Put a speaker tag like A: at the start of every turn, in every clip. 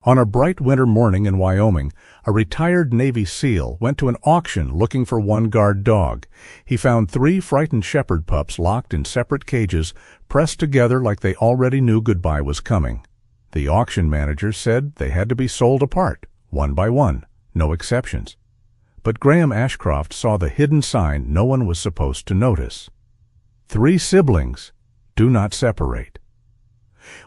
A: On a bright winter morning in Wyoming, a retired Navy SEAL went to an auction looking for one guard dog. He found 3 frightened shepherd pups locked in separate cages, pressed together like they already knew goodbye was coming. The auction manager said they had to be sold apart, one by one, no exceptions. But Graham Ashcroft saw the hidden sign no one was supposed to notice. 3 siblings, do not separate.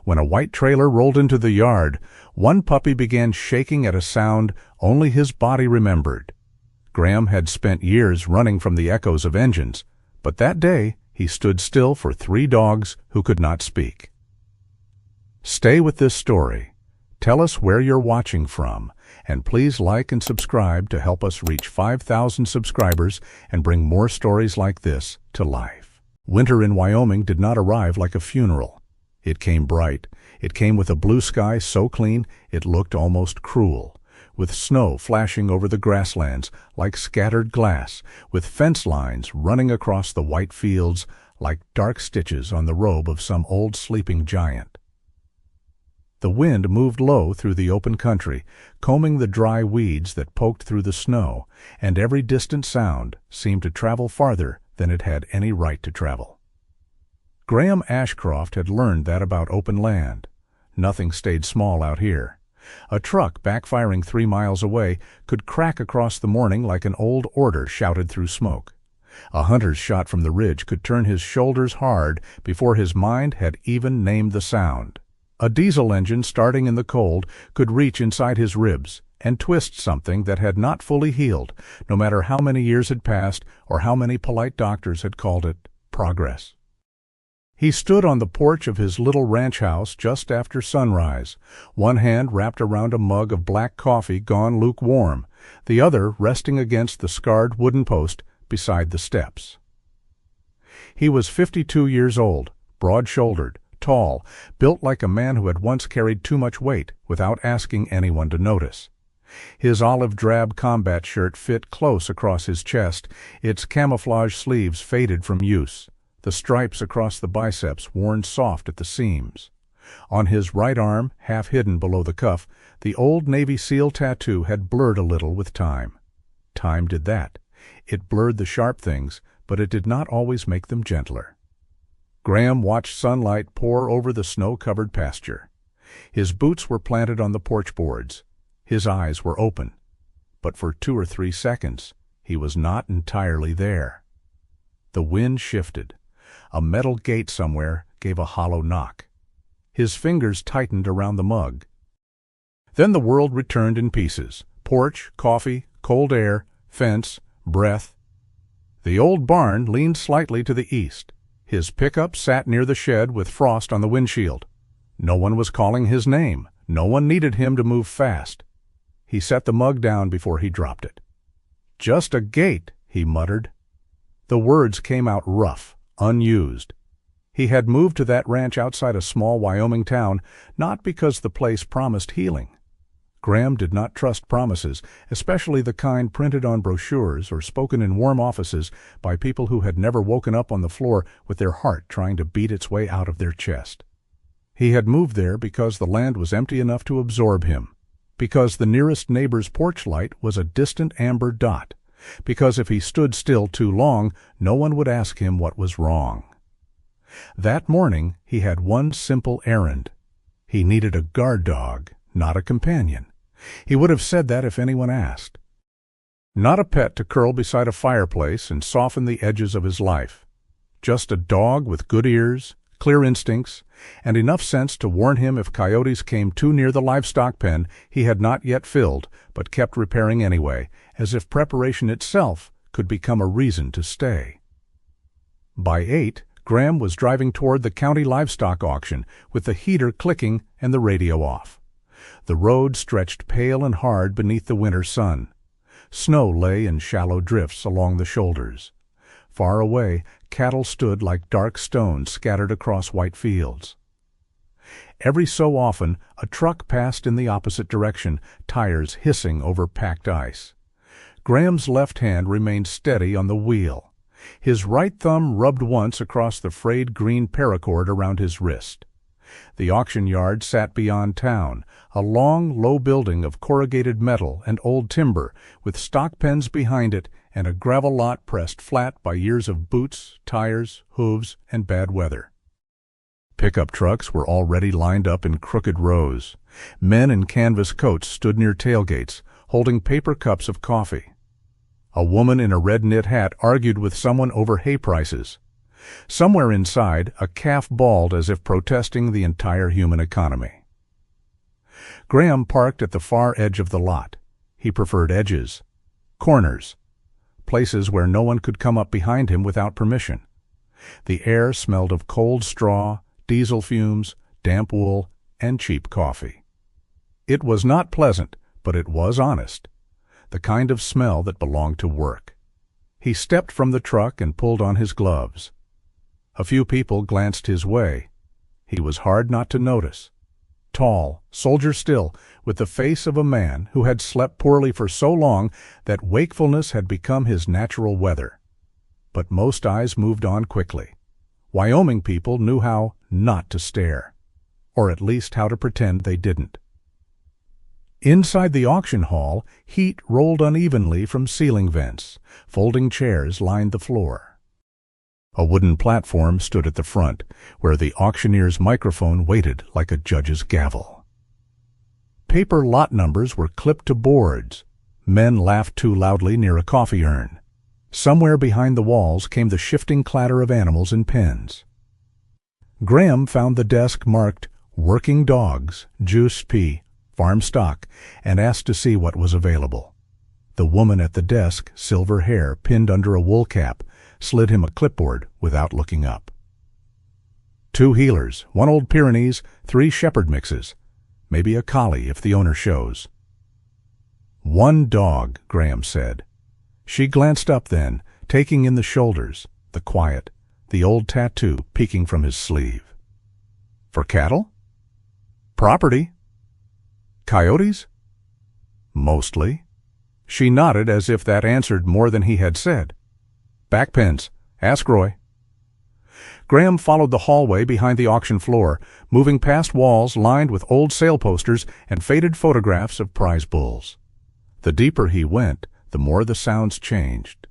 A: When a white trailer rolled into the yard, one puppy began shaking at a sound only his body remembered. Graham had spent years running from the echoes of engines, but that day he stood still for 3 dogs who could not speak. Stay with this story. Tell us where you're watching from, and please like and subscribe to help us reach 5,000 subscribers and bring more stories like this to life. Winter in Wyoming did not arrive like a funeral. It came bright. It came with a blue sky so clean it looked almost cruel, with snow flashing over the grasslands like scattered glass, with fence lines running across the white fields like dark stitches on the robe of some old sleeping giant. The wind moved low through the open country, combing the dry weeds that poked through the snow, and every distant sound seemed to travel farther than it had any right to travel. Graham Ashcroft had learned that about open land. Nothing stayed small out here. A truck backfiring 3 miles away could crack across the morning like an old order shouted through smoke. A hunter's shot from the ridge could turn his shoulders hard before his mind had even named the sound. A diesel engine starting in the cold could reach inside his ribs and twist something that had not fully healed, no matter how many years had passed or how many polite doctors had called it progress. He stood on the porch of his little ranch house just after sunrise, one hand wrapped around a mug of black coffee gone lukewarm, the other resting against the scarred wooden post beside the steps. He was 52 years old, broad-shouldered, tall, built like a man who had once carried too much weight without asking anyone to notice. His olive-drab combat shirt fit close across his chest, its camouflage sleeves faded from use, the stripes across the biceps worn soft at the seams. On his right arm, half hidden below the cuff, the old Navy SEAL tattoo had blurred a little with time. Time did that. It blurred the sharp things, but it did not always make them gentler. Graham watched sunlight pour over the snow-covered pasture. His boots were planted on the porch boards. His eyes were open. But for 2 or 3 seconds, he was not entirely there. The wind shifted. A metal gate somewhere gave a hollow knock. His fingers tightened around the mug. Then the world returned in pieces. Porch, coffee, cold air, fence, breath. The old barn leaned slightly to the east. His pickup sat near the shed with frost on the windshield. No one was calling his name. No one needed him to move fast. He set the mug down before he dropped it. "Just a gate," he muttered. The words came out rough, unused. He had moved to that ranch outside a small Wyoming town, not because the place promised healing. Graham did not trust promises, especially the kind printed on brochures or spoken in warm offices by people who had never woken up on the floor with their heart trying to beat its way out of their chest. He had moved there because the land was empty enough to absorb him, because the nearest neighbor's porch light was a distant amber dot, because if he stood still too long, no one would ask him what was wrong. That morning he had one simple errand. He needed a guard dog, not a companion. He would have said that if anyone asked. Not a pet to curl beside a fireplace and soften the edges of his life. Just a dog with good ears, clear instincts, and enough sense to warn him if coyotes came too near the livestock pen he had not yet filled, but kept repairing anyway, as if preparation itself could become a reason to stay. By 8, Graham was driving toward the county livestock auction with the heater clicking and the radio off. The road stretched pale and hard beneath the winter sun. Snow lay in shallow drifts along the shoulders. Far away, cattle stood like dark stones scattered across white fields. Every so often, a truck passed in the opposite direction, tires hissing over packed ice. Graham's left hand remained steady on the wheel. His right thumb rubbed once across the frayed green paracord around his wrist. The auction yard sat beyond town, a long, low building of corrugated metal and old timber, with stock pens behind it and a gravel lot pressed flat by years of boots, tires, hooves, and bad weather. Pickup trucks were already lined up in crooked rows. Men in canvas coats stood near tailgates, holding paper cups of coffee. A woman in a red knit hat argued with someone over hay prices. Somewhere inside, a calf bawled as if protesting the entire human economy. Graham parked at the far edge of the lot. He preferred edges, corners, places where no one could come up behind him without permission. The air smelled of cold straw, diesel fumes, damp wool, and cheap coffee. It was not pleasant, but it was honest, the kind of smell that belonged to work. He stepped from the truck and pulled on his gloves. A few people glanced his way. He was hard not to notice. Tall, soldier still, with the face of a man who had slept poorly for so long that wakefulness had become his natural weather. But most eyes moved on quickly. Wyoming people knew how not to stare, or at least how to pretend they didn't. Inside the auction hall, heat rolled unevenly from ceiling vents. Folding chairs lined the floor. A wooden platform stood at the front, where the auctioneer's microphone waited like a judge's gavel. Paper lot numbers were clipped to boards. Men laughed too loudly near a coffee urn. Somewhere behind the walls came the shifting clatter of animals in pens. Graham found the desk marked Working Dogs, Juice P, Farm Stock, and asked to see what was available. The woman at the desk, silver hair pinned under a wool cap, slid him a clipboard without looking up. 2 healers, 1 old Pyrenees, 3 shepherd mixes. Maybe a collie if the owner shows. 1 dog, Graham said. She glanced up then, taking in the shoulders, the quiet, the old tattoo peeking from his sleeve. For cattle? Property? Coyotes? Mostly. She nodded as if that answered more than he had said. Back pens. Ask Roy. Graham followed the hallway behind the auction floor, moving past walls lined with old sale posters and faded photographs of prize bulls. The deeper he went, the more the sounds changed.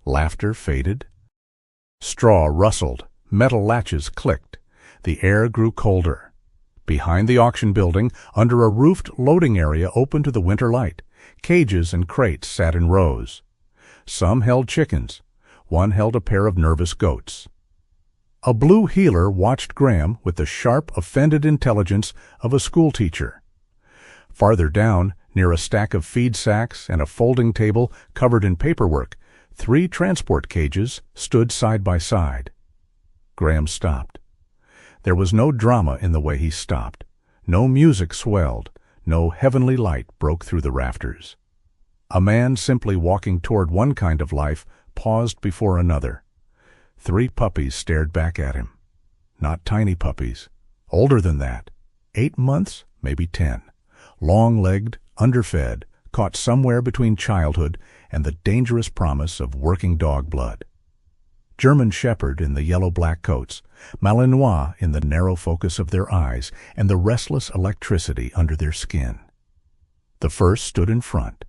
A: Laughter faded. Straw rustled. Metal latches clicked. The air grew colder. Behind the auction building, under a roofed loading area open to the winter light, cages and crates sat in rows. Some held chickens. One held a pair of nervous goats. A blue heeler watched Graham with the sharp, offended intelligence of a schoolteacher. Farther down, near a stack of feed sacks and a folding table covered in paperwork, 3 transport cages stood side by side. Graham stopped. There was no drama in the way he stopped. No music swelled. No heavenly light broke through the rafters. A man simply walking toward one kind of life paused before another. 3 puppies stared back at him. Not tiny puppies. Older than that. 8 months, maybe 10. Long-legged, underfed, caught somewhere between childhood and the dangerous promise of working dog blood. German shepherd in the yellow-black coats, Malinois in the narrow focus of their eyes and the restless electricity under their skin. The first stood in front.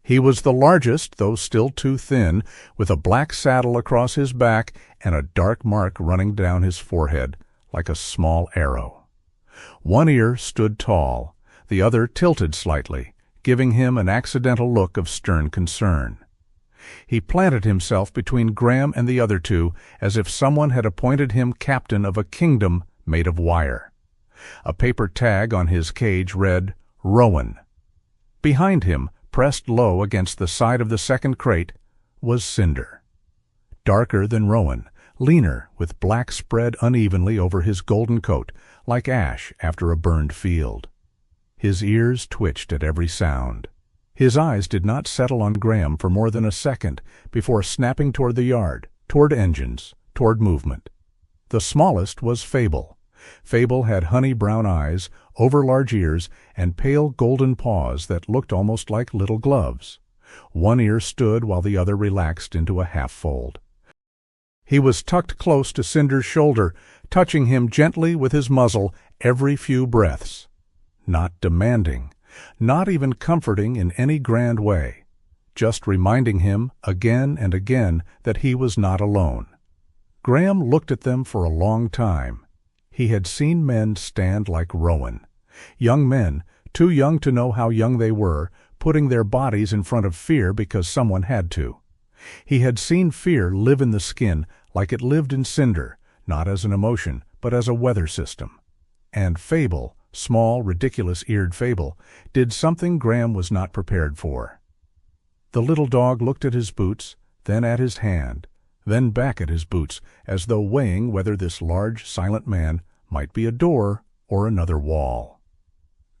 A: He was the largest, though still too thin, with a black saddle across his back and a dark mark running down his forehead like a small arrow. One ear stood tall, the other tilted slightly, giving him an accidental look of stern concern. He planted himself between Graham and the other 2 as if someone had appointed him captain of a kingdom made of wire. A paper tag on his cage read, Rowan. Behind him, pressed low against the side of the second crate, was Cinder. Darker than Rowan, leaner, with black spread unevenly over his golden coat, like ash after a burned field. His ears twitched at every sound. His eyes did not settle on Graham for more than a second before snapping toward the yard, toward engines, toward movement. The smallest was Fable. Fable had honey-brown eyes, overlarge ears, and pale golden paws that looked almost like little gloves. One ear stood while the other relaxed into a half-fold. He was tucked close to Cinder's shoulder, touching him gently with his muzzle every few breaths. Not demanding, not even comforting in any grand way, just reminding him again and again that he was not alone. Graham looked at them for a long time. He had seen men stand like Rowan. Young men, too young to know how young they were, putting their bodies in front of fear because someone had to. He had seen fear live in the skin like it lived in Cinder, not as an emotion, but as a weather system. And Fable, small, ridiculous-eared Fable, did something Graham was not prepared for. The little dog looked at his boots, then at his hand, then back at his boots, as though weighing whether this large, silent man might be a door or another wall.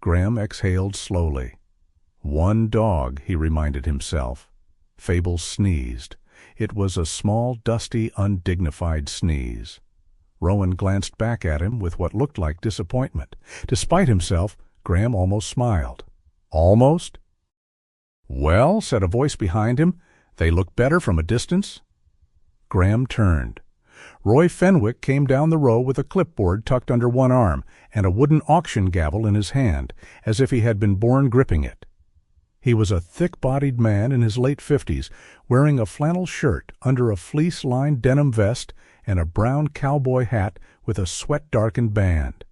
A: Graham exhaled slowly. One dog, he reminded himself. Fable sneezed. It was a small, dusty, undignified sneeze. Rowan glanced back at him with what looked like disappointment. Despite himself, Graham almost smiled. Almost? "Well," said a voice behind him, "they look better from a distance." Graham turned. Roy Fenwick came down the row with a clipboard tucked under one arm and a wooden auction gavel in his hand, as if he had been born gripping it. He was a thick-bodied man in his late 50s, wearing a flannel shirt under a fleece-lined denim vest and a brown cowboy hat with a sweat-darkened band.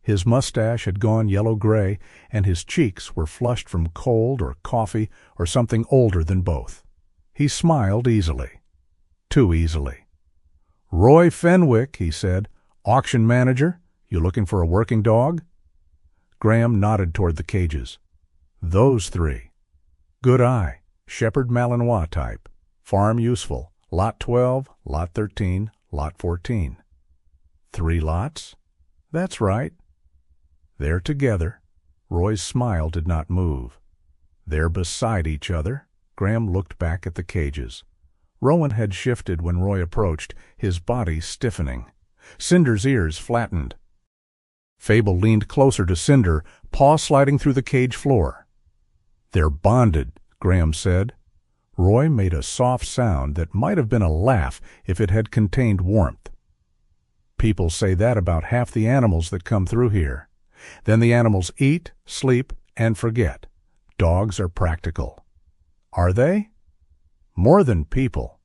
A: His mustache had gone yellow-gray, and his cheeks were flushed from cold or coffee or something older than both. He smiled easily. Too easily. "Roy Fenwick," he said, "auction manager. You looking for a working dog?" Graham nodded toward the cages. "Those three. Good eye. Shepherd Malinois type. Farm useful. Lot 12, Lot 13, Lot 14. 3 lots? That's right. They're together." Roy's smile did not move. "They're beside each other." Graham looked back at the cages. Rowan had shifted when Roy approached, his body stiffening. Cinder's ears flattened. Fable leaned closer to Cinder, paw sliding through the cage floor. "They're bonded," Graham said. Roy made a soft sound that might have been a laugh if it had contained warmth. "People say that about half the animals that come through here. Then the animals eat, sleep, and forget. Dogs are practical." "Are they?" "More than people."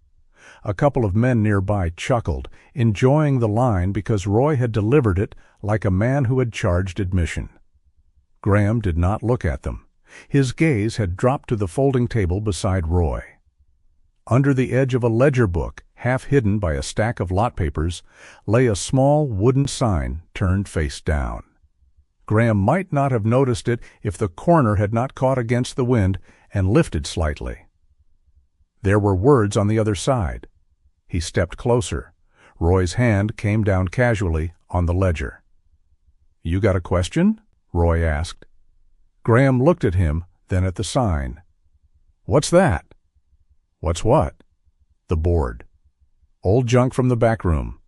A: A couple of men nearby chuckled, enjoying the line because Roy had delivered it like a man who had charged admission. Graham did not look at them. His gaze had dropped to the folding table beside Roy. Under the edge of a ledger book, half hidden by a stack of lot papers, lay a small wooden sign turned face down. Graham might not have noticed it if the corner had not caught against the wind and lifted slightly. There were words on the other side. He stepped closer. Roy's hand came down casually on the ledger. "You got a question?" Roy asked. Graham looked at him, then at the sign. "What's that?" "What's what?" "The board. Old junk from the back room."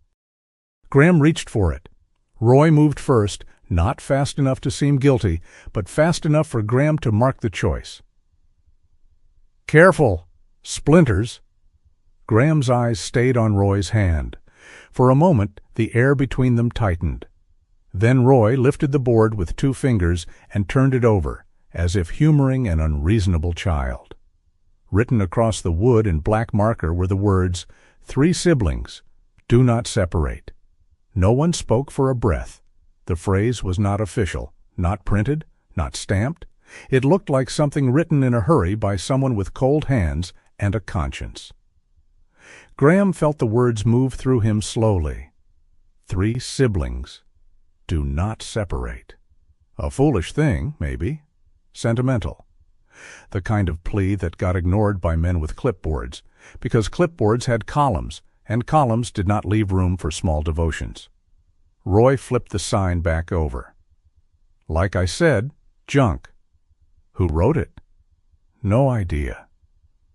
A: Graham reached for it. Roy moved first, not fast enough to seem guilty, but fast enough for Graham to mark the choice. "Careful! Splinters!" Graham's eyes stayed on Roy's hand. For a moment, the air between them tightened. Then Roy lifted the board with 2 fingers and turned it over, as if humoring an unreasonable child. Written across the wood in black marker were the words, "3 siblings. Do not separate." No one spoke for a breath. The phrase was not official, not printed, not stamped. It looked like something written in a hurry by someone with cold hands and a conscience. Graham felt the words move through him slowly. 3 siblings. Do not separate. A foolish thing, maybe. Sentimental. The kind of plea that got ignored by men with clipboards, because clipboards had columns, and columns did not leave room for small devotions. Roy flipped the sign back over. "Like I said, junk." "Who wrote it?" "No idea."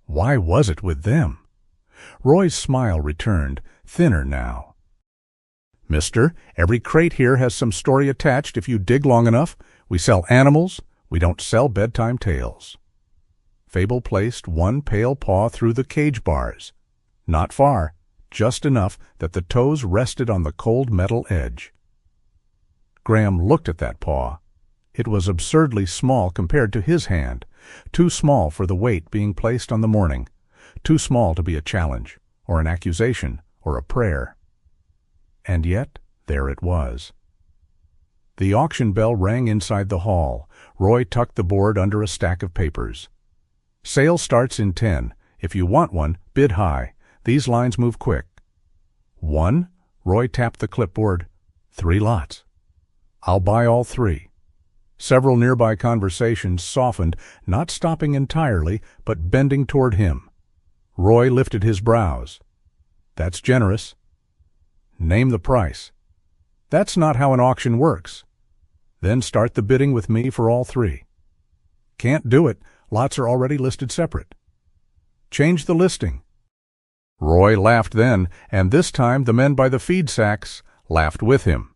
A: Why was it with them? Roy's smile returned, thinner now. "Mister, every crate here has some story attached if you dig long enough. We sell animals. We don't sell bedtime tales." Fable placed one pale paw through the cage bars. "Not far. just enough that the toes rested on the cold metal edge. Graham looked at that paw. It was absurdly small compared to his hand, too small for the weight being placed on the morning, too small to be a challenge, or an accusation, or a prayer. And yet, there it was. The auction bell rang inside the hall. Roy tucked the board under a stack of papers. "Sale starts in 10. If you want one, bid high. These lines move quick." "One?" Roy tapped the clipboard. "3 lots." "I'll buy all 3. Several nearby conversations softened, not stopping entirely, but bending toward him. Roy lifted his brows. "That's generous." "Name the price." "That's not how an auction works." "Then start the bidding with me for all 3. "Can't do it. Lots are already listed separate." "Change the listing." Roy laughed then, and this time the men by the feed sacks laughed with him.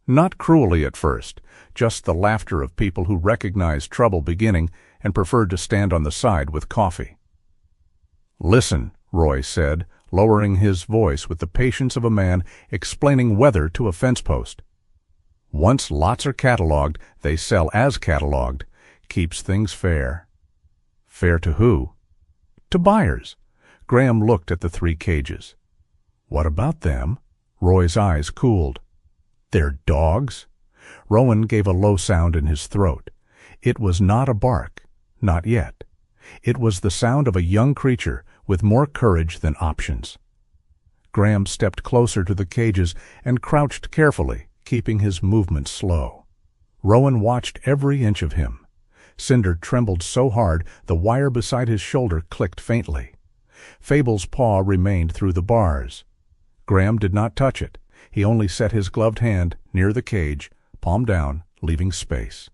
A: Not cruelly at first, just the laughter of people who recognized trouble beginning and preferred to stand on the side with coffee. "Listen," Roy said, lowering his voice with the patience of a man explaining weather to a fence post. "Once lots are cataloged, they sell as cataloged. Keeps things fair." "Fair to who?" "To buyers." Graham looked at the 3 cages. "What about them?" Roy's eyes cooled. "They're dogs." Rowan gave a low sound in his throat. It was not a bark, not yet. It was the sound of a young creature with more courage than options. Graham stepped closer to the cages and crouched carefully, keeping his movements slow. Rowan watched every inch of him. Cinder trembled so hard the wire beside his shoulder clicked faintly. Fable's paw remained through the bars. Graham did not touch it. He only set his gloved hand near the cage, palm down, leaving space.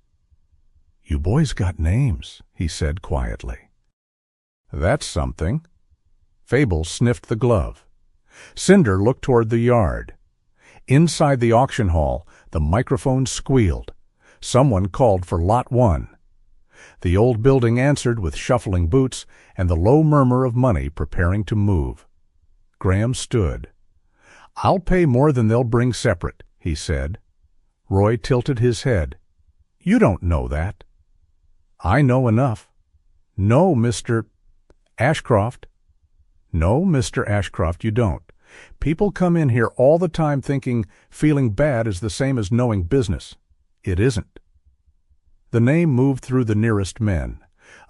A: "You boys got names," he said quietly. "That's something." Fable sniffed the glove. Cinder looked toward the yard. Inside the auction hall, the microphone squealed. Someone called for Lot 1. The old building answered with shuffling boots and the low murmur of money preparing to move. Graham stood. "I'll pay more than they'll bring separate," he said. Roy tilted his head. "You don't know that." "I know enough." "No, Mr. Ashcroft." "No, Mr. Ashcroft, you don't. People come in here all the time thinking feeling bad is the same as knowing business. It isn't." The name moved through the nearest men.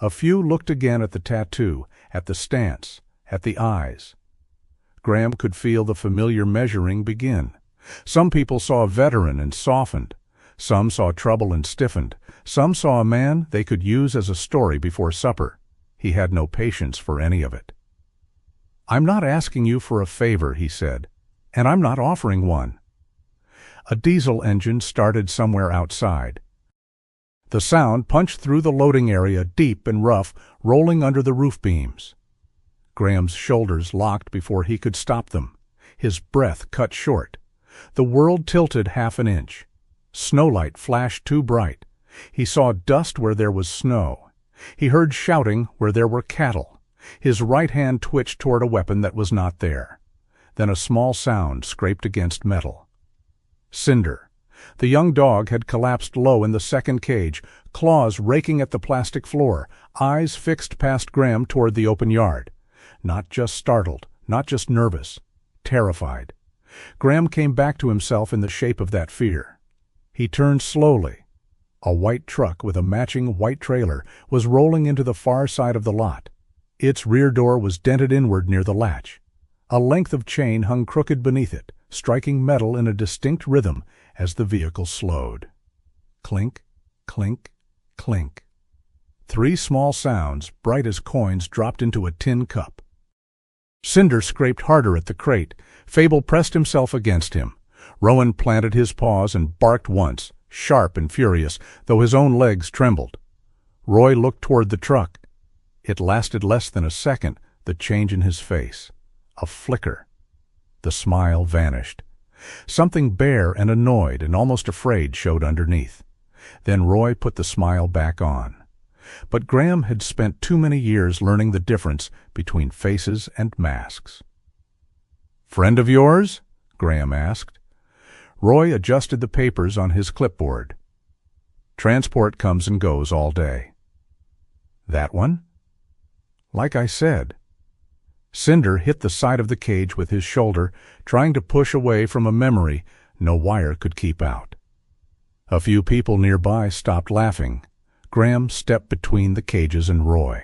A: A few looked again at the tattoo, at the stance, at the eyes. Graham could feel the familiar measuring begin. Some people saw a veteran and softened. Some saw trouble and stiffened. Some saw a man they could use as a story before supper. He had no patience for any of it. "I'm not asking you for a favor," he said, "and I'm not offering one." A diesel engine started somewhere outside. The sound punched through the loading area, deep and rough, rolling under the roof beams. Graham's shoulders locked before he could stop them. His breath cut short. The world tilted half an inch. Snowlight flashed too bright. He saw dust where there was snow. He heard shouting where there were cattle. His right hand twitched toward a weapon that was not there. Then a small sound scraped against metal. Cinder. The young dog had collapsed low in the second cage, claws raking at the plastic floor, eyes fixed past Graham toward the open yard. Not just startled, not just nervous, terrified. Graham came back to himself in the shape of that fear. He turned slowly. A white truck with a matching white trailer was rolling into the far side of the lot. Its rear door was dented inward near the latch. A length of chain hung crooked beneath it, striking metal in a distinct rhythm as the vehicle slowed. Clink, clink, clink. 3 small sounds, bright as coins, dropped into a tin cup. Cinder scraped harder at the crate. Fable pressed himself against him. Rowan planted his paws and barked once, sharp and furious, though his own legs trembled. Roy looked toward the truck. It lasted less than a second, the change in his face. A flicker. The smile vanished. Something bare and annoyed and almost afraid showed underneath. Then Roy put the smile back on. But Graham had spent too many years learning the difference between faces and masks. "Friend of yours?" Graham asked. Roy adjusted the papers on his clipboard. "Transport comes and goes all day." "That one?" "Like I said." Cinder hit the side of the cage with his shoulder, trying to push away from a memory no wire could keep out. A few people nearby stopped laughing. Graham stepped between the cages and Roy.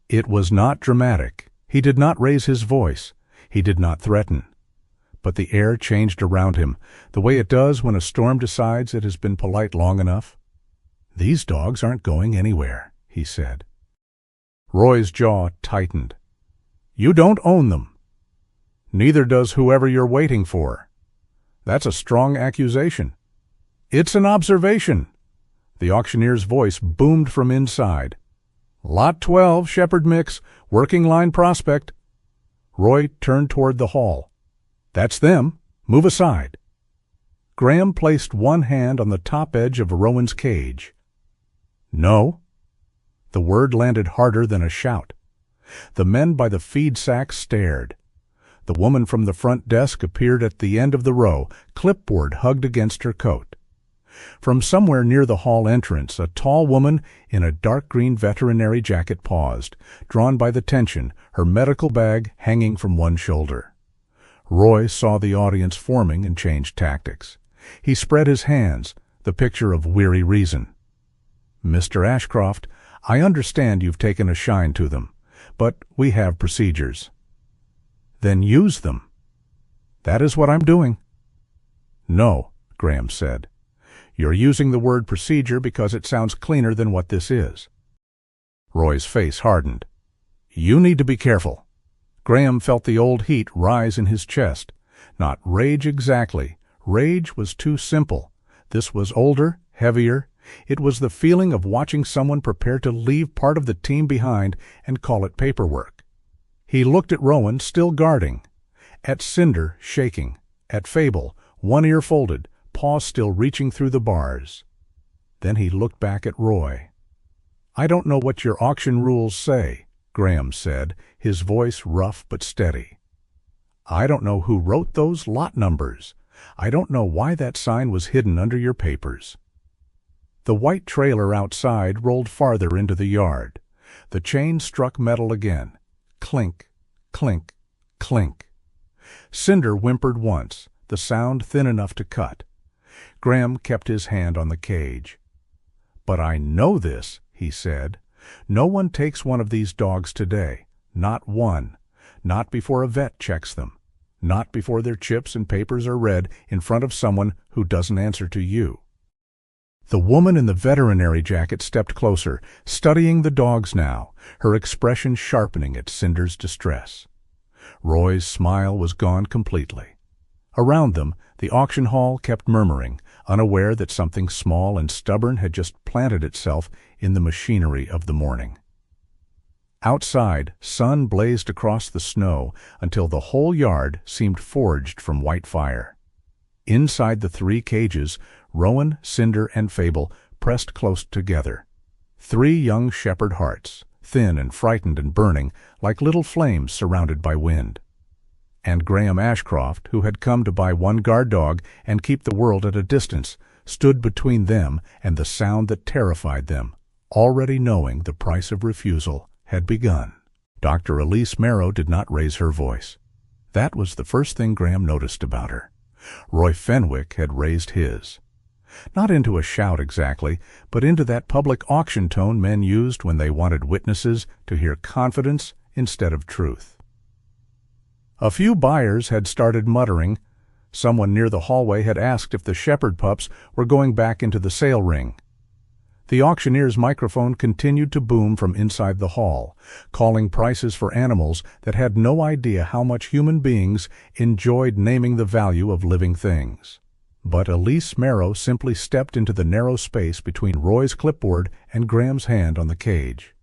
A: It was not dramatic. He did not raise his voice. He did not threaten. But the air changed around him, the way it does when a storm decides it has been polite long enough. "These dogs aren't going anywhere," he said. Roy's jaw tightened. "You don't own them. Neither does whoever you're waiting for. That's a strong accusation." "It's an observation." The auctioneer's voice boomed from inside. "Lot 12, Shepherd Mix, working line prospect." Roy turned toward the hall. "That's them. Move aside." Graham placed one hand on the top edge of Rowan's cage. "No." The word landed harder than a shout. The men by the feed sack stared. The woman from the front desk appeared at the end of the row, clipboard hugged against her coat. From somewhere near the hall entrance, a tall woman in a dark green veterinary jacket paused, drawn by the tension, her medical bag hanging from one shoulder. Roy saw the audience forming and changed tactics. He spread his hands, the picture of weary reason. "Mr. Ashcroft, I understand you've taken a shine to them, but we have procedures." "Then use them." "That is what I'm doing." "No," Graham said. "You're using the word procedure because it sounds cleaner than what this is." Roy's face hardened. "You need to be careful." Graham felt the old heat rise in his chest. Not rage exactly. Rage was too simple. This was older, heavier. It was the feeling of watching someone prepare to leave part of the team behind and call it paperwork. He looked at Rowan, still guarding, at Cinder, shaking, at Fable, one ear folded, paw still reaching through the bars. Then he looked back at Roy. "I don't know what your auction rules say," Graham said, his voice rough but steady. "I don't know who wrote those lot numbers. I don't know why that sign was hidden under your papers." The white trailer outside rolled farther into the yard. The chain struck metal again. Clink, clink, clink. Cinder whimpered once, the sound thin enough to cut. Graham kept his hand on the cage. "But I know this," he said. "No one takes one of these dogs today. Not one. Not before a vet checks them. Not before their chips and papers are read in front of someone who doesn't answer to you." The woman in the veterinary jacket stepped closer, studying the dogs now, her expression sharpening at Cinder's distress. Roy's smile was gone completely. Around them, the auction hall kept murmuring, unaware that something small and stubborn had just planted itself in the machinery of the morning. Outside, sun blazed across the snow until the whole yard seemed forged from white fire. Inside the three cages, Rowan, Cinder, and Fable pressed close together. Three young shepherd hearts, thin and frightened and burning, like little flames surrounded by wind. And Graham Ashcroft, who had come to buy one guard dog and keep the world at a distance, stood between them and the sound that terrified them, already knowing the price of refusal had begun. Dr. Elise Merrow did not raise her voice. That was the first thing Graham noticed about her. Roy Fenwick had raised his. Not into a shout exactly, but into that public auction tone men used when they wanted witnesses to hear confidence instead of truth. A few buyers had started muttering. Someone near the hallway had asked if the shepherd pups were going back into the sale ring. The auctioneer's microphone continued to boom from inside the hall, calling prices for animals that had no idea how much human beings enjoyed naming the value of living things. But Elise Merrow simply stepped into the narrow space between Roy's clipboard and Graham's hand on the cage.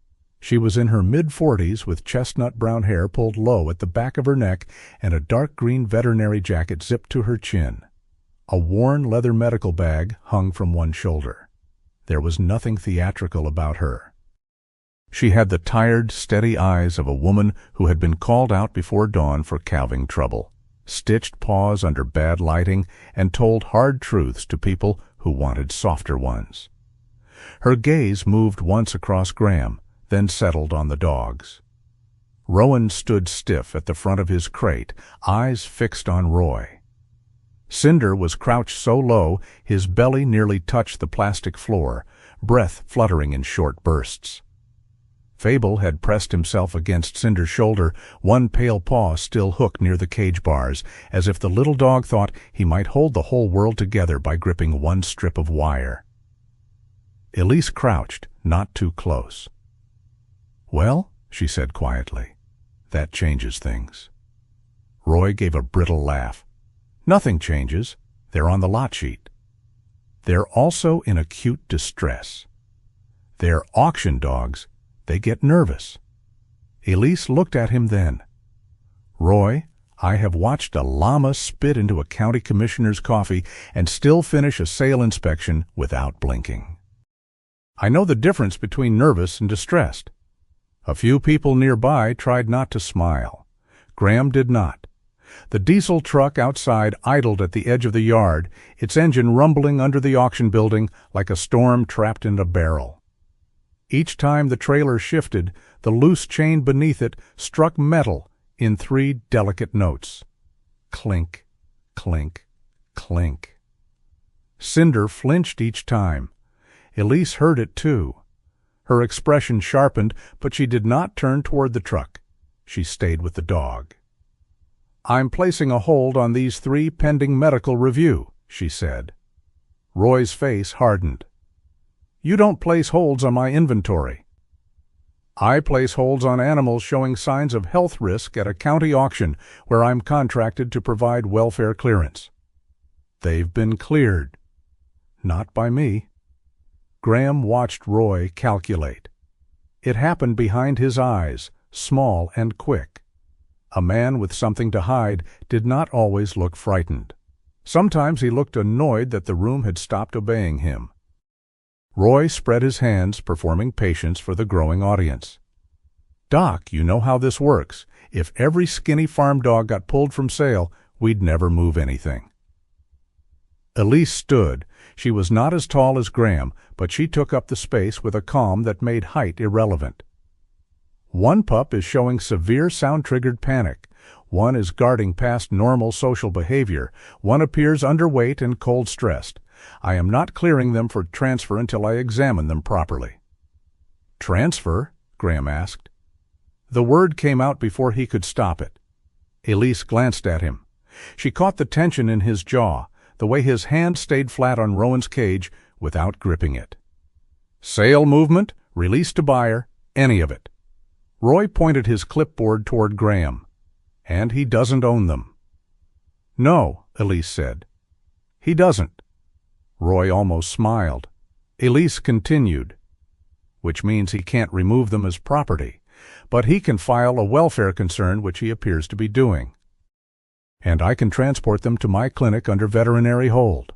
A: She was in her mid-40s with chestnut brown hair pulled low at the back of her neck and a dark green veterinary jacket zipped to her chin. A worn leather medical bag hung from one shoulder. There was nothing theatrical about her. She had the tired, steady eyes of a woman who had been called out before dawn for calving trouble, stitched paws under bad lighting, and told hard truths to people who wanted softer ones. Her gaze moved once across Graham, then settled on the dogs. Rowan stood stiff at the front of his crate, eyes fixed on Roy. Cinder was crouched so low his belly nearly touched the plastic floor, breath fluttering in short bursts. Fable had pressed himself against Cinder's shoulder, one pale paw still hooked near the cage bars, as if the little dog thought he might hold the whole world together by gripping one strip of wire. Elise crouched, not too close. "Well," she said quietly, "that changes things." Roy gave a brittle laugh. "Nothing changes. They're on the lot sheet. They're also in acute distress. They're auction dogs. They get nervous." Elise looked at him then. "Roy, I have watched a llama spit into a county commissioner's coffee and still finish a sale inspection without blinking. I know the difference between nervous and distressed." A few people nearby tried not to smile. Graham did not. The diesel truck outside idled at the edge of the yard, its engine rumbling under the auction building like a storm trapped in a barrel. Each time the trailer shifted, the loose chain beneath it struck metal in 3 delicate notes. Clink, clink, clink. Cinder flinched each time. Elise heard it too. Her expression sharpened, but she did not turn toward the truck. She stayed with the dog. "I'm placing a hold on these 3 pending medical review," she said. Roy's face hardened. "You don't place holds on my inventory." "I place holds on animals showing signs of health risk at a county auction where I'm contracted to provide welfare clearance." "They've been cleared." "Not by me." Graham watched Roy calculate. It happened behind his eyes, small and quick. A man with something to hide did not always look frightened. Sometimes he looked annoyed that the room had stopped obeying him. Roy spread his hands, performing patience for the growing audience. "Doc, you know how this works. If every skinny farm dog got pulled from sale, we'd never move anything." Elise stood. She was not as tall as Graham, but she took up the space with a calm that made height irrelevant. "One pup is showing severe sound-triggered panic. One is guarding past normal social behavior. One appears underweight and cold-stressed. I am not clearing them for transfer until I examine them properly." "Transfer?" Graham asked. The word came out before he could stop it. Elise glanced at him. She caught the tension in his jaw, the way his hand stayed flat on Rowan's cage without gripping it. "Sale movement, release to buyer, any of it." Roy pointed his clipboard toward Graham. "And he doesn't own them." "No," Elise said. "He doesn't." Roy almost smiled. Elise continued. "Which means he can't remove them as property, but he can file a welfare concern, which he appears to be doing. And I can transport them to my clinic under veterinary hold."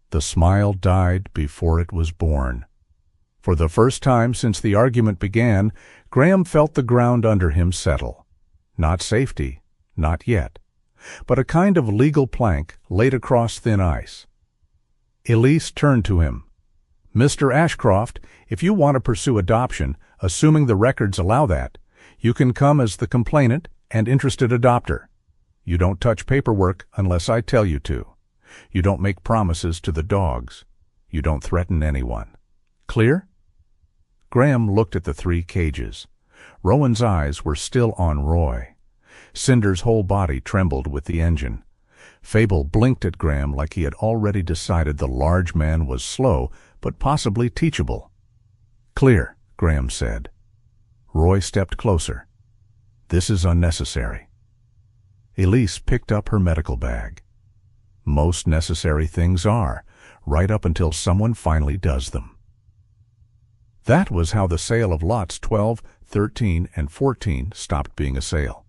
A: The smile died before it was born. For the first time since the argument began, Graham felt the ground under him settle. Not safety, not yet, but a kind of legal plank laid across thin ice. Elise turned to him. "Mr. Ashcroft, if you want to pursue adoption, assuming the records allow that, you can come as the complainant and interested adopter. You don't touch paperwork unless I tell you to. You don't make promises to the dogs. You don't threaten anyone. Clear?" Graham looked at the 3 cages. Rowan's eyes were still on Roy. Cinder's whole body trembled with the engine. Fable blinked at Graham like he had already decided the large man was slow, but possibly teachable. "Clear," Graham said. Roy stepped closer. "This is unnecessary." Elise picked up her medical bag. Most necessary things are, right up until someone finally does them. That was how the sale of lots 12, 13, and 14 stopped being a sale.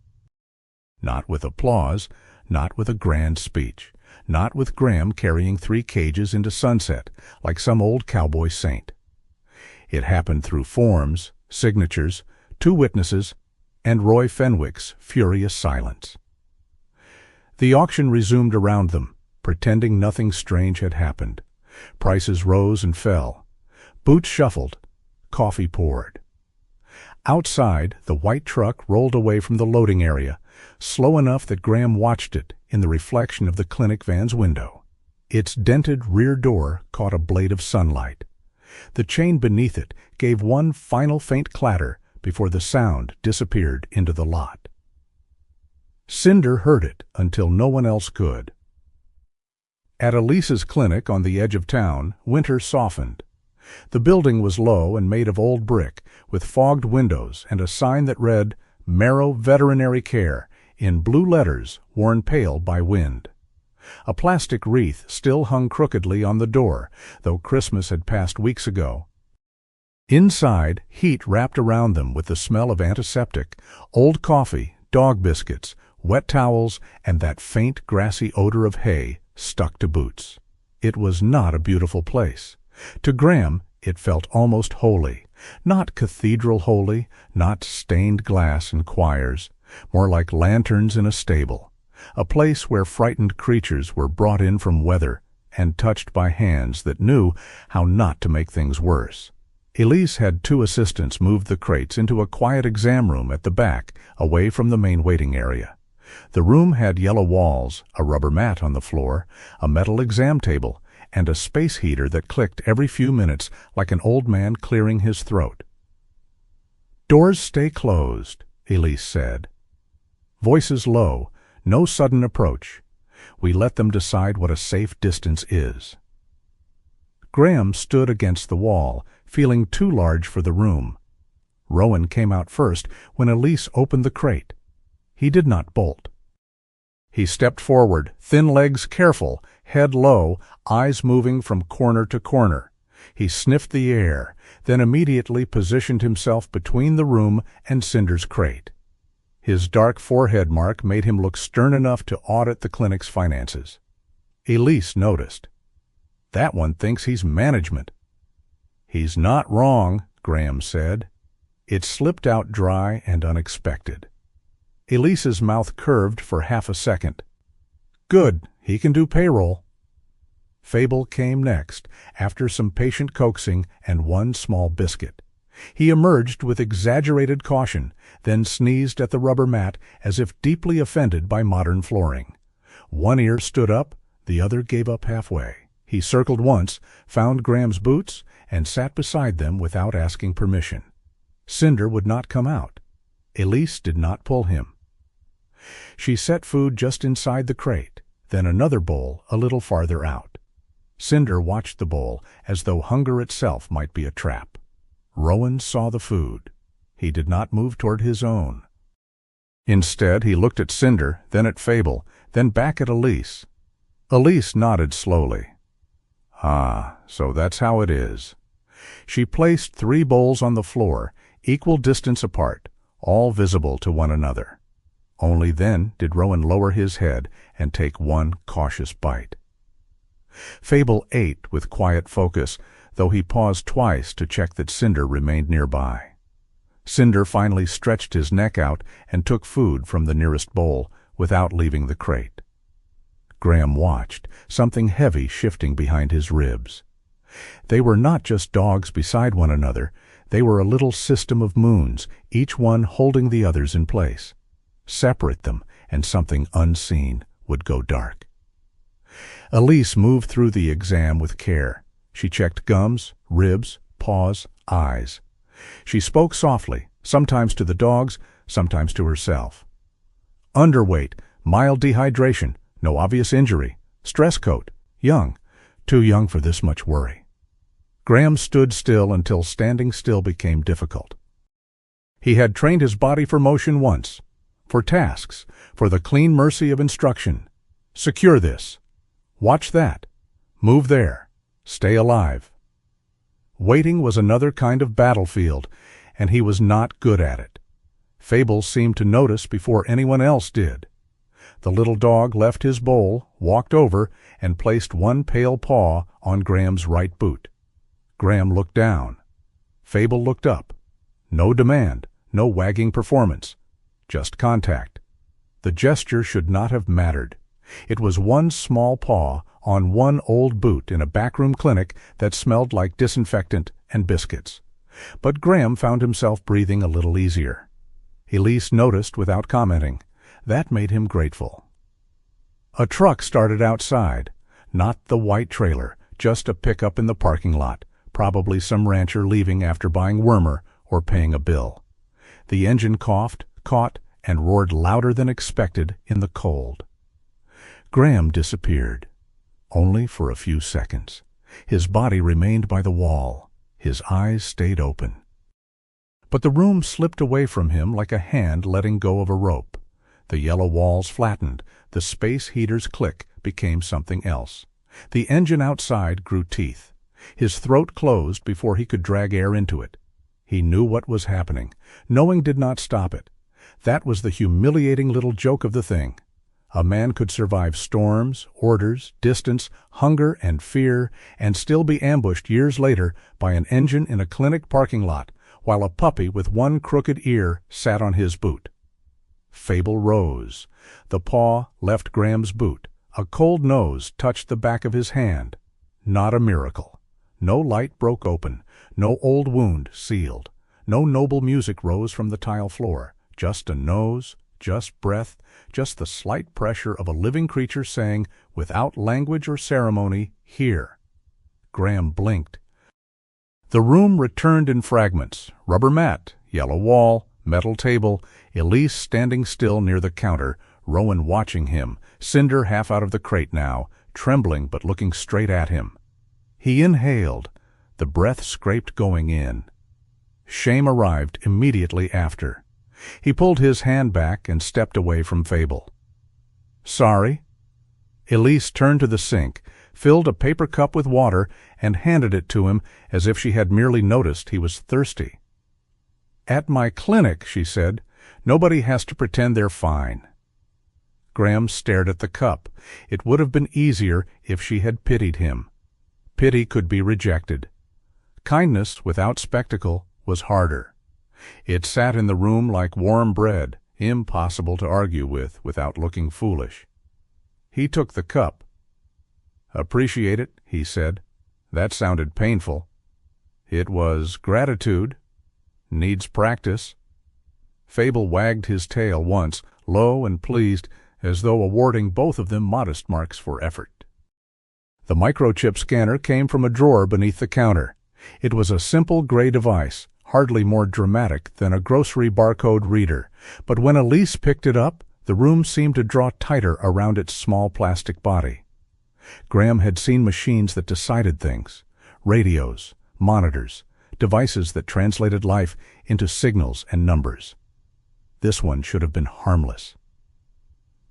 A: Not with applause, not with a grand speech, not with Graham carrying 3 cages into sunset like some old cowboy saint. It happened through forms, signatures, 2 witnesses, and Roy Fenwick's furious silence. The auction resumed around them, pretending nothing strange had happened. Prices rose and fell. Boots shuffled. Coffee poured. Outside, the white truck rolled away from the loading area, slow enough that Graham watched it in the reflection of the clinic van's window. Its dented rear door caught a blade of sunlight. The chain beneath it gave one final faint clatter before the sound disappeared into the lot. Cinder heard it until no one else could. At Elise's clinic on the edge of town, winter softened. The building was low and made of old brick, with fogged windows and a sign that read, "Marrow Veterinary Care," in blue letters worn pale by wind. A plastic wreath still hung crookedly on the door, though Christmas had passed weeks ago. Inside, heat wrapped around them with the smell of antiseptic, old coffee, dog biscuits, wet towels, and that faint grassy odor of hay stuck to boots. It was not a beautiful place. To Graham, it felt almost holy. Not cathedral holy, not stained glass and choirs, more like lanterns in a stable. A place where frightened creatures were brought in from weather and touched by hands that knew how not to make things worse. Elise had 2 assistants move the crates into a quiet exam room at the back, away from the main waiting area. The room had yellow walls, a rubber mat on the floor, a metal exam table, and a space heater that clicked every few minutes like an old man clearing his throat. "Doors stay closed," Elise said. Voices low, no sudden approach. We let them decide what a safe distance is. Graham stood against the wall, feeling too large for the room. Rowan came out first when Elise opened the crate. He did not bolt. He stepped forward, thin legs careful, head low, eyes moving from corner to corner. He sniffed the air, then immediately positioned himself between the room and Cinder's crate. His dark forehead mark made him look stern enough to audit the clinic's finances. Elise noticed. "That one thinks he's management." "He's not wrong," Graham said. It slipped out dry and unexpected. Elise's mouth curved for half a second. "Good, he can do payroll." Fable came next, after some patient coaxing and 1 small biscuit. He emerged with exaggerated caution, then sneezed at the rubber mat as if deeply offended by modern flooring. One ear stood up, the other gave up halfway. He circled once, found Graham's boots, and sat beside them without asking permission. Cinder would not come out. Elise did not pull him. She set food just inside the crate, then another bowl a little farther out. Cinder watched the bowl as though hunger itself might be a trap. Rowan saw the food. He did not move toward his own. Instead, he looked at Cinder, then at Fable, then back at Elise. Elise nodded slowly. "Ah, so that's how it is." She placed 3 bowls on the floor, equal distance apart, all visible to one another. Only then did Rowan lower his head and take one cautious bite. Fable ate with quiet focus, though he paused twice to check that Cinder remained nearby. Cinder finally stretched his neck out and took food from the nearest bowl without leaving the crate. Graham watched, something heavy shifting behind his ribs. They were not just dogs beside one another, they were a little system of moons, each one holding the others in place. Separate them, and something unseen would go dark. Elise moved through the exam with care. She checked gums, ribs, paws, eyes. She spoke softly, sometimes to the dogs, sometimes to herself. Underweight, mild dehydration, no obvious injury, stress coat, young, too young for this much worry. Graham stood still until standing still became difficult. He had trained his body for motion once, for tasks, for the clean mercy of instruction. Secure this. Watch that. Move there. Stay alive. Waiting was another kind of battlefield, and he was not good at it. Fable seemed to notice before anyone else did. The little dog left his bowl, walked over, and placed one pale paw on Graham's right boot. Graham looked down. Fable looked up. No demand, no wagging performance, just contact. The gesture should not have mattered. It was one small paw on one old boot in a backroom clinic that smelled like disinfectant and biscuits. But Graham found himself breathing a little easier. Elise noticed without commenting. That made him grateful. A truck started outside. Not the white trailer, just a pickup in the parking lot, probably some rancher leaving after buying wormer or paying a bill. The engine coughed, caught, and roared louder than expected in the cold. Graham disappeared, only for a few seconds. His body remained by the wall. His eyes stayed open. But the room slipped away from him like a hand letting go of a rope. The yellow walls flattened. The space heater's click became something else. The engine outside grew teeth. His throat closed before he could drag air into it. He knew what was happening. Knowing did not stop it. That was the humiliating little joke of the thing. A man could survive storms, orders, distance, hunger, and fear, and still be ambushed years later by an engine in a clinic parking lot, while a puppy with one crooked ear sat on his boot. Fable rose. The paw left Graham's boot. A cold nose touched the back of his hand. Not a miracle. No light broke open. No old wound sealed. No noble music rose from the tile floor. Just a nose, just breath, just the slight pressure of a living creature saying, without language or ceremony, "Here." Graham blinked. The room returned in fragments. Rubber mat, yellow wall, metal table, Elise standing still near the counter, Rowan watching him, Cinder half out of the crate now, trembling but looking straight at him. He inhaled. The breath scraped going in. Shame arrived immediately after. He pulled his hand back and stepped away from Fable. "Sorry?" Elise turned to the sink, filled a paper cup with water, and handed it to him as if she had merely noticed he was thirsty. "At my clinic," she said, "nobody has to pretend they're fine." Graham stared at the cup. It would have been easier if she had pitied him. Pity could be rejected. Kindness without spectacle was harder. It sat in the room like warm bread, impossible to argue with without looking foolish. He took the cup. "Appreciate it," he said. That sounded painful. It was gratitude. Needs practice. Fable wagged his tail once, low and pleased, as though awarding both of them modest marks for effort. The microchip scanner came from a drawer beneath the counter. It was a simple gray device, hardly more dramatic than a grocery barcode reader, but when Elise picked it up, the room seemed to draw tighter around its small plastic body. Graham had seen machines that decided things, radios, monitors, devices that translated life into signals and numbers. This one should have been harmless.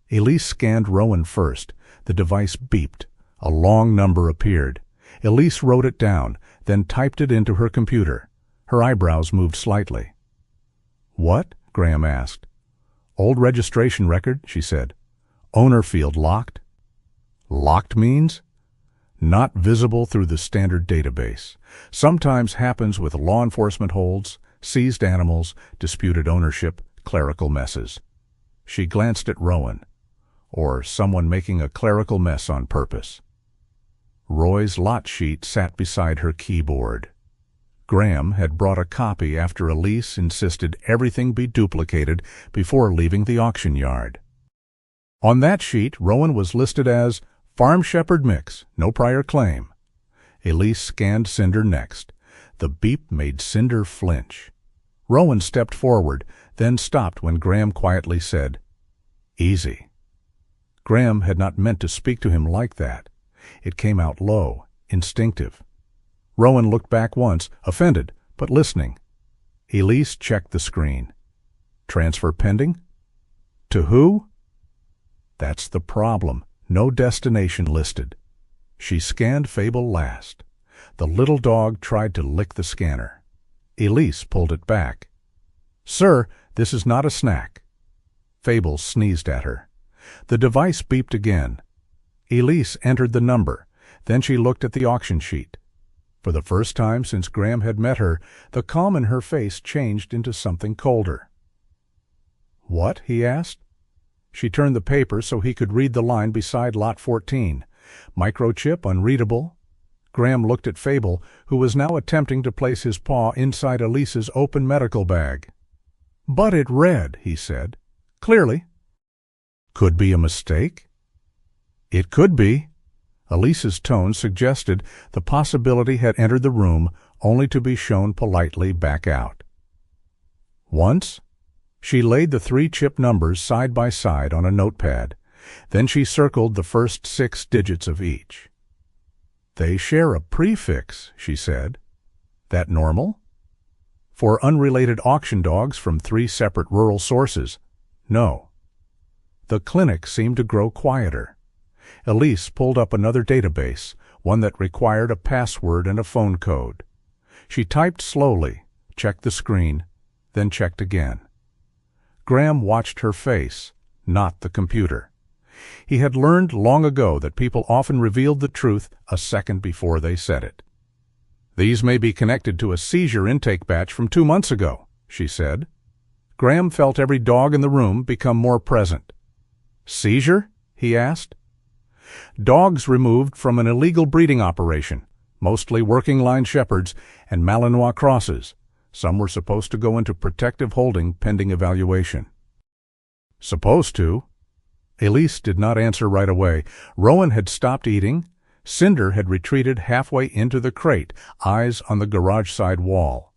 A: Elise scanned Rowan first. The device beeped. A long number appeared. Elise wrote it down, then typed it into her computer. Her eyebrows moved slightly. "What?" Graham asked. "Old registration record," she said. "Owner field locked." "Locked means?" "Not visible through the standard database. Sometimes happens with law enforcement holds, seized animals, disputed ownership, clerical messes." She glanced at Rowan. Or someone making a clerical mess on purpose. Roy's lot sheet sat beside her keyboard. Graham had brought a copy after Elise insisted everything be duplicated before leaving the auction yard. On that sheet, Rowan was listed as Farm Shepherd Mix, no prior claim. Elise scanned Cinder next. The beep made Cinder flinch. Rowan stepped forward, then stopped when Graham quietly said, "Easy." Graham had not meant to speak to him like that. It came out low, instinctive. Rowan looked back once, offended, but listening. Elise checked the screen. "Transfer pending?" "To who?" "That's the problem. No destination listed." She scanned Fable last. The little dog tried to lick the scanner. Elise pulled it back. "Sir, this is not a snack." Fable sneezed at her. The device beeped again. Elise entered the number. Then she looked at the auction sheet. For the first time since Graham had met her, the calm in her face changed into something colder. "What?" he asked. She turned the paper so he could read the line beside Lot 14. Microchip unreadable. Graham looked at Fable, who was now attempting to place his paw inside Elise's open medical bag. "But it read," he said. "Clearly." "Could be a mistake?" "It could be." Elise's tone suggested the possibility had entered the room only to be shown politely back out. Once, she laid the 3 chip numbers side by side on a notepad. Then she circled the first 6 digits of each. "They share a prefix," she said. "That normal?" "For unrelated auction dogs from 3 separate rural sources, no." The clinic seemed to grow quieter. Elise pulled up another database, one that required a password and a phone code. She typed slowly, checked the screen, then checked again. Graham watched her face, not the computer. He had learned long ago that people often revealed the truth a second before they said it. "These may be connected to a seizure intake batch from 2 months ago," she said. Graham felt every dog in the room become more present. "Seizure?" he asked. "Dogs removed from an illegal breeding operation, mostly working-line shepherds and Malinois crosses. Some were supposed to go into protective holding pending evaluation." "Supposed to?" Elise did not answer right away. Rowan had stopped eating. Cinder had retreated halfway into the crate, eyes on the garage side wall.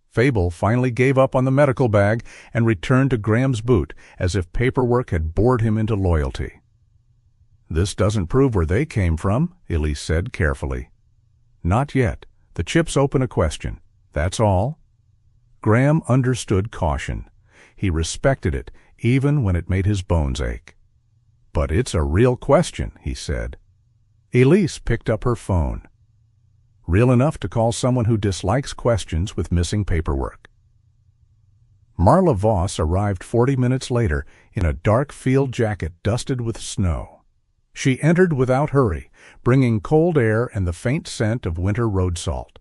A: Fable finally gave up on the medical bag and returned to Graham's boot, as if paperwork had bored him into loyalty. "This doesn't prove where they came from," Elise said carefully. "Not yet. The chips open a question. That's all." Graham understood caution. He respected it, even when it made his bones ache. "But it's a real question," he said. Elise picked up her phone. Real enough to call someone who dislikes questions with missing paperwork. Marla Voss arrived 40 minutes later in a dark field jacket dusted with snow. She entered without hurry, bringing cold air and the faint scent of winter road salt.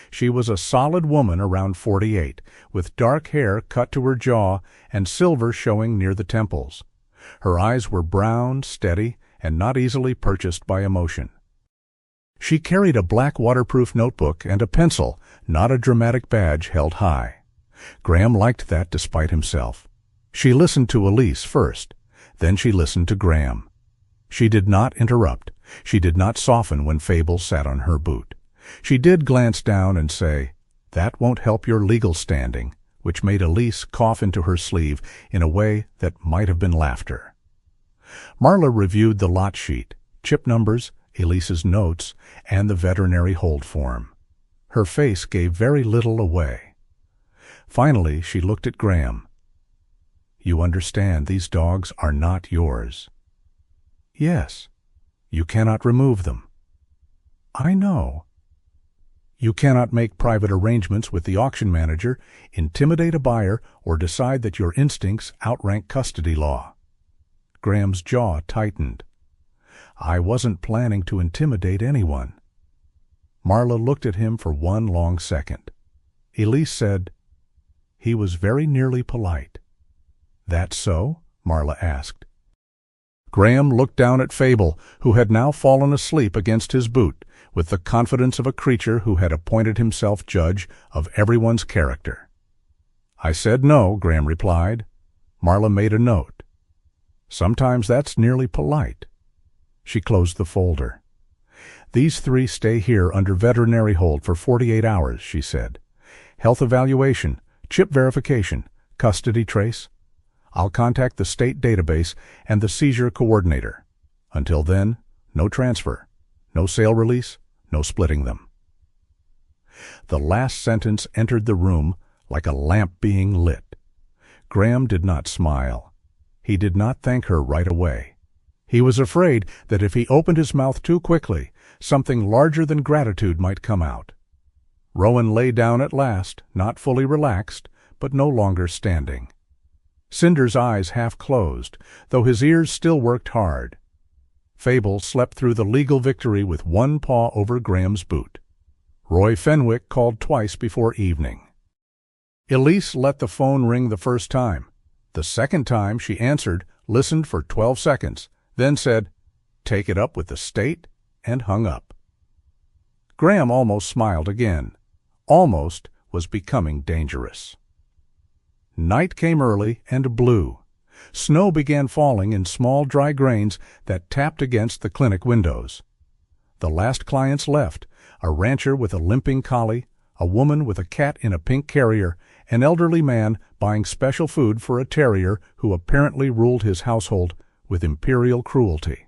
A: She was a solid woman around 48, with dark hair cut to her jaw and silver showing near the temples. Her eyes were brown, steady, and not easily purchased by emotion. She carried a black waterproof notebook and a pencil, not a dramatic badge held high. Graham liked that despite himself. She listened to Elise first, then she listened to Graham. She did not interrupt. She did not soften when Fable sat on her boot. She did glance down and say, "That won't help your legal standing," which made Elise cough into her sleeve in a way that might have been laughter. Marla reviewed the lot sheet, chip numbers, Elise's notes, and the veterinary hold form. Her face gave very little away. Finally, she looked at Graham. "You understand these dogs are not yours." "Yes." "You cannot remove them." "I know." "You cannot make private arrangements with the auction manager, intimidate a buyer, or decide that your instincts outrank custody law." Graham's jaw tightened. "I wasn't planning to intimidate anyone." Marla looked at him for one long second. Elise said, "He was very nearly polite." "That so?" Marla asked. Graham looked down at Fable, who had now fallen asleep against his boot, with the confidence of a creature who had appointed himself judge of everyone's character. "I said no," Graham replied. Marla made a note. "Sometimes that's nearly polite." She closed the folder. "These 3 stay here under veterinary hold for 48 hours, she said. "Health evaluation, chip verification, custody trace. I'll contact the state database and the seizure coordinator. Until then, no transfer, no sale release, no splitting them." The last sentence entered the room like a lamp being lit. Graham did not smile. He did not thank her right away. He was afraid that if he opened his mouth too quickly, something larger than gratitude might come out. Rowan lay down at last, not fully relaxed, but no longer standing. Cinder's eyes half closed, though his ears still worked hard. Fable slept through the legal victory with one paw over Graham's boot. Roy Fenwick called twice before evening. Elise let the phone ring the first time. The second time she answered, listened for 12 seconds, then said, "Take it up with the state," and hung up. Graham almost smiled again. Almost was becoming dangerous. Night came early and blew. Snow began falling in small dry grains that tapped against the clinic windows. The last clients left, a rancher with a limping collie, a woman with a cat in a pink carrier, an elderly man buying special food for a terrier who apparently ruled his household with imperial cruelty.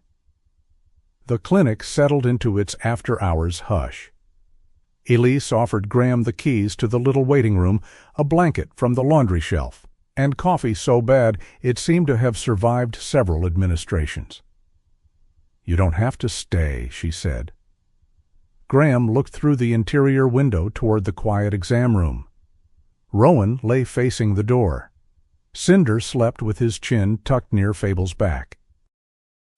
A: The clinic settled into its after-hours hush. Elise offered Graham the keys to the little waiting room, a blanket from the laundry shelf, and coffee so bad it seemed to have survived several administrations. "You don't have to stay," she said. Graham looked through the interior window toward the quiet exam room. Rowan lay facing the door. Cinder slept with his chin tucked near Fable's back.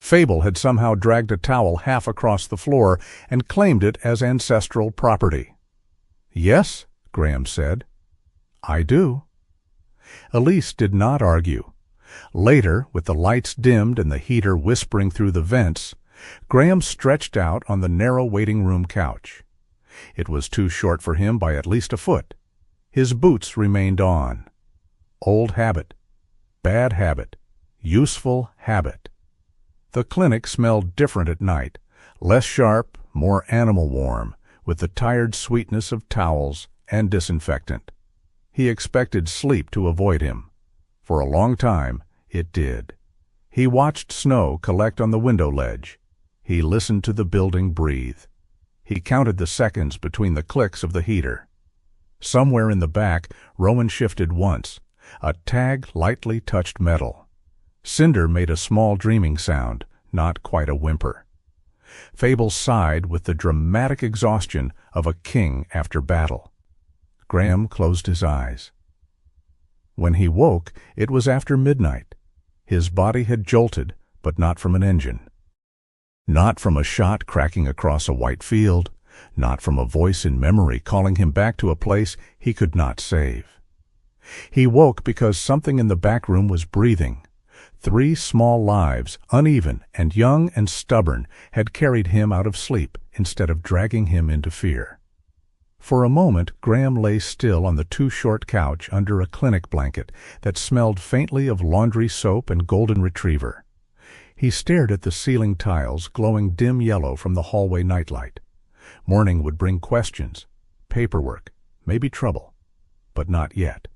A: Fable had somehow dragged a towel half across the floor and claimed it as ancestral property. "Yes," Graham said. "I do." Elise did not argue. Later, with the lights dimmed and the heater whispering through the vents, Graham stretched out on the narrow waiting room couch. It was too short for him by at least a foot. His boots remained on. Old habit. Bad habit. Useful habit. The clinic smelled different at night, less sharp, more animal warm, with the tired sweetness of towels and disinfectant. He expected sleep to avoid him. For a long time, it did. He watched snow collect on the window ledge. He listened to the building breathe. He counted the seconds between the clicks of the heater. Somewhere in the back, Rowan shifted once. A tag lightly touched metal. Cinder made a small dreaming sound, not quite a whimper. Fable sighed with the dramatic exhaustion of a king after battle. Graham closed his eyes. When he woke, it was after midnight. His body had jolted, but not from an engine. Not from a shot cracking across a white field, not from a voice in memory calling him back to a place he could not save. He woke because something in the back room was breathing. 3 small lives, uneven and young and stubborn, had carried him out of sleep instead of dragging him into fear. For a moment, Graham lay still on the too-short couch under a clinic blanket that smelled faintly of laundry soap and golden retriever. He stared at the ceiling tiles glowing dim yellow from the hallway nightlight. Morning would bring questions, paperwork, maybe trouble. But not yet.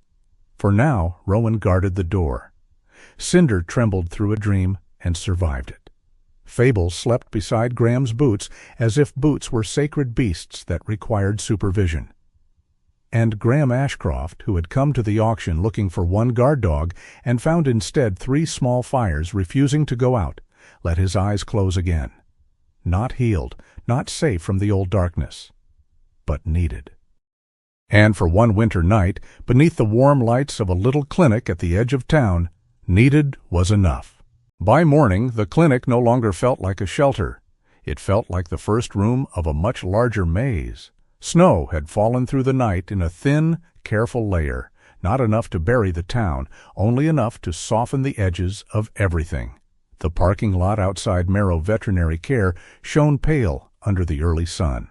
A: For now, Rowan guarded the door. Cinder trembled through a dream and survived it. Fable slept beside Graham's boots as if boots were sacred beasts that required supervision. And Graham Ashcroft, who had come to the auction looking for one guard dog and found instead 3 small fires refusing to go out, let his eyes close again. Not healed, not safe from the old darkness, but needed. And for one winter night, beneath the warm lights of a little clinic at the edge of town, needed was enough. By morning, the clinic no longer felt like a shelter. It felt like the first room of a much larger maze. Snow had fallen through the night in a thin, careful layer, not enough to bury the town, only enough to soften the edges of everything. The parking lot outside Merrow Veterinary Care shone pale under the early sun.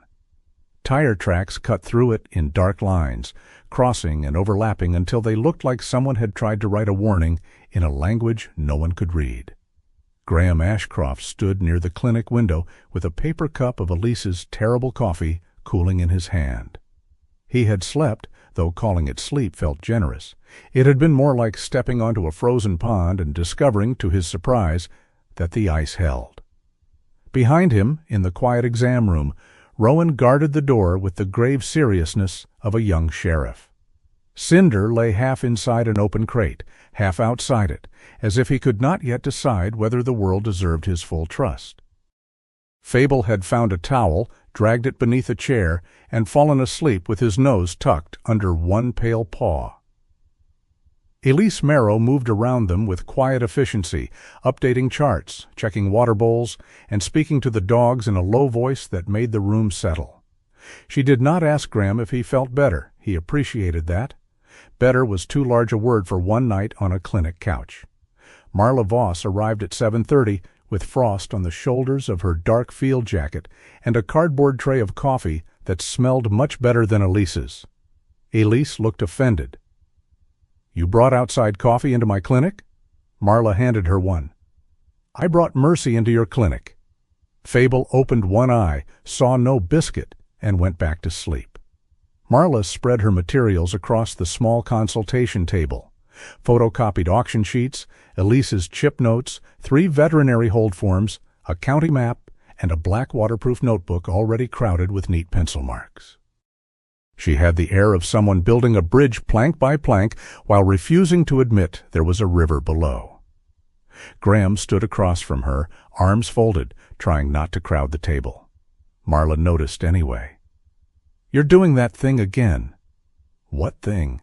A: Tire tracks cut through it in dark lines, crossing and overlapping until they looked like someone had tried to write a warning in a language no one could read. Graham Ashcroft stood near the clinic window with a paper cup of Elise's terrible coffee cooling in his hand. He had slept, though calling it sleep felt generous. It had been more like stepping onto a frozen pond and discovering, to his surprise, that the ice held. Behind him, in the quiet exam room, Rowan guarded the door with the grave seriousness of a young sheriff. Cinder lay half inside an open crate, half outside it, as if he could not yet decide whether the world deserved his full trust. Fable had found a towel, dragged it beneath a chair, and fallen asleep with his nose tucked under one pale paw. Elise Merrow moved around them with quiet efficiency, updating charts, checking water bowls, and speaking to the dogs in a low voice that made the room settle. She did not ask Graham if he felt better. He appreciated that. Better was too large a word for one night on a clinic couch. Marla Voss arrived at 7:30 with frost on the shoulders of her dark field jacket and a cardboard tray of coffee that smelled much better than Elise's. Elise looked offended. "You brought outside coffee into my clinic?" Marla handed her one. "I brought mercy into your clinic." Fable opened one eye, saw no biscuit, and went back to sleep. Marla spread her materials across the small consultation table. Photocopied auction sheets, Elise's chip notes, 3 veterinary hold forms, a county map, and a black waterproof notebook already crowded with neat pencil marks. She had the air of someone building a bridge plank by plank while refusing to admit there was a river below. Graham stood across from her, arms folded, trying not to crowd the table. Marla noticed anyway. "You're doing that thing again." "What thing?"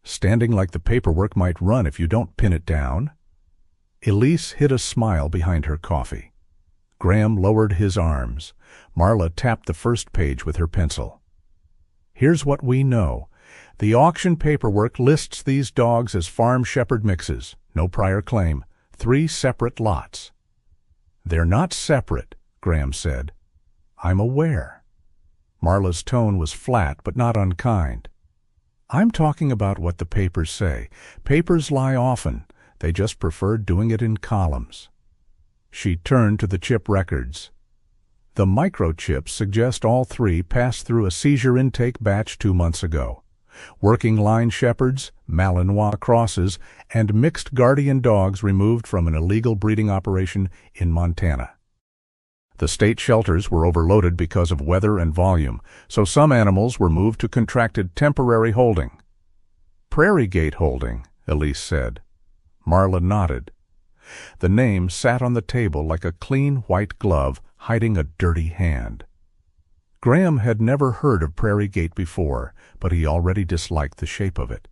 A: "Standing like the paperwork might run if you don't pin it down." Elise hid a smile behind her coffee. Graham lowered his arms. Marla tapped the first page with her pencil. "Here's what we know. The auction paperwork lists these dogs as farm shepherd mixes. No prior claim. 3 separate lots." "They're not separate," Graham said. "I'm aware." Marla's tone was flat but not unkind. "I'm talking about what the papers say. Papers lie often. They just prefer doing it in columns." She turned to the chip records. The microchips suggest all 3 passed through a seizure intake batch 2 months ago. Working line shepherds, Malinois crosses, and mixed guardian dogs removed from an illegal breeding operation in Montana. The state shelters were overloaded because of weather and volume, so some animals were moved to contracted temporary holding. "Prairie Gate holding," Elise said. Marla nodded. The name sat on the table like a clean white glove hiding a dirty hand. Graham had never heard of Prairie Gate before, but he already disliked the shape of it.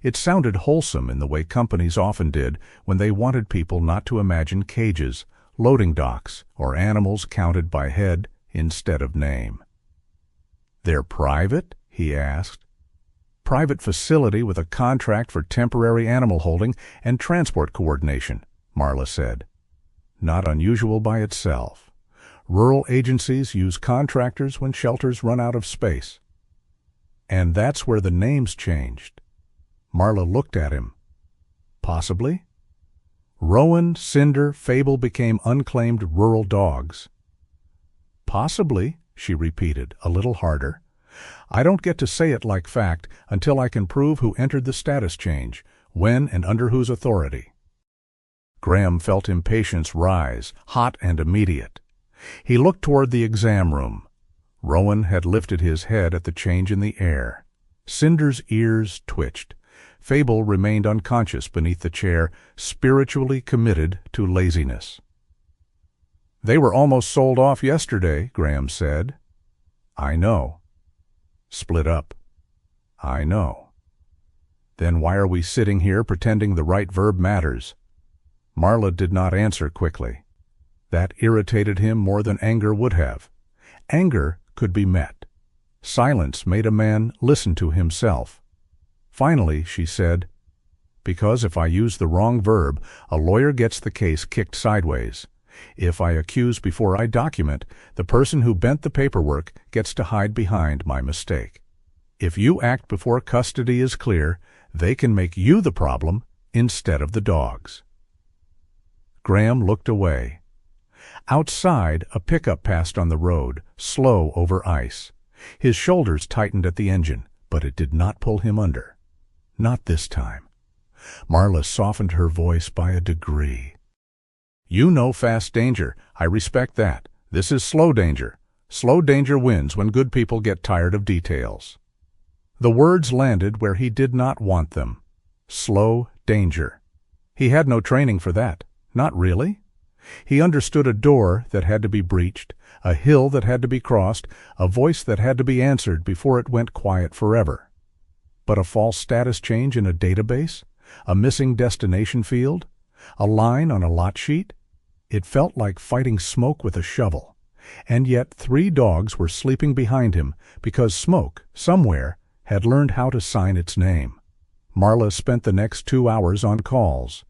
A: It sounded wholesome in the way companies often did when they wanted people not to imagine cages, loading docks, or animals counted by head instead of name. "They're private?" he asked. "Private facility with a contract for temporary animal holding and transport coordination," Marla said. "Not unusual by itself. Rural agencies use contractors when shelters run out of space." "And that's where the names changed." Marla looked at him. "Possibly." Rowan, Cinder, Fable became unclaimed rural dogs. "Possibly," she repeated, a little harder. "I don't get to say it like fact until I can prove who entered the status change, when and under whose authority." Graham felt impatience rise, hot and immediate. He looked toward the exam room. Rowan had lifted his head at the change in the air. Cinder's ears twitched. Fable remained unconscious beneath the chair, spiritually committed to laziness. "They were almost sold off yesterday," Graham said. "I know." "Split up." "I know." "Then why are we sitting here pretending the right verb matters?" Marla did not answer quickly. That irritated him more than anger would have. Anger could be met. Silence made a man listen to himself. Finally, she said, "Because if I use the wrong verb, a lawyer gets the case kicked sideways. If I accuse before I document, the person who bent the paperwork gets to hide behind my mistake. If you act before custody is clear, they can make you the problem instead of the dogs." Graham looked away. Outside, a pickup passed on the road, slow over ice. His shoulders tightened at the engine, but it did not pull him under. Not this time. Marla softened her voice by a degree. "You know fast danger. I respect that. This is slow danger. Slow danger wins when good people get tired of details." The words landed where he did not want them. Slow danger. He had no training for that. Not really. He understood a door that had to be breached, a hill that had to be crossed, a voice that had to be answered before it went quiet forever. But a false status change in a database? A missing destination field? A line on a lot sheet? It felt like fighting smoke with a shovel. And yet 3 dogs were sleeping behind him because Smoke, somewhere, had learned how to sign its name. Marla spent the next 2 hours on calls.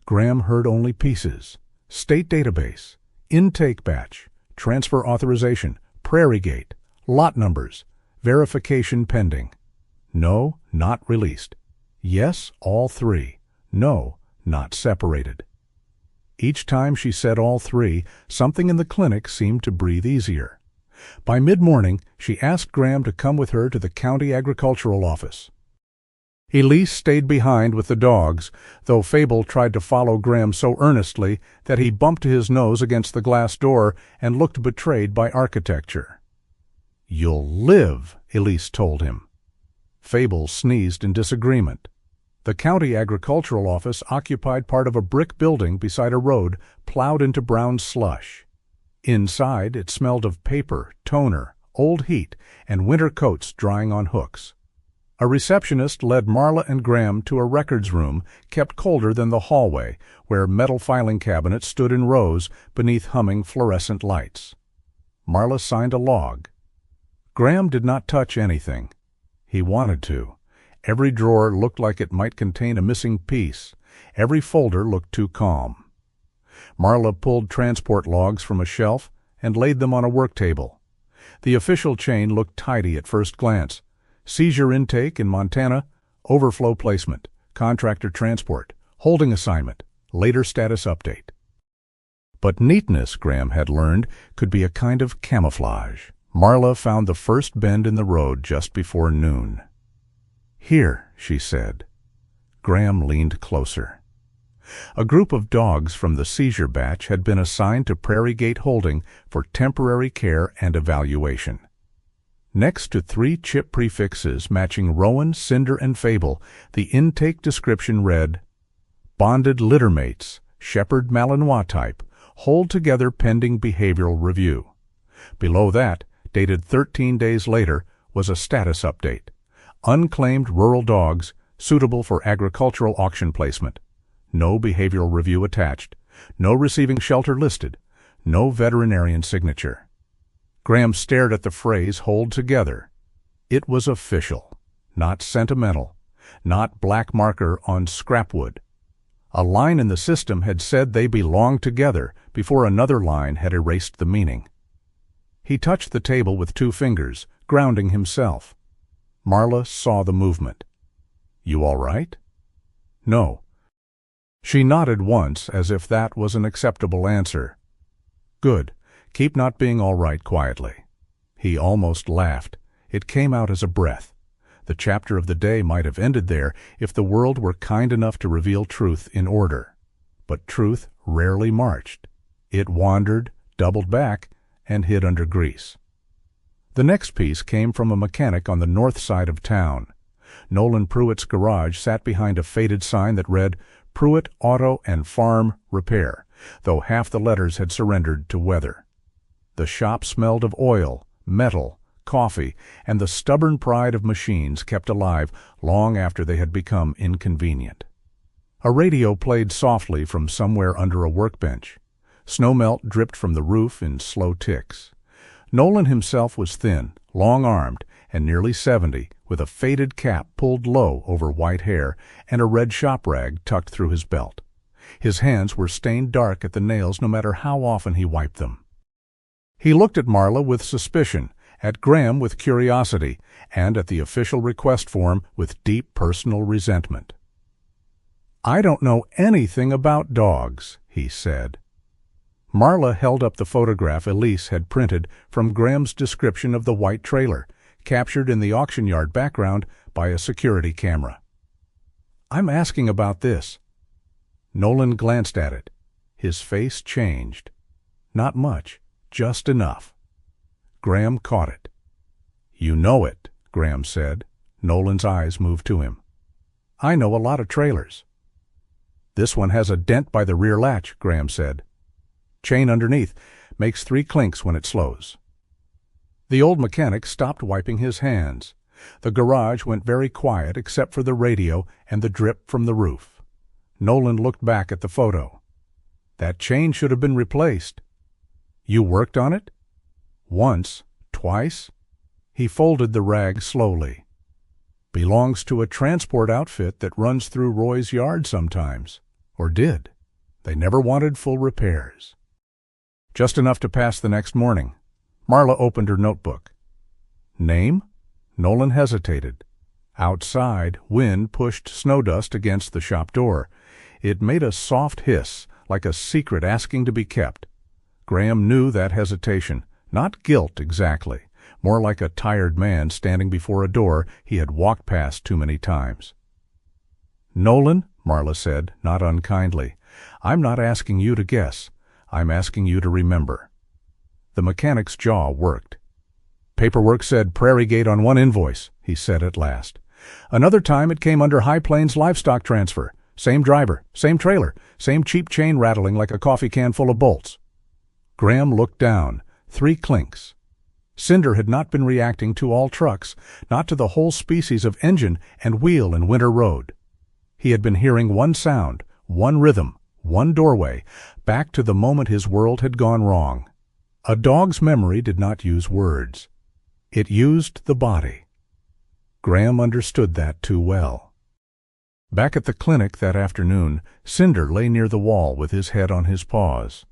A: Graham heard only pieces. State database, intake batch, transfer authorization, prairie gate, lot numbers, verification pending. No, not released. Yes, all 3. No, not separated. Each time she said all 3, something in the clinic seemed to breathe easier. By mid-morning, she asked Graham to come with her to the county agricultural office. Elise stayed behind with the dogs, though Fable tried to follow Graham so earnestly that he bumped his nose against the glass door and looked betrayed by architecture. "You'll live," Elise told him. Fable sneezed in disagreement. The county agricultural office occupied part of a brick building beside a road plowed into brown slush. Inside, it smelled of paper, toner, old heat, and winter coats drying on hooks. A receptionist led Marla and Graham to a records room kept colder than the hallway, where metal filing cabinets stood in rows beneath humming fluorescent lights. Marla signed a log. Graham did not touch anything. He wanted to. Every drawer looked like it might contain a missing piece. Every folder looked too calm. Marla pulled transport logs from a shelf and laid them on a work table. The official chain looked tidy at first glance. Seizure intake in Montana, overflow placement, contractor transport, holding assignment, later status update. But neatness, Graham had learned, could be a kind of camouflage. Marla found the first bend in the road just before noon. "Here," she said. Graham leaned closer. A group of dogs from the seizure batch had been assigned to Prairie Gate Holding for temporary care and evaluation. Next to 3 chip prefixes matching Rowan, Cinder, and Fable, the intake description read, "Bonded littermates, Shepherd Malinois type, hold together pending behavioral review." Below that, dated 13 days later, was a status update. Unclaimed rural dogs, suitable for agricultural auction placement. No behavioral review attached. No receiving shelter listed. No veterinarian signature. Graham stared at the phrase "hold together." It was official, not sentimental, not black marker on scrapwood. A line in the system had said they belonged together before another line had erased the meaning. He touched the table with 2 fingers, grounding himself. Marla saw the movement. "You all right?" "No." She nodded once, as if that was an acceptable answer. "Good. Keep not being all right quietly." He almost laughed. It came out as a breath. The chapter of the day might have ended there if the world were kind enough to reveal truth in order. But truth rarely marched. It wandered, doubled back, and hid under grease. The next piece came from a mechanic on the north side of town. Nolan Pruitt's garage sat behind a faded sign that read, "Pruitt Auto and Farm Repair," though half the letters had surrendered to weather. The shop smelled of oil, metal, coffee, and the stubborn pride of machines kept alive long after they had become inconvenient. A radio played softly from somewhere under a workbench. Snowmelt dripped from the roof in slow ticks. Nolan himself was thin, long-armed, and nearly 70, with a faded cap pulled low over white hair and a red shop rag tucked through his belt. His hands were stained dark at the nails no matter how often he wiped them. He looked at Marla with suspicion, at Graham with curiosity, and at the official request form with deep personal resentment. "I don't know anything about dogs," he said. Marla held up the photograph Elise had printed from Graham's description of the white trailer, captured in the auction yard background by a security camera. "I'm asking about this." Nolan glanced at it. His face changed. Not much, just enough. Graham caught it. "You know it," Graham said. Nolan's eyes moved to him. "I know a lot of trailers." "This one has a dent by the rear latch," Graham said. "Chain underneath, makes 3 clinks when it slows." The old mechanic stopped wiping his hands. The garage went very quiet except for the radio and the drip from the roof. Nolan looked back at the photo. "That chain should have been replaced." "You worked on it?" Once, twice. He folded the rag slowly. Belongs to a transport outfit that runs through Roy's yard sometimes. Or did. They never wanted full repairs. Just enough to pass the next morning. Marla opened her notebook. Name? Nolan hesitated. Outside, wind pushed snow dust against the shop door. It made a soft hiss, like a secret asking to be kept. Graham knew that hesitation. Not guilt exactly, more like a tired man standing before a door he had walked past too many times. Nolan, Marla said, not unkindly, I'm not asking you to guess. I'm asking you to remember. The mechanic's jaw worked. Paperwork said Prairie Gate on one invoice, he said at last. Another time it came under High Plains livestock transfer. Same driver, same trailer, same cheap chain rattling like a coffee can full of bolts. Graham looked down. 3 clinks. Cinder had not been reacting to all trucks, not to the whole species of engine and wheel in Winter Road. He had been hearing one sound, one rhythm, one doorway, back to the moment his world had gone wrong. A dog's memory did not use words. It used the body. Graham understood that too well. Back at the clinic that afternoon, Cinder lay near the wall with his head on his paws.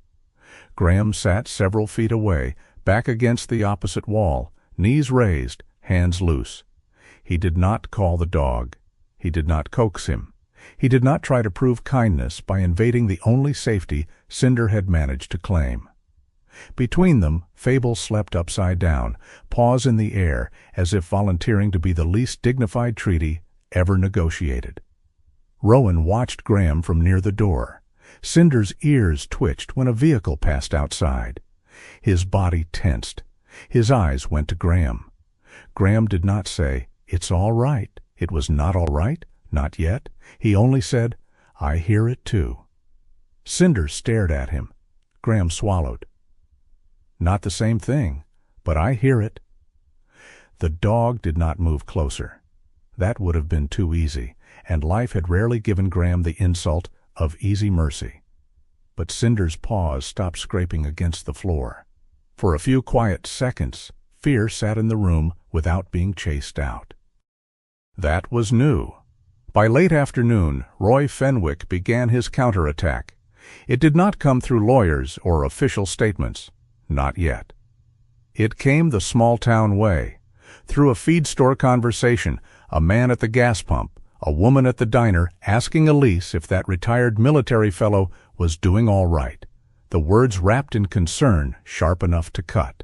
A: Graham sat several feet away, back against the opposite wall, knees raised, hands loose. He did not call the dog. He did not coax him. He did not try to prove kindness by invading the only safety Cinder had managed to claim. Between them, Fable slept upside down, paws in the air, as if volunteering to be the least dignified treaty ever negotiated. Rowan watched Graham from near the door. Cinder's ears twitched when a vehicle passed outside. His body tensed. His eyes went to Graham. Graham did not say, "It's all right." It was not all right, not yet. He only said, "I hear it too." Cinder stared at him. Graham swallowed. "Not the same thing, but I hear it." The dog did not move closer. That would have been too easy, and life had rarely given Graham the insult of easy mercy. But Cinder's paws stopped scraping against the floor. For a few quiet seconds, fear sat in the room without being chased out. That was new. By late afternoon, Roy Fenwick began his counterattack. It did not come through lawyers or official statements. Not yet. It came the small-town way. Through a feed store conversation, a man at the gas pump, a woman at the diner asking Elise if that retired military fellow was doing all right, the words wrapped in concern sharp enough to cut.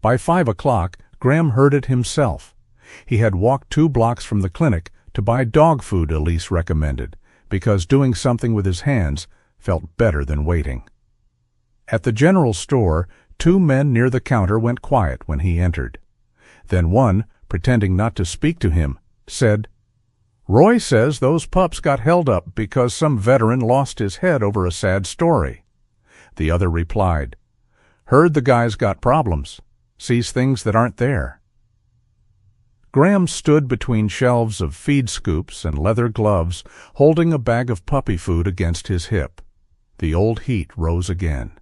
A: By 5 o'clock, Graham heard it himself. He had walked 2 blocks from the clinic to buy dog food Elise recommended, because doing something with his hands felt better than waiting. At the general store, 2 men near the counter went quiet when he entered. Then one, pretending not to speak to him, said, "Roy says those pups got held up because some veteran lost his head over a sad story." The other replied, "Heard the guy's got problems. Sees things that aren't there." Graham stood between shelves of feed scoops and leather gloves, holding a bag of puppy food against his hip. The old heat rose again.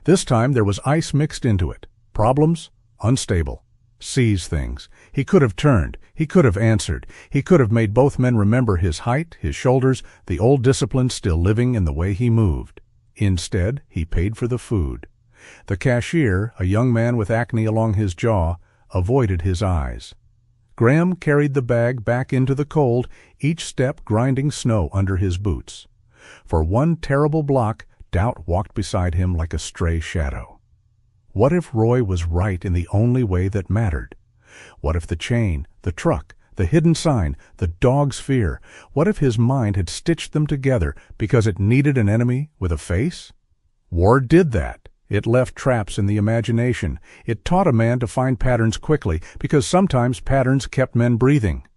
A: This time there was ice mixed into it. Problems? Unstable. Sees things. He could have turned. He could have answered. He could have made both men remember his height, his shoulders, the old discipline still living in the way he moved. Instead, he paid for the food. The cashier, a young man with acne along his jaw, avoided his eyes. Graham carried the bag back into the cold, each step grinding snow under his boots. For one terrible block, doubt walked beside him like a stray shadow. What if Roy was right in the only way that mattered? What if the chain, the truck, the hidden sign, the dog's fear, what if his mind had stitched them together because it needed an enemy with a face? War did that. It left traps in the imagination. It taught a man to find patterns quickly, because sometimes patterns kept men breathing.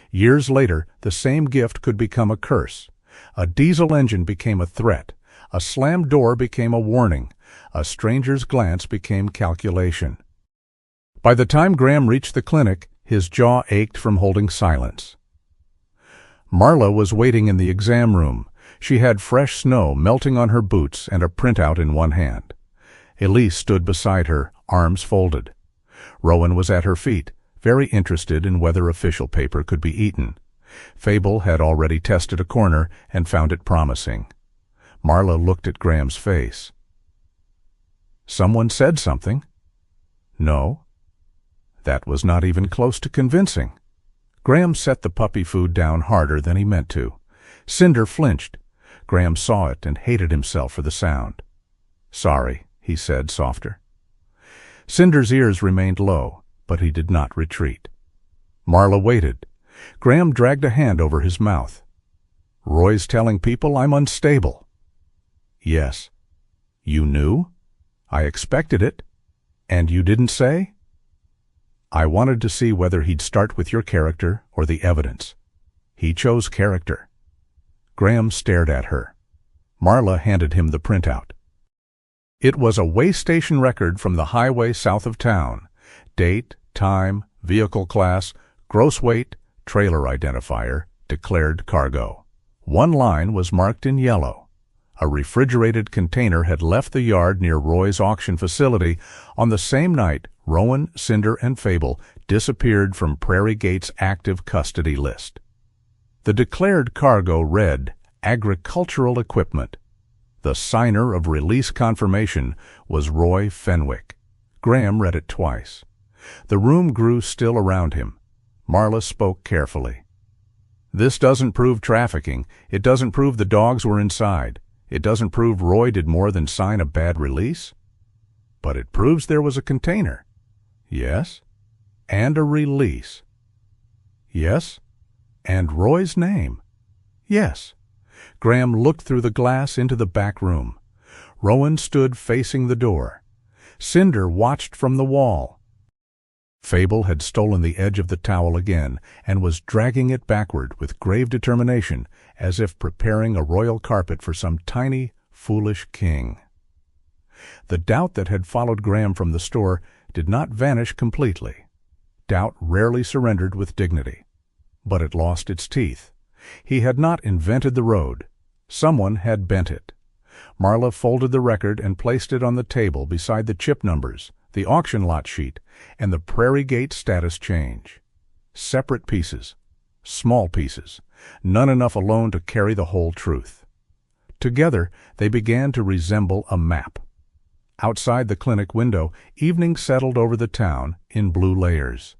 A: Years later, the same gift could become a curse. A diesel engine became a threat. A slammed door became a warning. A stranger's glance became calculation. By the time Graham reached the clinic, his jaw ached from holding silence. Marla was waiting in the exam room. She had fresh snow melting on her boots and a printout in one hand. Elise stood beside her, arms folded. Rowan was at her feet, very interested in whether official paper could be eaten. Fable had already tested a corner and found it promising. Marla looked at Graham's face. Someone said something? No. That was not even close to convincing. Graham set the puppy food down harder than he meant to. Cinder flinched. Graham saw it and hated himself for the sound. Sorry, he said, softer. Cinder's ears remained low, but he did not retreat. Marla waited. Graham dragged a hand over his mouth. Roy's telling people I'm unstable. Yes. You knew? I expected it. And you didn't say? I wanted to see whether he'd start with your character or the evidence. He chose character. Graham stared at her. Marla handed him the printout. It was a way station record from the highway south of town. Date, time, vehicle class, gross weight, trailer identifier, declared cargo. One line was marked in yellow. A refrigerated container had left the yard near Roy's auction facility on the same night Rowan, Cinder, and Fable disappeared from Prairie Gate's active custody list. The declared cargo read, agricultural equipment. The signer of release confirmation was Roy Fenwick. Graham read it twice. The room grew still around him. Marla spoke carefully. This doesn't prove trafficking. It doesn't prove the dogs were inside. It doesn't prove Roy did more than sign a bad release. But it proves there was a container. Yes. And a release. Yes. And Roy's name. Yes. Graham looked through the glass into the back room. Rowan stood facing the door. Cinder watched from the wall. Fable had stolen the edge of the towel again and was dragging it backward with grave determination, as if preparing a royal carpet for some tiny, foolish king. The doubt that had followed Graham from the store did not vanish completely. Doubt rarely surrendered with dignity. But it lost its teeth. He had not invented the road. Someone had bent it. Marla folded the record and placed it on the table beside the chip numbers, the auction lot sheet, and the Prairie Gate status change. Separate pieces. Small pieces. None enough alone to carry the whole truth. Together, they began to resemble a map. Outside the clinic window, evening settled over the town in blue layers.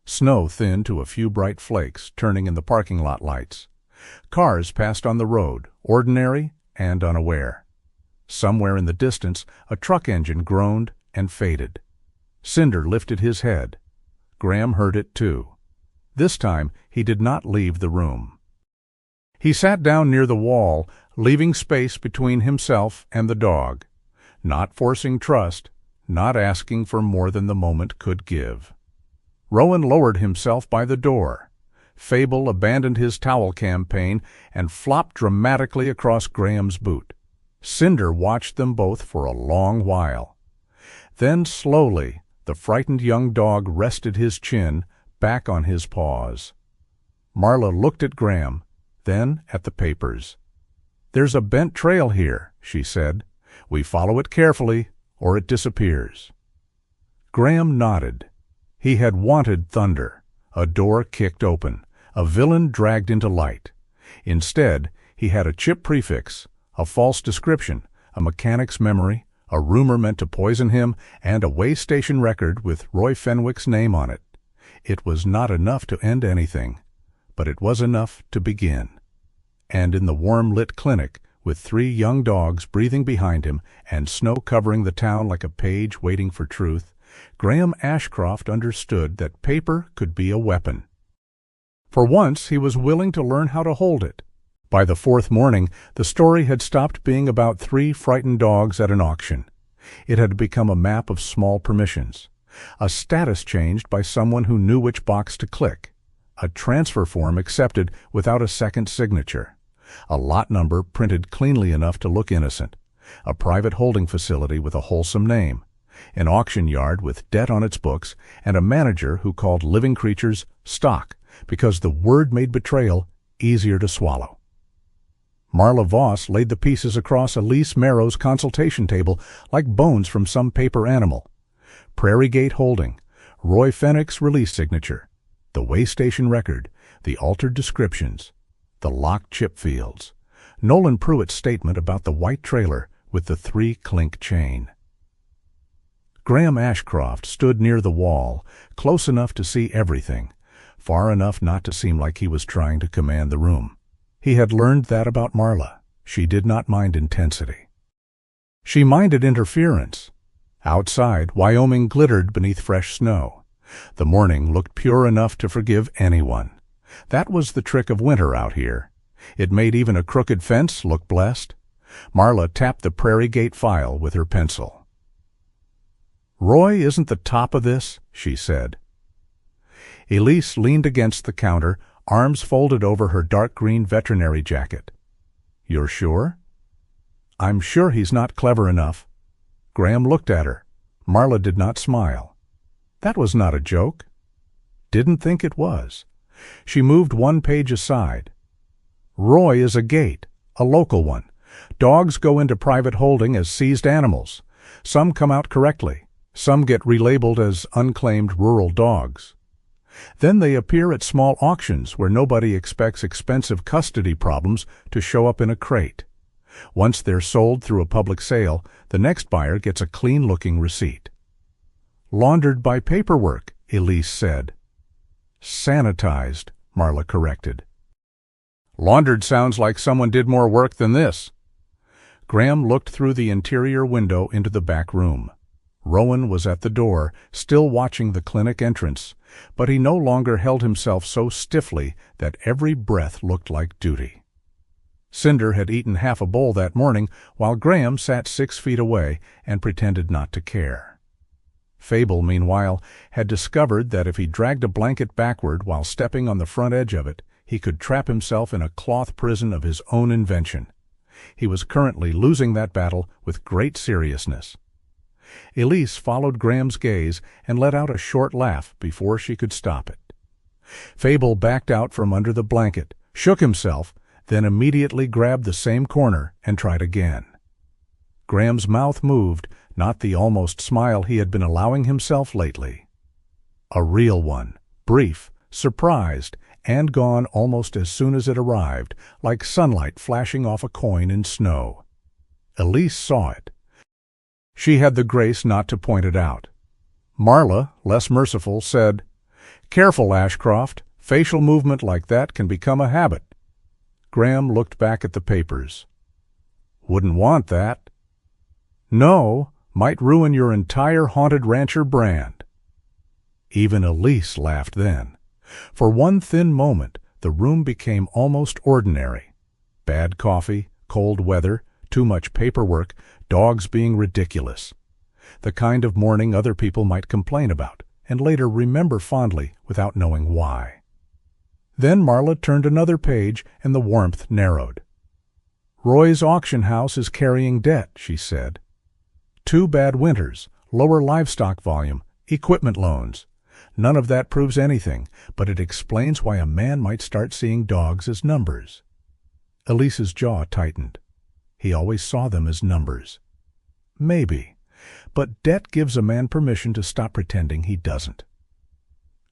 A: Snow thinned to a few bright flakes, turning in the parking lot lights. Cars passed on the road, ordinary and unaware. Somewhere in the distance, a truck engine groaned and faded. Cinder lifted his head. Graham heard it too. This time, he did not leave the room. He sat down near the wall, leaving space between himself and the dog, not forcing trust, not asking for more than the moment could give. Rowan lowered himself by the door. Fable abandoned his towel campaign and flopped dramatically across Graham's boot. Cinder watched them both for a long while. Then slowly, the frightened young dog rested his chin back on his paws. Marla looked at Graham, then at the papers. "There's a bent trail here," she said. "We follow it carefully, or it disappears." Graham nodded. He had wanted thunder, a door kicked open, a villain dragged into light. Instead, he had a chip prefix, a false description, a mechanic's memory, a rumor meant to poison him, and a way station record with Roy Fenwick's name on it. It was not enough to end anything, but it was enough to begin. And in the warm-lit clinic, with 3 young dogs breathing behind him and snow covering the town like a page waiting for truth, Graham Ashcroft understood that paper could be a weapon. For once, he was willing to learn how to hold it. By the 4th morning, the story had stopped being about 3 frightened dogs at an auction. It had become a map of small permissions, a status changed by someone who knew which box to click, a transfer form accepted without a second signature, a lot number printed cleanly enough to look innocent, a private holding facility with a wholesome name, an auction yard with debt on its books, and a manager who called living creatures stock because the word made betrayal easier to swallow. Marla Voss laid the pieces across Elise Marrow's consultation table like bones from some paper animal. Prairie Gate holding, Roy Fenwick's release signature, the way station record, the altered descriptions, the locked chip fields, Nolan Pruitt's statement about the white trailer with the 3-clink chain. Graham Ashcroft stood near the wall, close enough to see everything, far enough not to seem like he was trying to command the room. He had learned that about Marla. She did not mind intensity. She minded interference. Outside, Wyoming glittered beneath fresh snow. The morning looked pure enough to forgive anyone. That was the trick of winter out here. It made even a crooked fence look blessed. Marla tapped the Prairie Gate file with her pencil. "Roy isn't the top of this," she said. Elise leaned against the counter, arms folded over her dark green veterinary jacket. "You're sure?" "I'm sure he's not clever enough." Graham looked at her. Marla did not smile. That was not a joke. Didn't think it was. She moved one page aside. "Roy is a gate, a local one. Dogs go into private holding as seized animals. Some come out correctly. Some get relabeled as unclaimed rural dogs. Then they appear at small auctions where nobody expects expensive custody problems to show up in a crate. Once they're sold through a public sale, the next buyer gets a clean-looking receipt." "Laundered by paperwork," Elise said. "Sanitized," Marla corrected. "Laundered sounds like someone did more work than this." Graham looked through the interior window into the back room. Rowan was at the door, still watching the clinic entrance, but he no longer held himself so stiffly that every breath looked like duty. Cinder had eaten half a bowl that morning, while Graham sat 6 feet away and pretended not to care. Fable, meanwhile, had discovered that if he dragged a blanket backward while stepping on the front edge of it, he could trap himself in a cloth prison of his own invention. He was currently losing that battle with great seriousness. Elise followed Graham's gaze and let out a short laugh before she could stop it. Fable backed out from under the blanket, shook himself, then immediately grabbed the same corner and tried again. Graham's mouth moved, not the almost smile he had been allowing himself lately. A real one, brief, surprised, and gone almost as soon as it arrived, like sunlight flashing off a coin in snow. Elise saw it. She had the grace not to point it out. Marla, less merciful, said, "Careful, Ashcroft. Facial movement like that can become a habit." Graham looked back at the papers. "Wouldn't want that." "No, might ruin your entire Haunted Rancher brand." Even Elise laughed then. For one thin moment, the room became almost ordinary. Bad coffee, cold weather, too much paperwork, dogs being ridiculous. The kind of morning other people might complain about, and later remember fondly without knowing why. Then Marla turned another page, and the warmth narrowed. "Roy's auction house is carrying debt," she said. "2 bad winters, lower livestock volume, equipment loans. None of that proves anything, but it explains why a man might start seeing dogs as numbers." Elise's jaw tightened. He always saw them as numbers. Maybe, but debt gives a man permission to stop pretending he doesn't.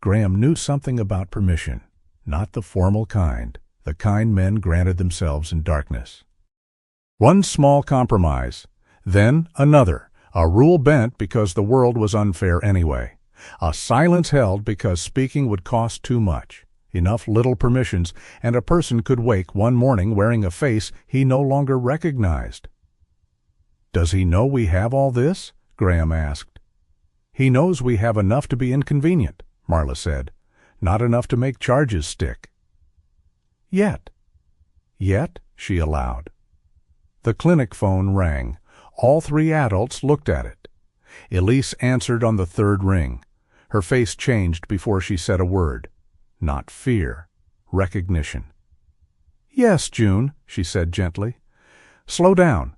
A: Graham knew something about permission, not the formal kind, the kind men granted themselves in darkness. One small compromise, then another, a rule bent because the world was unfair anyway, a silence held because speaking would cost too much, enough little permissions, and a person could wake one morning wearing a face he no longer recognized. "Does he know we have all this?" Graham asked. "He knows we have enough to be inconvenient," Marla said, "not enough to make charges stick." "Yet." "Yet," she allowed. The clinic phone rang. All 3 adults looked at it. Elise answered on the 3rd ring. Her face changed before she said a word. Not fear, recognition. "Yes, June," she said gently. "Slow down."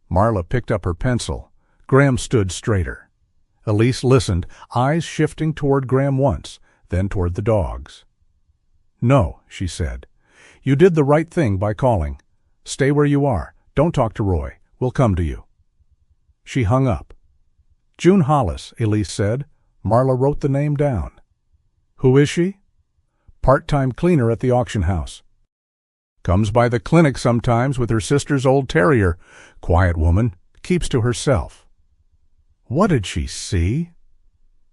A: Marla picked up her pencil. Graham stood straighter. Elise listened, eyes shifting toward Graham once, then toward the dogs. "No," she said. "You did the right thing by calling. Stay where you are. Don't talk to Roy. We'll come to you." She hung up. June Hollis, Elise said. Marla wrote the name down. Who is she? Part-time cleaner at the auction house. Comes by the clinic sometimes with her sister's old terrier. Quiet woman, keeps to herself. What did she see?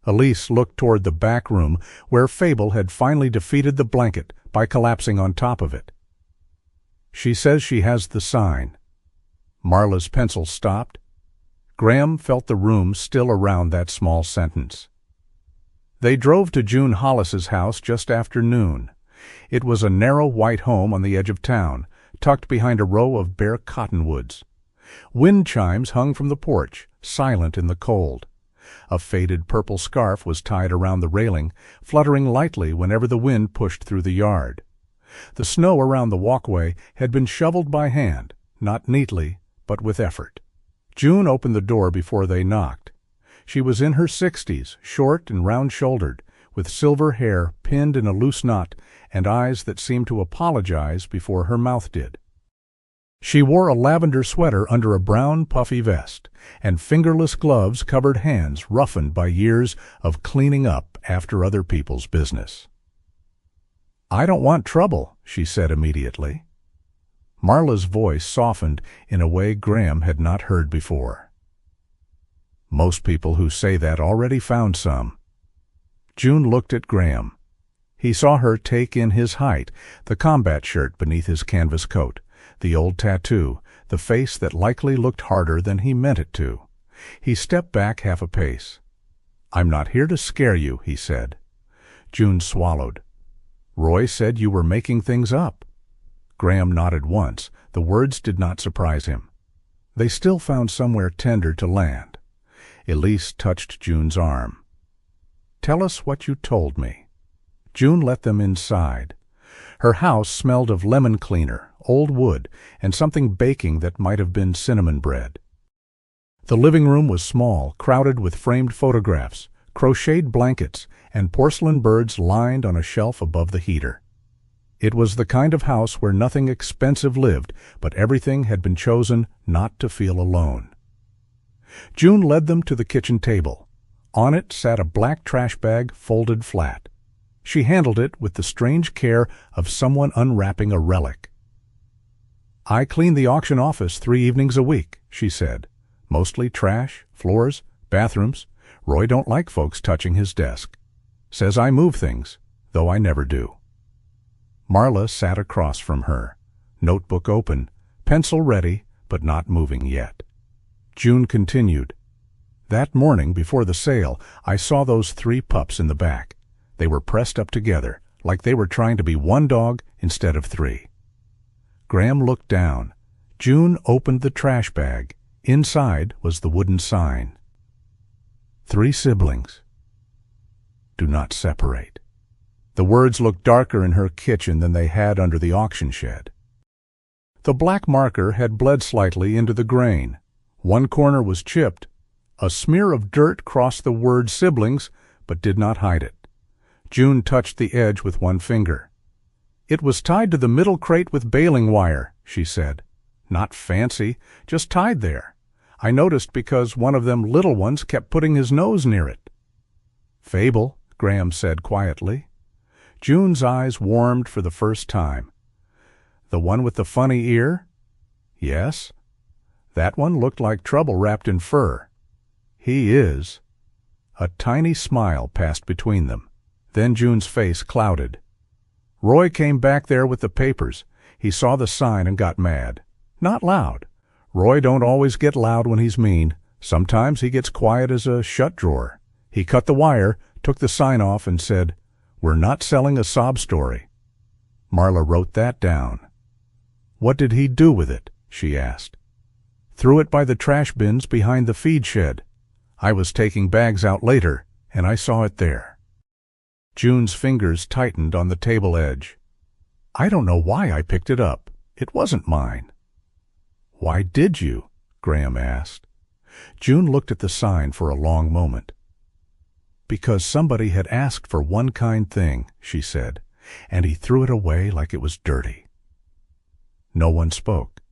A: Elise looked toward the back room where Fable had finally defeated the blanket by collapsing on top of it. She says she has the sign. Marla's pencil stopped. Graham felt the room still around that small sentence. They drove to June Hollis's house just after noon. It was a narrow white home on the edge of town, tucked behind a row of bare cottonwoods. Wind chimes hung from the porch, silent in the cold. A faded purple scarf was tied around the railing, fluttering lightly whenever the wind pushed through the yard. The snow around the walkway had been shoveled by hand, not neatly, but with effort. June opened the door before they knocked. She was in her 60s, short and round-shouldered, with silver hair pinned in a loose knot and eyes that seemed to apologize before her mouth did. She wore a lavender sweater under a brown puffy vest, and fingerless gloves covered hands roughened by years of cleaning up after other people's business. "I don't want trouble," she said immediately. Marla's voice softened in a way Graham had not heard before. "Most people who say that already found some." June looked at Graham. He saw her take in his height, the combat shirt beneath his canvas coat, the old tattoo, the face that likely looked harder than he meant it to. He stepped back half a pace. "I'm not here to scare you," he said. June swallowed. "Roy said you were making things up." Graham nodded once. The words did not surprise him. They still found somewhere tender to land. Elise touched June's arm. "Tell us what you told me." June let them inside. Her house smelled of lemon cleaner, old wood, and something baking that might have been cinnamon bread. The living room was small, crowded with framed photographs, crocheted blankets, and porcelain birds lined on a shelf above the heater. It was the kind of house where nothing expensive lived, but everything had been chosen not to feel alone. June led them to the kitchen table. On it sat a black trash bag folded flat. She handled it with the strange care of someone unwrapping a relic. "I clean the auction office 3 evenings a week," she said. "Mostly trash, floors, bathrooms. Roy don't like folks touching his desk. Says I move things, though I never do." Marla sat across from her, notebook open, pencil ready, but not moving yet. June continued. "That morning before the sale, I saw those 3 pups in the back. They were pressed up together, like they were trying to be one dog instead of 3. Graham looked down. June opened the trash bag. Inside was the wooden sign. 3 siblings. Do not separate. The words looked darker in her kitchen than they had under the auction shed. The black marker had bled slightly into the grain. One corner was chipped. A smear of dirt crossed the word siblings, but did not hide it. June touched the edge with one finger. "It was tied to the middle crate with baling wire," she said. "Not fancy, just tied there. I noticed because one of them little ones kept putting his nose near it." "Fable," Graham said quietly. June's eyes warmed for the first time. "The one with the funny ear?" "Yes." "That one looked like trouble wrapped in fur." "He is." A tiny smile passed between them. Then June's face clouded. "Roy came back there with the papers. He saw the sign and got mad. Not loud. Roy don't always get loud when he's mean. Sometimes he gets quiet as a shut drawer. He cut the wire, took the sign off, and said, 'We're not selling a sob story.'" Marla wrote that down. "What did he do with it?" she asked. "Threw it by the trash bins behind the feed shed. I was taking bags out later, and I saw it there." June's fingers tightened on the table edge. "I don't know why I picked it up. It wasn't mine." "Why did you?" Graham asked. June looked at the sign for a long moment. "Because somebody had asked for one kind thing," she said, "and he threw it away like it was dirty." No one spoke.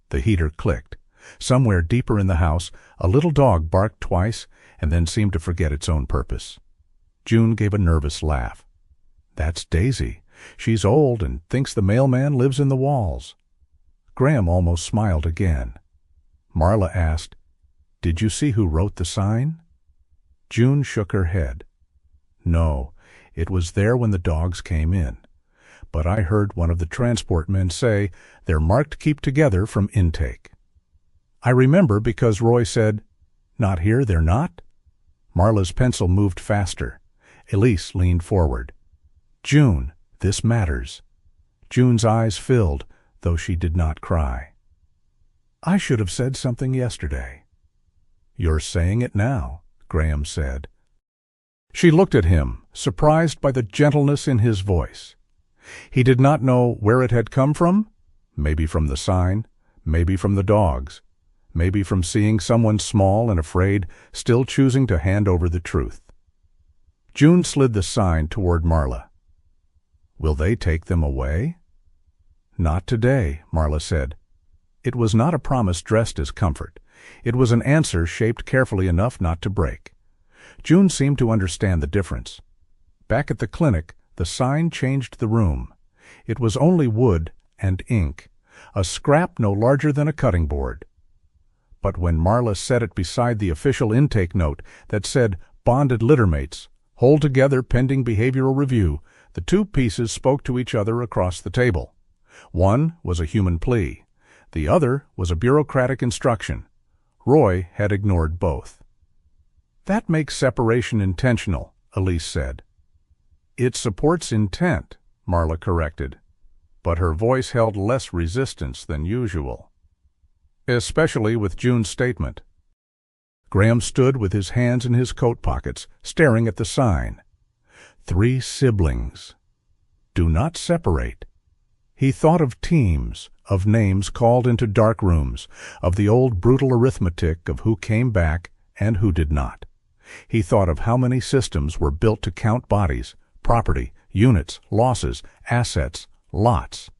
A: The heater clicked. Somewhere deeper in the house, a little dog barked twice, and then seemed to forget its own purpose. June gave a nervous laugh. "That's Daisy. She's old and thinks the mailman lives in the walls." Graham almost smiled again. Marla asked, "Did you see who wrote the sign?" June shook her head. "No, it was there when the dogs came in. But I heard one of the transport men say they're marked keep together from intake." "I remember because Roy said, 'Not here, they're not?'" Marla's pencil moved faster. Elise leaned forward. "June, this matters." June's eyes filled, though she did not cry. "I should have said something yesterday." "You're saying it now," Graham said. She looked at him, surprised by the gentleness in his voice. He did not know where it had come from. Maybe from the sign, maybe from the dogs, maybe from seeing someone small and afraid still choosing to hand over the truth. June slid the sign toward Marla. "Will they take them away?" "Not today," Marla said. It was not a promise dressed as comfort. It was an answer shaped carefully enough not to break. June seemed to understand the difference. Back at the clinic, the sign changed the room. It was only wood and ink, a scrap no larger than a cutting board. But when Marla set it beside the official intake note that said, "Bonded littermates, hold together pending behavioral review," the two pieces spoke to each other across the table. One was a human plea. The other was a bureaucratic instruction. Roy had ignored both. "That makes separation intentional," Elise said. "It supports intent," Marla corrected, but her voice held less resistance than usual. Especially with June's statement. Graham stood with his hands in his coat pockets, staring at the sign. 3 siblings. Do not separate. He thought of teams, of names called into dark rooms, of the old brutal arithmetic of who came back and who did not. He thought of how many systems were built to count bodies, property, units, losses, assets, lots,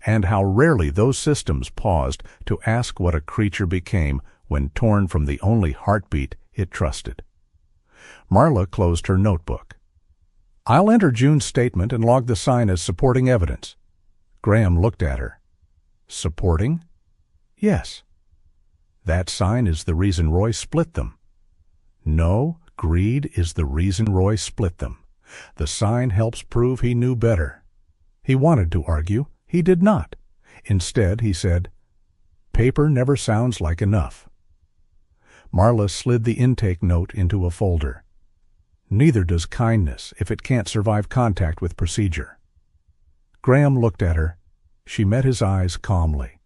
A: and how rarely those systems paused to ask what a creature became when torn from the only heartbeat it trusted. Marla closed her notebook. "I'll enter June's statement and log the sign as supporting evidence." Graham looked at her. "Supporting?" "Yes." "That sign is the reason Roy split them." "No, greed is the reason Roy split them. The sign helps prove he knew better." He wanted to argue. He did not. Instead, he said, "Paper never sounds like enough." Marla slid the intake note into a folder. "Neither does kindness if it can't survive contact with procedure." Graham looked at her. She met his eyes calmly.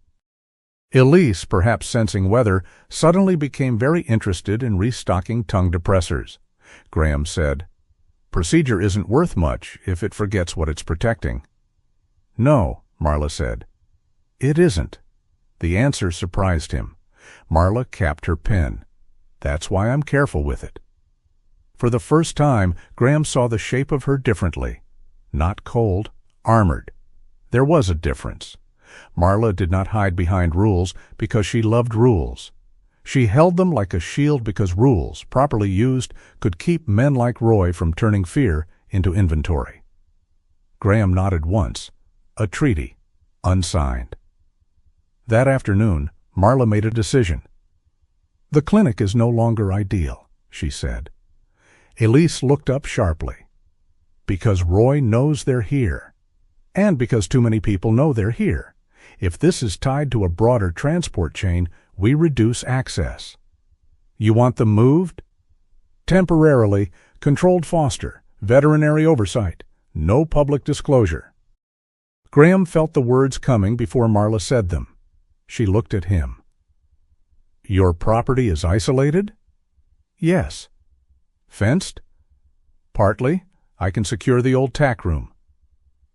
A: Elise, perhaps sensing weather, suddenly became very interested in restocking tongue depressors. Graham said, "Procedure isn't worth much if it forgets what it's protecting." "No," Marla said. "It isn't." The answer surprised him. Marla capped her pen. "That's why I'm careful with it." For the first time, Graham saw the shape of her differently. Not cold, armored. There was a difference. Marla did not hide behind rules because she loved rules. She held them like a shield because rules, properly used, could keep men like Roy from turning fear into inventory. Graham nodded once. A treaty, unsigned. That afternoon, Marla made a decision. "The clinic is no longer ideal," she said. Elise looked up sharply. "Because Roy knows they're here. And because too many people know they're here. If this is tied to a broader transport chain, we reduce access." "You want them moved?" "Temporarily, controlled foster, veterinary oversight, no public disclosure." Graham felt the words coming before Marla said them. She looked at him. "Your property is isolated?" "Yes." "Fenced?" "Partly. I can secure the old tack room."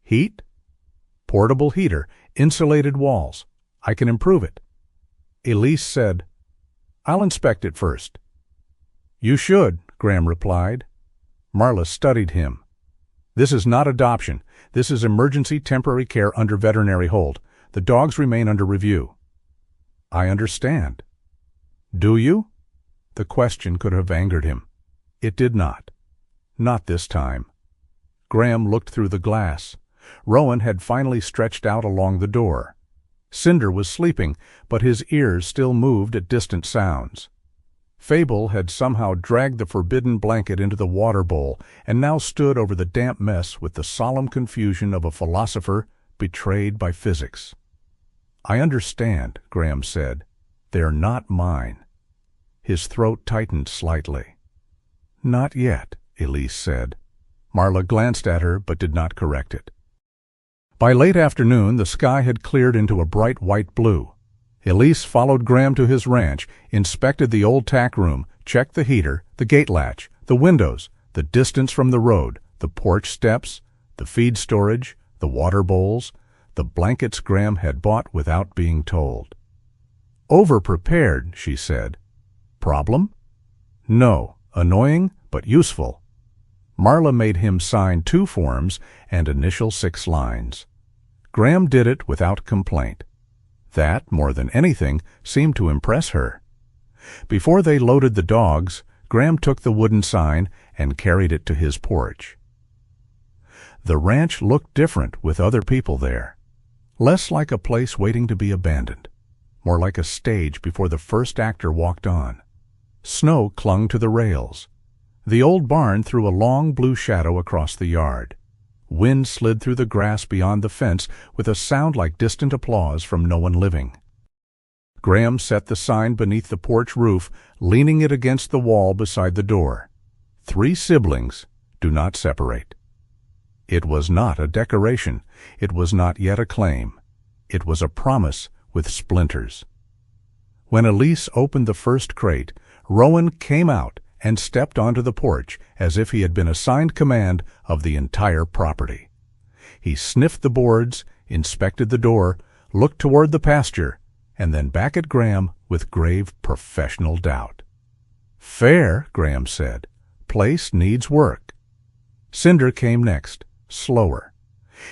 A: "Heat?" "Portable heater, insulated walls. I can improve it." Elise said, "I'll inspect it first." "You should," Graham replied. Marla studied him. "This is not adoption. This is emergency temporary care under veterinary hold. The dogs remain under review." "I understand." "Do you?" The question could have angered him. It did not. Not this time. Graham looked through the glass. Rowan had finally stretched out along the door. Cinder was sleeping, but his ears still moved at distant sounds. Fable had somehow dragged the forbidden blanket into the water bowl and now stood over the damp mess with the solemn confusion of a philosopher betrayed by physics. "I understand," Graham said. "They're not mine." His throat tightened slightly. "Not yet," Elise said. Marla glanced at her but did not correct it. By late afternoon, the sky had cleared into a bright white blue. Elise followed Graham to his ranch, inspected the old tack room, checked the heater, the gate latch, the windows, the distance from the road, the porch steps, the feed storage, the water bowls, the blankets Graham had bought without being told. "Over-prepared," she said. "Problem?" "No. Annoying, but useful." Marla made him sign 2 forms and initial 6 lines. Graham did it without complaint. That, more than anything, seemed to impress her. Before they loaded the dogs, Graham took the wooden sign and carried it to his porch. The ranch looked different with other people there. Less like a place waiting to be abandoned. More like a stage before the first actor walked on. Snow clung to the rails. The old barn threw a long blue shadow across the yard. Wind slid through the grass beyond the fence with a sound like distant applause from no one living. Graham set the sign beneath the porch roof, leaning it against the wall beside the door. 3 siblings, do not separate. It was not a decoration. It was not yet a claim. It was a promise with splinters. When Elise opened the first crate, Rowan came out and stepped onto the porch as if he had been assigned command of the entire property. He sniffed the boards, inspected the door, looked toward the pasture, and then back at Graham with grave professional doubt. "Fair," Graham said. "Place needs work." Cinder came next, slower.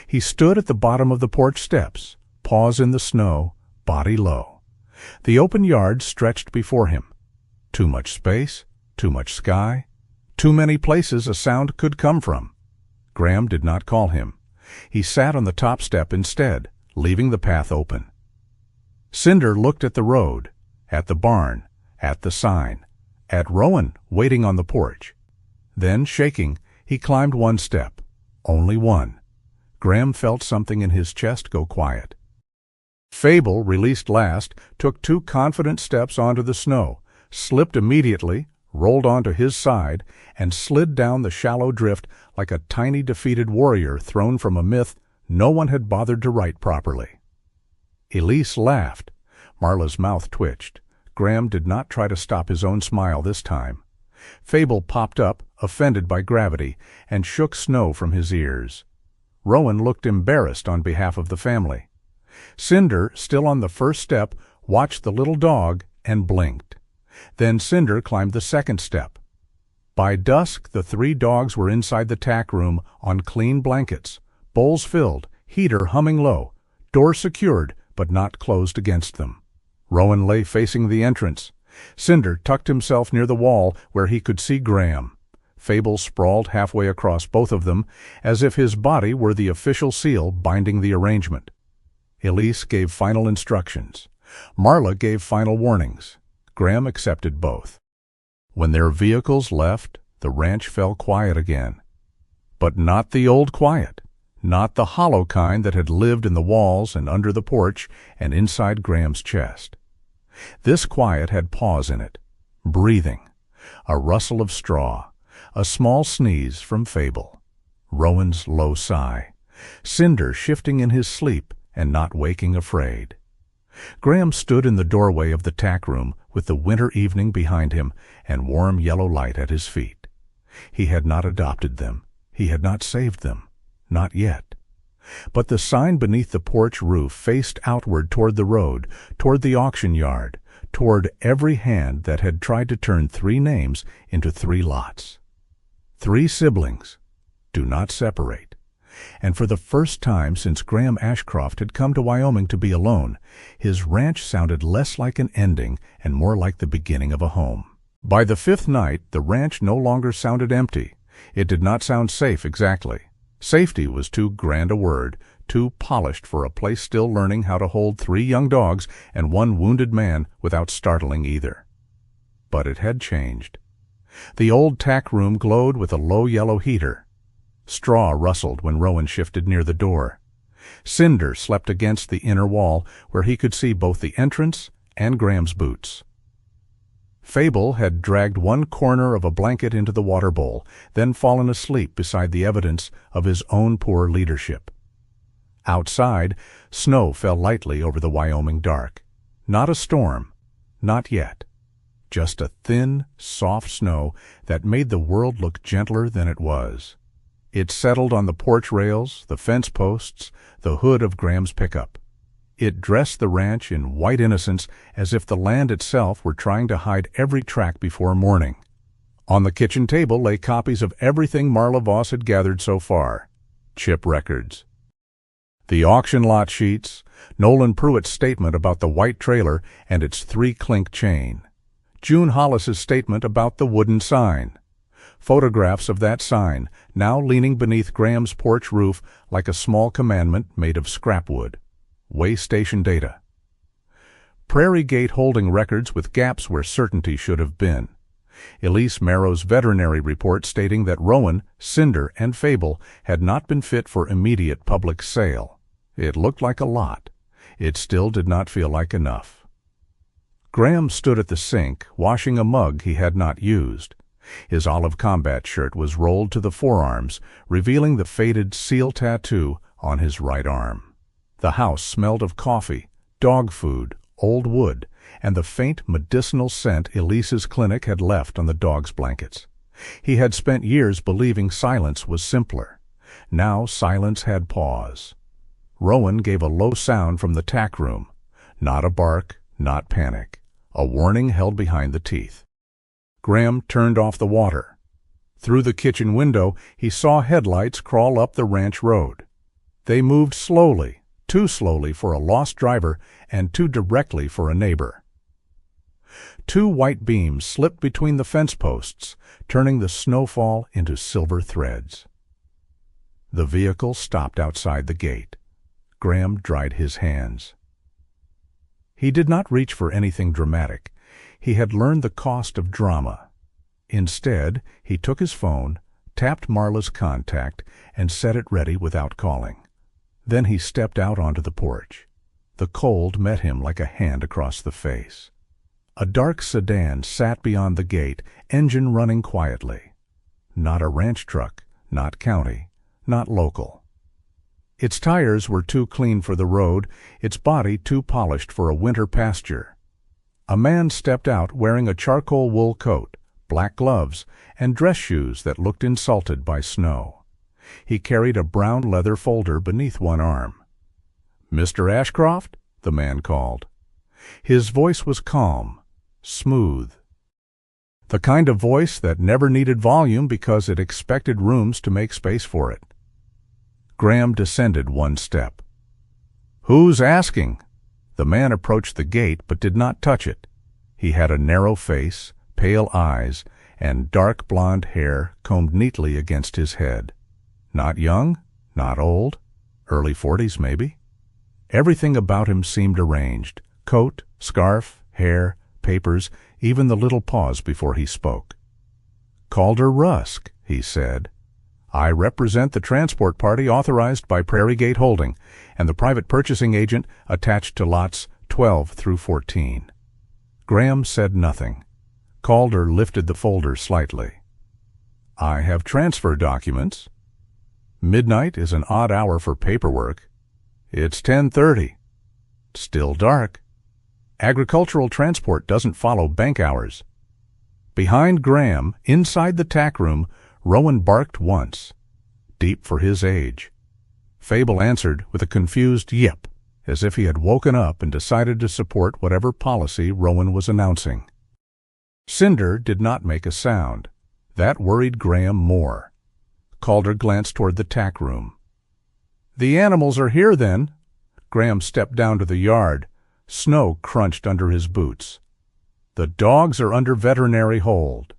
A: He stood at the bottom of the porch steps, paws in the snow, body low. The open yard stretched before him. Too much space, too much sky, too many places a sound could come from. Graham did not call him. He sat on the top step instead, leaving the path open. Cinder looked at the road, at the barn, at the sign, at Rowan waiting on the porch. Then, shaking, he climbed 1 step. Only 1. Graham felt something in his chest go quiet. Fable, released last, took 2 confident steps onto the snow, slipped immediately, rolled onto his side, and slid down the shallow drift like a tiny defeated warrior thrown from a myth no one had bothered to write properly. Elise laughed. Marla's mouth twitched. Graham did not try to stop his own smile this time. Fable popped up, offended by gravity, and shook snow from his ears. Rowan looked embarrassed on behalf of the family. Cinder, still on the first step, watched the little dog and blinked. Then Cinder climbed the 2nd step. By dusk, the 3 dogs were inside the tack room on clean blankets, bowls filled, heater humming low, door secured but not closed against them. Rowan lay facing the entrance. Cinder tucked himself near the wall where he could see Graham. Fable sprawled halfway across both of them, as if his body were the official seal binding the arrangement. Elise gave final instructions. Marla gave final warnings. Graham accepted both. When their vehicles left, the ranch fell quiet again. But not the old quiet, not the hollow kind that had lived in the walls and under the porch and inside Graham's chest. This quiet had pause in it, breathing, a rustle of straw, a small sneeze from Fable, Rowan's low sigh, Cinder shifting in his sleep and not waking afraid. Graham stood in the doorway of the tack room with the winter evening behind him and warm yellow light at his feet. He had not adopted them. He had not saved them. Not yet. But the sign beneath the porch roof faced outward toward the road, toward the auction yard, toward every hand that had tried to turn 3 names into 3 lots. 3 siblings. Do not separate. And for the first time since Graham Ashcroft had come to Wyoming to be alone, his ranch sounded less like an ending and more like the beginning of a home. By the fifth night, the ranch no longer sounded empty. It did not sound safe exactly. Safety was too grand a word, too polished for a place still learning how to hold 3 young dogs and 1 wounded man without startling either. But it had changed. The old tack room glowed with a low yellow heater. Straw rustled when Rowan shifted near the door. Cinder slept against the inner wall where he could see both the entrance and Graham's boots. Fable had dragged one corner of a blanket into the water bowl, then fallen asleep beside the evidence of his own poor leadership. Outside, snow fell lightly over the Wyoming dark. Not a storm, not yet. Just a thin, soft snow that made the world look gentler than it was. It settled on the porch rails, the fence posts, the hood of Graham's pickup. It dressed the ranch in white innocence as if the land itself were trying to hide every track before morning. On the kitchen table lay copies of everything Marla Voss had gathered so far. Chip records. The auction lot sheets, Nolan Pruitt's statement about the white trailer and its 3-clink chain, June Hollis's statement about the wooden sign, photographs of that sign, now leaning beneath Graham's porch roof like a small commandment made of scrap wood. Way station data. Prairie Gate holding records with gaps where certainty should have been. Elise Merrow's veterinary report stating that Rowan, Cinder, and Fable had not been fit for immediate public sale. It looked like a lot. It still did not feel like enough. Graham stood at the sink, washing a mug he had not used. His olive combat shirt was rolled to the forearms, revealing the faded seal tattoo on his right arm. The house smelled of coffee, dog food, old wood, and the faint medicinal scent Elise's clinic had left on the dog's blankets. He had spent years believing silence was simpler. Now silence had pause. Rowan gave a low sound from the tack room. Not a bark, not panic. A warning held behind the teeth. Graham turned off the water. Through the kitchen window, he saw headlights crawl up the ranch road. They moved slowly. Too slowly for a lost driver and too directly for a neighbor. 2 white beams slipped between the fence posts, turning the snowfall into silver threads. The vehicle stopped outside the gate. Graham dried his hands. He did not reach for anything dramatic. He had learned the cost of drama. Instead, he took his phone, tapped Marla's contact, and set it ready without calling. Then he stepped out onto the porch. The cold met him like a hand across the face. A dark sedan sat beyond the gate, engine running quietly. Not a ranch truck, not county, not local. Its tires were too clean for the road, its body too polished for a winter pasture. A man stepped out wearing a charcoal wool coat, black gloves, and dress shoes that looked insulted by snow. He carried a brown leather folder beneath one arm. "Mr. Ashcroft?" the man called. His voice was calm, smooth. The kind of voice that never needed volume because it expected rooms to make space for it. Graham descended 1 step. "Who's asking?" The man approached the gate but did not touch it. He had a narrow face, pale eyes, and dark blonde hair combed neatly against his head. Not young, not old, early 40s maybe. Everything about him seemed arranged. Coat, scarf, hair, papers, even the little pause before he spoke. "Calder Rusk," he said. "I represent the transport party authorized by Prairie Gate Holding and the private purchasing agent attached to lots 12 through 14. Graham said nothing. Calder lifted the folder slightly. "I have transfer documents. Midnight is an odd hour for paperwork. It's 10:30. Still dark. Agricultural transport doesn't follow bank hours." Behind Graham, inside the tack room, Rowan barked once, deep for his age. Fable answered with a confused yip, as if he had woken up and decided to support whatever policy Rowan was announcing. Cinder did not make a sound. That worried Graham more. Calder glanced toward the tack room. "The animals are here, then." Graham stepped down to the yard. Snow crunched under his boots. The dogs are under veterinary hold."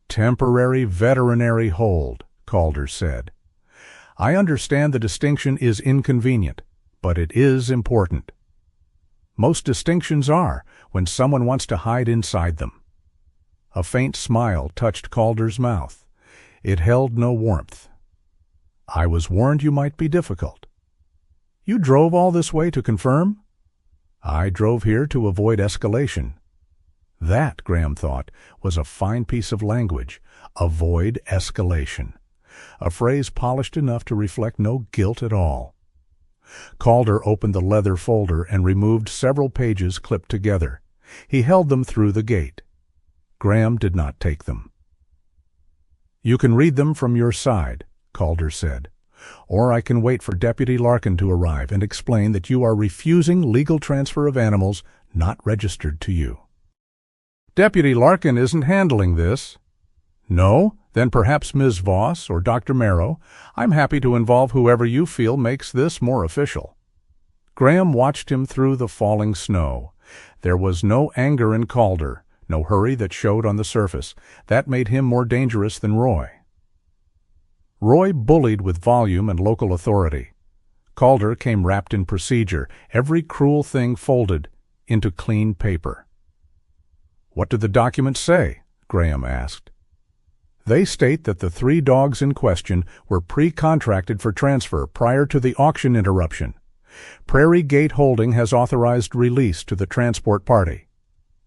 A: "Temporary veterinary hold," Calder said. "I understand the distinction is inconvenient, but it is important. Most distinctions are when someone wants to hide inside them." A faint smile touched Calder's mouth. It held no warmth. "I was warned you might be difficult." "You drove all this way to confirm?" "I drove here to avoid escalation." That, Graham thought, was a fine piece of language. Avoid escalation. A phrase polished enough to reflect no guilt at all. Calder opened the leather folder and removed several pages clipped together. He held them through the gate. Graham did not take them. "You can read them from your side," Calder said. "Or I can wait for Deputy Larkin to arrive and explain that you are refusing legal transfer of animals not registered to you." "Deputy Larkin isn't handling this." "No? Then perhaps Ms. Voss or Dr. Merrow. I'm happy to involve whoever you feel makes this more official." Graham watched him through the falling snow. There was no anger in Calder, no hurry that showed on the surface. That made him more dangerous than Roy. Roy bullied with volume and local authority. Calder came wrapped in procedure, every cruel thing folded into clean paper. "What do the documents say?" Graham asked. "They state that the 3 dogs in question were pre-contracted for transfer prior to the auction interruption. Prairie Gate Holding has authorized release to the transport party.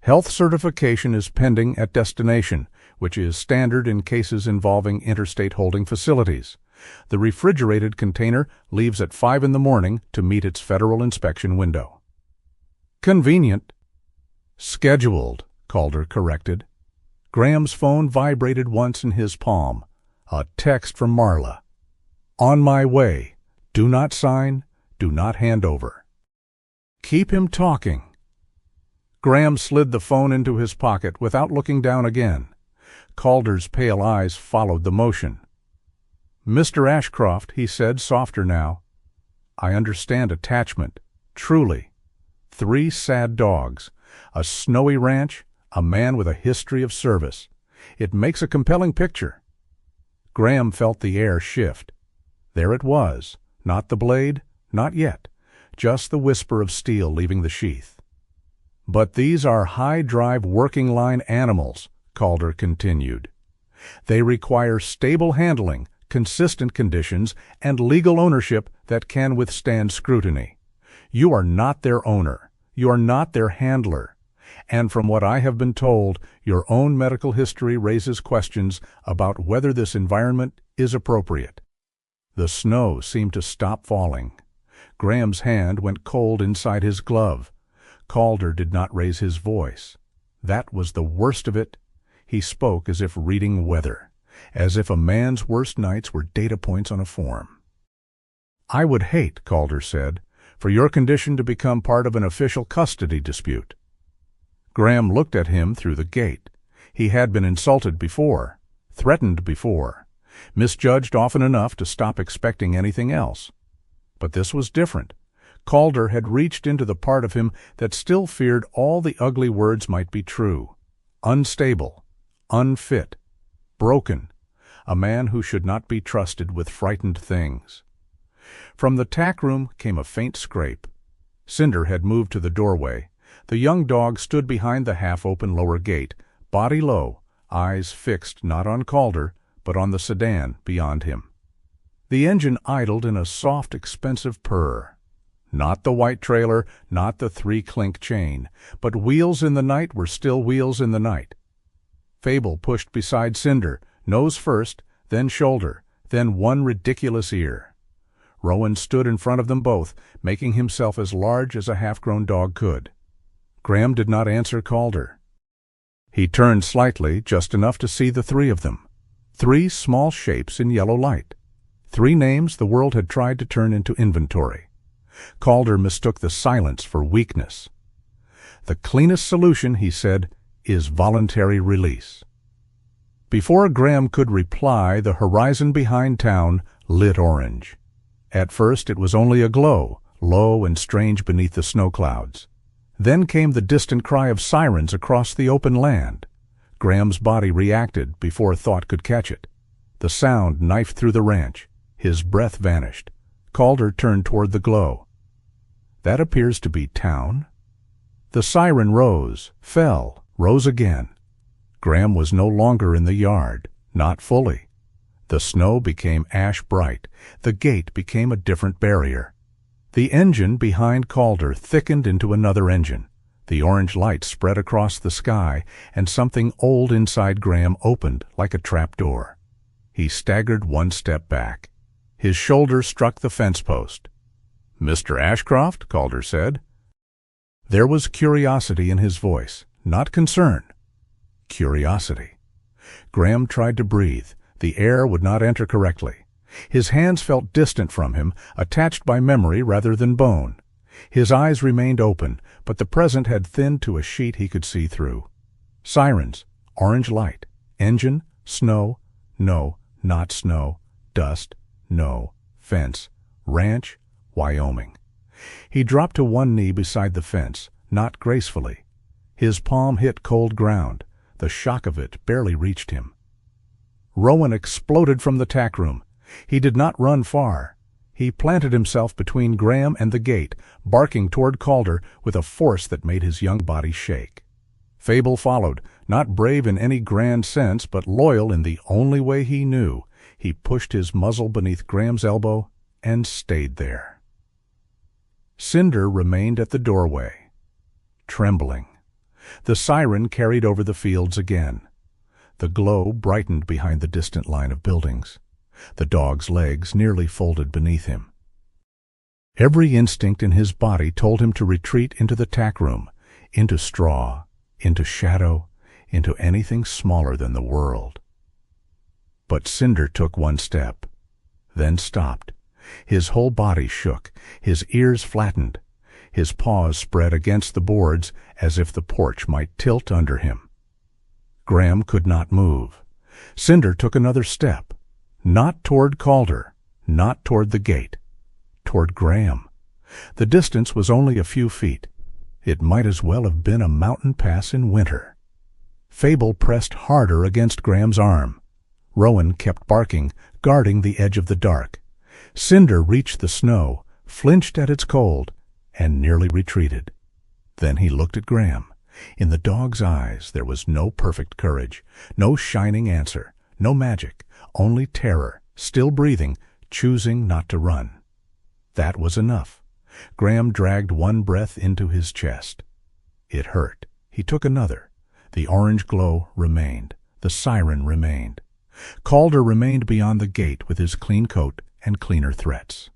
A: Health certification is pending at destination, which is standard in cases involving interstate holding facilities. The refrigerated container leaves at 5 in the morning to meet its federal inspection window." "Convenient." "Scheduled," Calder corrected. Graham's phone vibrated once in his palm. A text from Marla. "On my way. Do not sign. Do not hand over." "Keep him talking." Graham slid the phone into his pocket without looking down again. Calder's pale eyes followed the motion. "Mr. Ashcroft," he said, softer now, "I understand attachment, truly. 3 sad dogs, a snowy ranch, a man with a history of service. It makes a compelling picture." Graham felt the air shift. There it was, not the blade, not yet, just the whisper of steel leaving the sheath. "But these are high-drive working-line animals," Calder continued. "They require stable handling, consistent conditions, and legal ownership that can withstand scrutiny. You are not their owner. You are not their handler. And from what I have been told, your own medical history raises questions about whether this environment is appropriate." The snow seemed to stop falling. Graham's hand went cold inside his glove. Calder did not raise his voice. That was the worst of it. He spoke as if reading weather, as if a man's worst nights were data points on a form. "I would hate," Calder said, "for your condition to become part of an official custody dispute." Graham looked at him through the gate. He had been insulted before, threatened before, misjudged often enough to stop expecting anything else. But this was different. Calder had reached into the part of him that still feared all the ugly words might be true. Unstable, unfit, broken, a man who should not be trusted with frightened things. From the tack room came a faint scrape. Cinder had moved to the doorway. The young dog stood behind the half-open lower gate, body low, eyes fixed not on Calder, but on the sedan beyond him. The engine idled in a soft, expensive purr. Not the white trailer, not the 3-clink chain, but wheels in the night were still wheels in the night. Fable pushed beside Cinder, nose first, then shoulder, then one ridiculous ear. Rowan stood in front of them both, making himself as large as a half-grown dog could. Graham did not answer Calder. He turned slightly, just enough to see the 3 of them. 3 small shapes in yellow light. 3 names the world had tried to turn into inventory. Calder mistook the silence for weakness. "The cleanest solution," he said, "is voluntary release." Before Graham could reply, the horizon behind town lit orange. At first it was only a glow, low and strange beneath the snow clouds. Then came the distant cry of sirens across the open land. Graham's body reacted before thought could catch it. The sound knifed through the ranch. His breath vanished. Calder turned toward the glow. That appears to be town. The siren rose, fell, rose again. Graham was no longer in the yard, not fully. The snow became ash-bright. The gate became a different barrier. The engine behind Calder thickened into another engine. The orange light spread across the sky, and something old inside Graham opened like a trapdoor. He staggered one step back. His shoulder struck the fence post. "Mr. Ashcroft?" Calder said. There was curiosity in his voice, not concern. Curiosity. Graham tried to breathe. The air would not enter correctly. His hands felt distant from him, attached by memory rather than bone. His eyes remained open, but the present had thinned to a sheet he could see through. Sirens, orange light, engine, snow, no, not snow, dust, no, fence, ranch, Wyoming. He dropped to one knee beside the fence, not gracefully. His palm hit cold ground. The shock of it barely reached him. Rowan exploded from the tack room. He did not run far. He planted himself between Graham and the gate, barking toward Calder with a force that made his young body shake. Fable followed, not brave in any grand sense, but loyal in the only way he knew. He pushed his muzzle beneath Graham's elbow and stayed there. Cinder remained at the doorway, trembling. The siren carried over the fields again. The glow brightened behind the distant line of buildings. The dog's legs nearly folded beneath him. Every instinct in his body told him to retreat into the tack room, into straw, into shadow, into anything smaller than the world. But Cinder took one step, then stopped. His whole body shook, his ears flattened. His paws spread against the boards as if the porch might tilt under him. Graham could not move. Cinder took another step, not toward Calder, not toward the gate, toward Graham. The distance was only a few feet. It might as well have been a mountain pass in winter. Fable pressed harder against Graham's arm. Rowan kept barking, guarding the edge of the dark. Cinder reached the snow, flinched at its cold, and nearly retreated. Then he looked at Graham. In the dog's eyes there was no perfect courage, no shining answer, no magic, only terror, still breathing, choosing not to run. That was enough. Graham dragged one breath into his chest. It hurt. He took another. The orange glow remained. The siren remained. Calder remained beyond the gate with his clean coat and cleaner threats.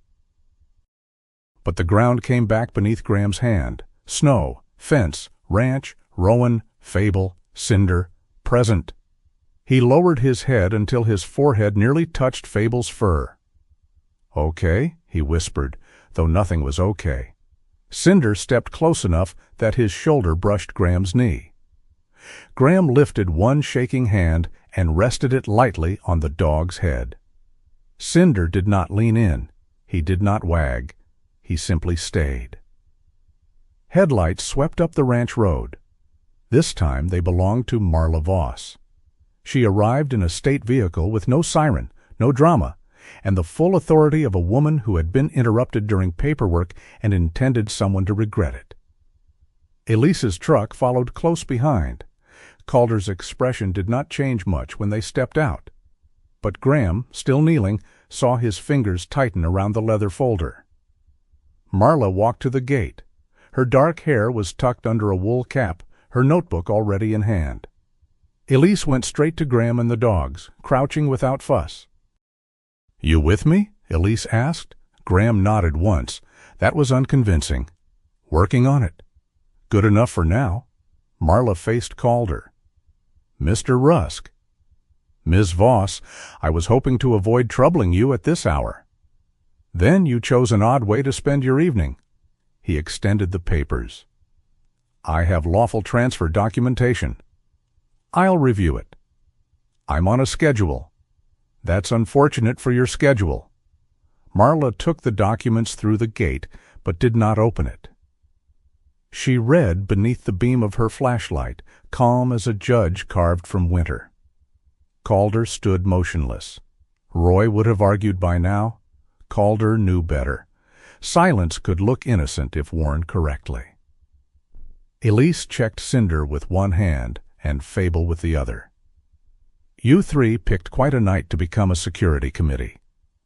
A: But the ground came back beneath Graham's hand. Snow, fence, ranch, Rowan, Fable, Cinder, present. He lowered his head until his forehead nearly touched Fable's fur. "Okay," he whispered, though nothing was okay. Cinder stepped close enough that his shoulder brushed Graham's knee. Graham lifted one shaking hand and rested it lightly on the dog's head. Cinder did not lean in. He did not wag. He simply stayed. Headlights swept up the ranch road. This time they belonged to Marla Voss. She arrived in a state vehicle with no siren, no drama, and the full authority of a woman who had been interrupted during paperwork and intended someone to regret it. Elise's truck followed close behind. Calder's expression did not change much when they stepped out. But Graham, still kneeling, saw his fingers tighten around the leather folder. Marla walked to the gate. Her dark hair was tucked under a wool cap, her notebook already in hand. Elise went straight to Graham and the dogs, crouching without fuss. "You with me?" Elise asked. Graham nodded once. That was unconvincing. "Working on it." "Good enough for now." Marla faced Calder. "Mr. Rusk." "Ms. Voss, I was hoping to avoid troubling you at this hour." "Then you chose an odd way to spend your evening." He extended the papers. "I have lawful transfer documentation." "I'll review it." "I'm on a schedule." "That's unfortunate for your schedule." Marla took the documents through the gate, but did not open it. She read beneath the beam of her flashlight, calm as a judge carved from winter. Calder stood motionless. Roy would have argued by now. Calder knew better. Silence could look innocent if worn correctly. Elise checked Cinder with one hand and Fable with the other. You three picked quite a night to become a security committee.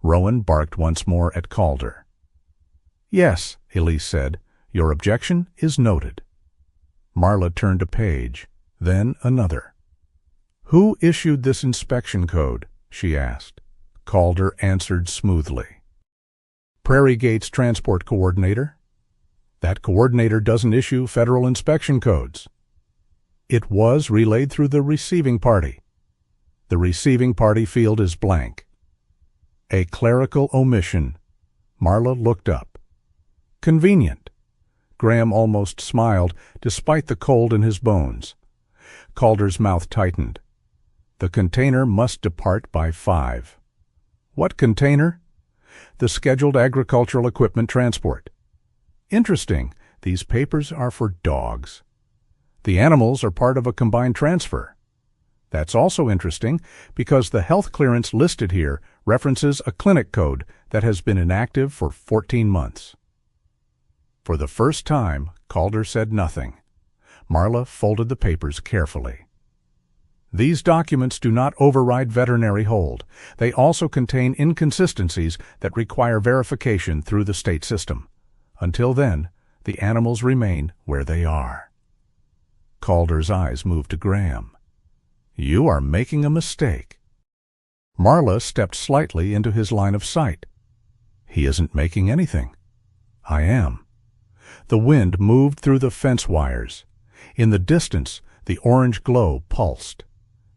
A: Rowan barked once more at Calder. Yes, Elise said. Your objection is noted. Marla turned a page, then another. Who issued this inspection code? She asked. Calder answered smoothly. Prairie Gate's transport coordinator. That coordinator doesn't issue federal inspection codes. It was relayed through the receiving party. The receiving party field is blank. A clerical omission. Marla looked up. Convenient. Graham almost smiled, despite the cold in his bones. Calder's mouth tightened. The container must depart by 5. What container? The scheduled agricultural equipment transport. Interesting. These papers are for dogs. The animals are part of a combined transfer. That's also interesting because the health clearance listed here references a clinic code that has been inactive for 14 months. For the first time, Calder said nothing. Marla folded the papers carefully. These documents do not override veterinary hold. They also contain inconsistencies that require verification through the state system. Until then, the animals remain where they are. Calder's eyes moved to Graham. You are making a mistake. Marla stepped slightly into his line of sight. He isn't making anything. I am. The wind moved through the fence wires. In the distance, the orange glow pulsed.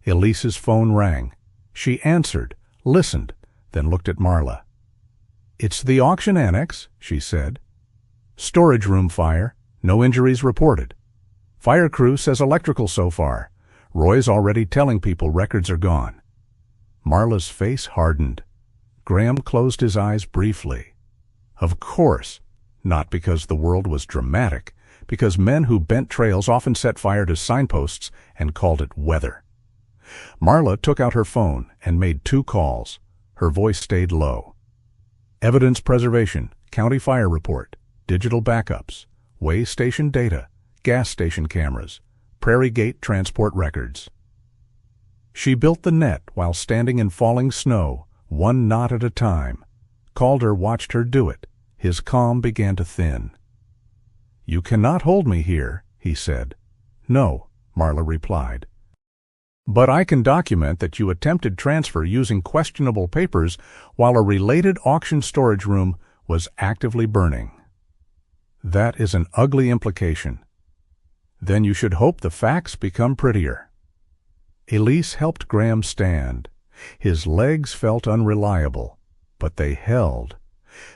A: Elise's phone rang. She answered, listened, then looked at Marla. It's the auction annex, she said. Storage room fire. No injuries reported. Fire crew says electrical so far. Roy's already telling people records are gone. Marla's face hardened. Graham closed his eyes briefly. Of course, not because the world was dramatic, because men who bent trails often set fire to signposts and called it weather. Marla took out her phone and made 2 calls. Her voice stayed low. Evidence preservation, county fire report, digital backups, way station data, gas station cameras, Prairie Gate transport records. She built the net while standing in falling snow, 1 knot at a time. Calder watched her do it. His calm began to thin. You cannot hold me here, he said. No, Marla replied. But I can document that you attempted transfer using questionable papers while a related auction storage room was actively burning. That is an ugly implication. Then you should hope the facts become prettier. Elise helped Graham stand. His legs felt unreliable, but they held.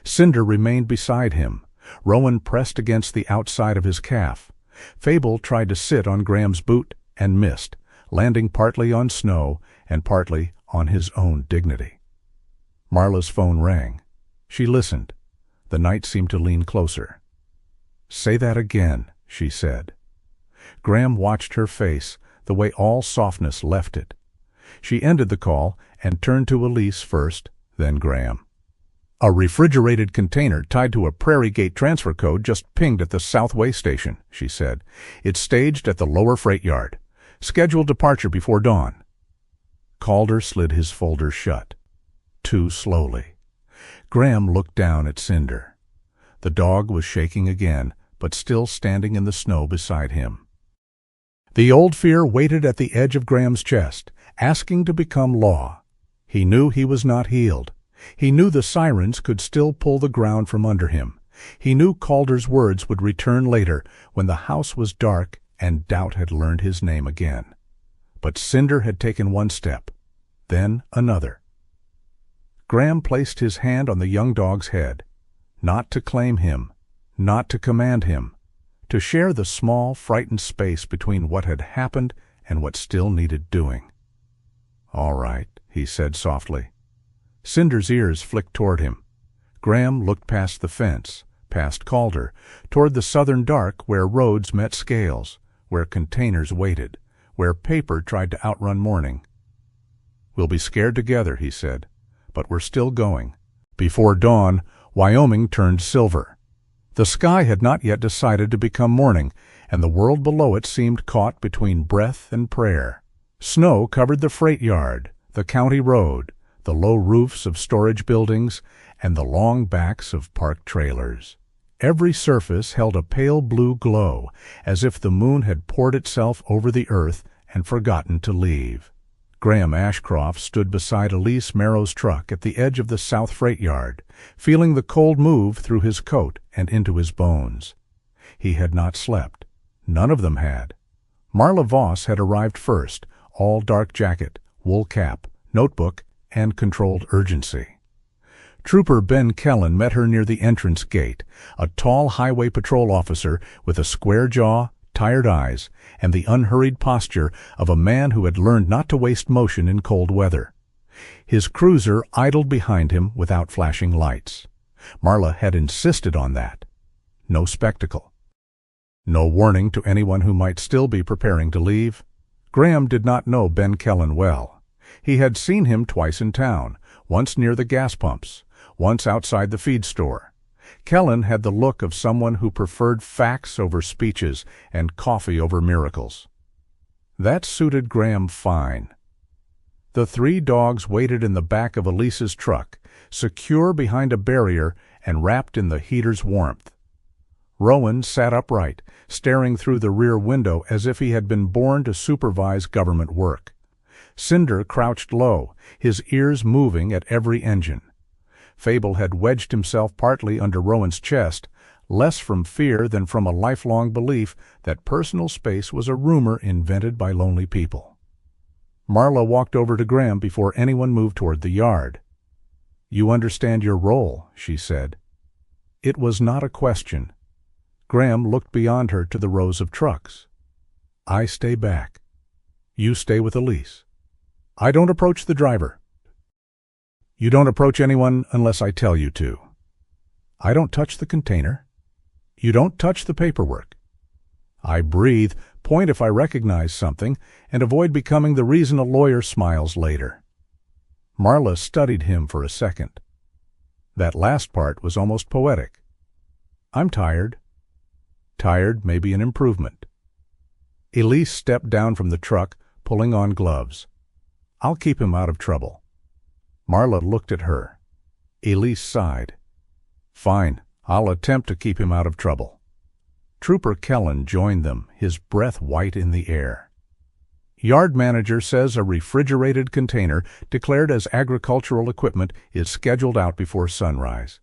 A: Cinder remained beside him. Rowan pressed against the outside of his calf. Fable tried to sit on Graham's boot and missed, landing partly on snow and partly on his own dignity. Marla's phone rang. She listened. The night seemed to lean closer. Say that again, she said. Graham watched her face, the way all softness left it. She ended the call and turned to Elise first, then Graham. A refrigerated container tied to a Prairie Gate transfer code just pinged at the South Way station, she said. It's staged at the lower freight yard. Scheduled departure before dawn. Calder slid his folder shut. Too slowly. Graham looked down at Cinder. The dog was shaking again, but still standing in the snow beside him. The old fear waited at the edge of Graham's chest, asking to become law. He knew he was not healed. He knew the sirens could still pull the ground from under him. He knew Calder's words would return later, when the house was dark and doubt had learned his name again. But Cinder had taken 1 step, then another. Graham placed his hand on the young dog's head, not to claim him, not to command him, to share the small, frightened space between what had happened and what still needed doing. All right, he said softly. Cinder's ears flicked toward him. Graham looked past the fence, past Calder, toward the southern dark where roads met scales, where containers waited, where paper tried to outrun morning. "We'll be scared together," he said, "but we're still going." Before dawn, Wyoming turned silver. The sky had not yet decided to become morning, and the world below it seemed caught between breath and prayer. Snow covered the freight yard, the county road, the low roofs of storage buildings, and the long backs of parked trailers. Every surface held a pale blue glow, as if the moon had poured itself over the earth and forgotten to leave. Graham Ashcroft stood beside Elise Merrow's truck at the edge of the south freight yard, feeling the cold move through his coat and into his bones. He had not slept. None of them had. Marla Voss had arrived first, all dark jacket, wool cap, notebook, and controlled urgency. Trooper Ben Kellen met her near the entrance gate, a tall highway patrol officer with a square jaw, tired eyes, and the unhurried posture of a man who had learned not to waste motion in cold weather. His cruiser idled behind him without flashing lights. Marla had insisted on that. No spectacle. No warning to anyone who might still be preparing to leave. Graham did not know Ben Kellen well. He had seen him twice in town, once near the gas pumps, once outside the feed store. Kellen had the look of someone who preferred facts over speeches and coffee over miracles. That suited Graham fine. The three dogs waited in the back of Elise's truck, secure behind a barrier and wrapped in the heater's warmth. Rowan sat upright, staring through the rear window as if he had been born to supervise government work. Cinder crouched low, his ears moving at every engine. Fable had wedged himself partly under Rowan's chest, less from fear than from a lifelong belief that personal space was a rumor invented by lonely people. Marla walked over to Graham before anyone moved toward the yard. "You understand your role," she said. It was not a question. Graham looked beyond her to the rows of trucks. "I stay back. You stay with Elise. I don't approach the driver. You don't approach anyone unless I tell you to. I don't touch the container. You don't touch the paperwork. I breathe, point if I recognize something, and avoid becoming the reason a lawyer smiles later." Marla studied him for a second. That last part was almost poetic. "I'm tired." Tired may be an improvement. Elise stepped down from the truck, pulling on gloves. "I'll keep him out of trouble." Marla looked at her. Elise sighed. "Fine, I'll attempt to keep him out of trouble." Trooper Kellen joined them, his breath white in the air. "Yard manager says a refrigerated container declared as agricultural equipment is scheduled out before sunrise.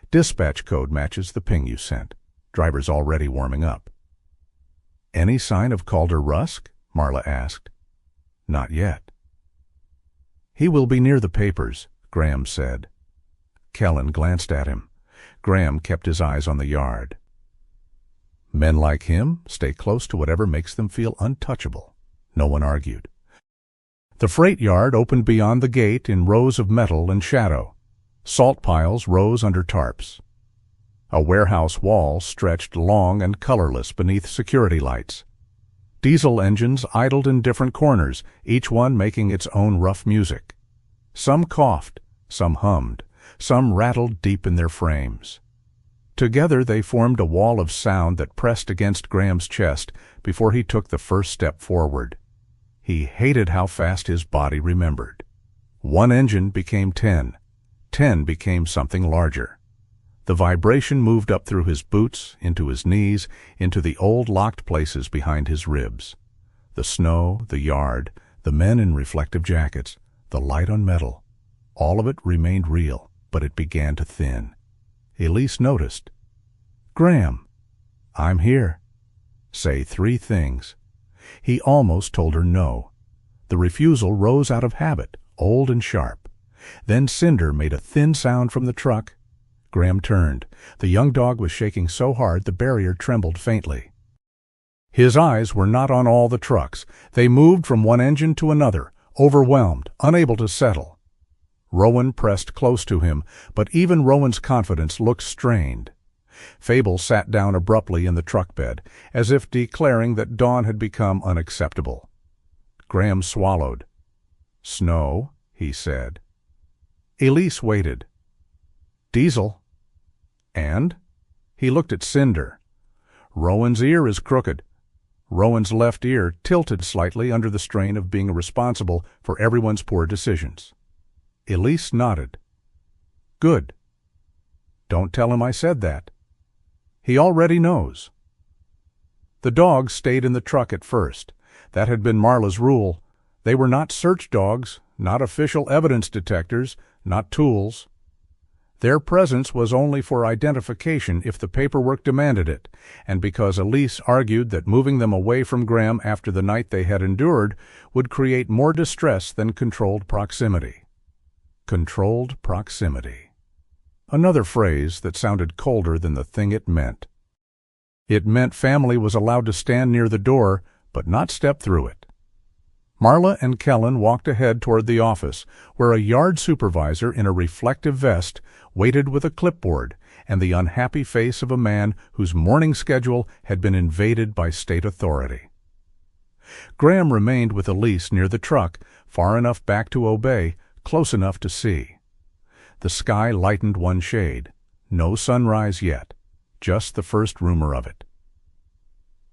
A: Dispatch code matches the ping you sent. Driver's already warming up." "Any sign of Calder Rusk?" Marla asked. "Not yet." "He will be near the papers," Graham said. Kellen glanced at him. Graham kept his eyes on the yard. Men like him stay close to whatever makes them feel untouchable. No one argued. The freight yard opened beyond the gate in rows of metal and shadow. Salt piles rose under tarps. A warehouse wall stretched long and colorless beneath security lights. Diesel engines idled in different corners, each one making its own rough music. Some coughed, some hummed, some rattled deep in their frames. Together they formed a wall of sound that pressed against Graham's chest before he took the first step forward. He hated how fast his body remembered. One engine became 10. 10 became something larger. The vibration moved up through his boots, into his knees, into the old locked places behind his ribs. The snow, the yard, the men in reflective jackets, the light on metal. All of it remained real, but it began to thin. Elise noticed. "Graham." "I'm here." "Say 3 things." He almost told her no. The refusal rose out of habit, old and sharp. Then Cinder made a thin sound from the truck. Graham turned. The young dog was shaking so hard the barrier trembled faintly. His eyes were not on all the trucks. They moved from one engine to another, overwhelmed, unable to settle. Rowan pressed close to him, but even Rowan's confidence looked strained. Fable sat down abruptly in the truck bed, as if declaring that Dawn had become unacceptable. Graham swallowed. "Snow," he said. Elise waited. "Diesel." "And?" He looked at Cinder. "Rowan's ear is crooked." Rowan's left ear tilted slightly under the strain of being responsible for everyone's poor decisions. Elise nodded. "Good. Don't tell him I said that. He already knows." The dogs stayed in the truck at first. That had been Marla's rule. They were not search dogs, not official evidence detectors, not tools. Their presence was only for identification if the paperwork demanded it, and because Elise argued that moving them away from Graham after the night they had endured would create more distress than controlled proximity. Controlled proximity. Another phrase that sounded colder than the thing it meant. It meant family was allowed to stand near the door, but not step through it. Marla and Kellen walked ahead toward the office, where a yard supervisor in a reflective vest waited with a clipboard and the unhappy face of a man whose morning schedule had been invaded by state authority. Graham remained with Elise near the truck, far enough back to obey, close enough to see. The sky lightened one shade. No sunrise yet, just the first rumor of it.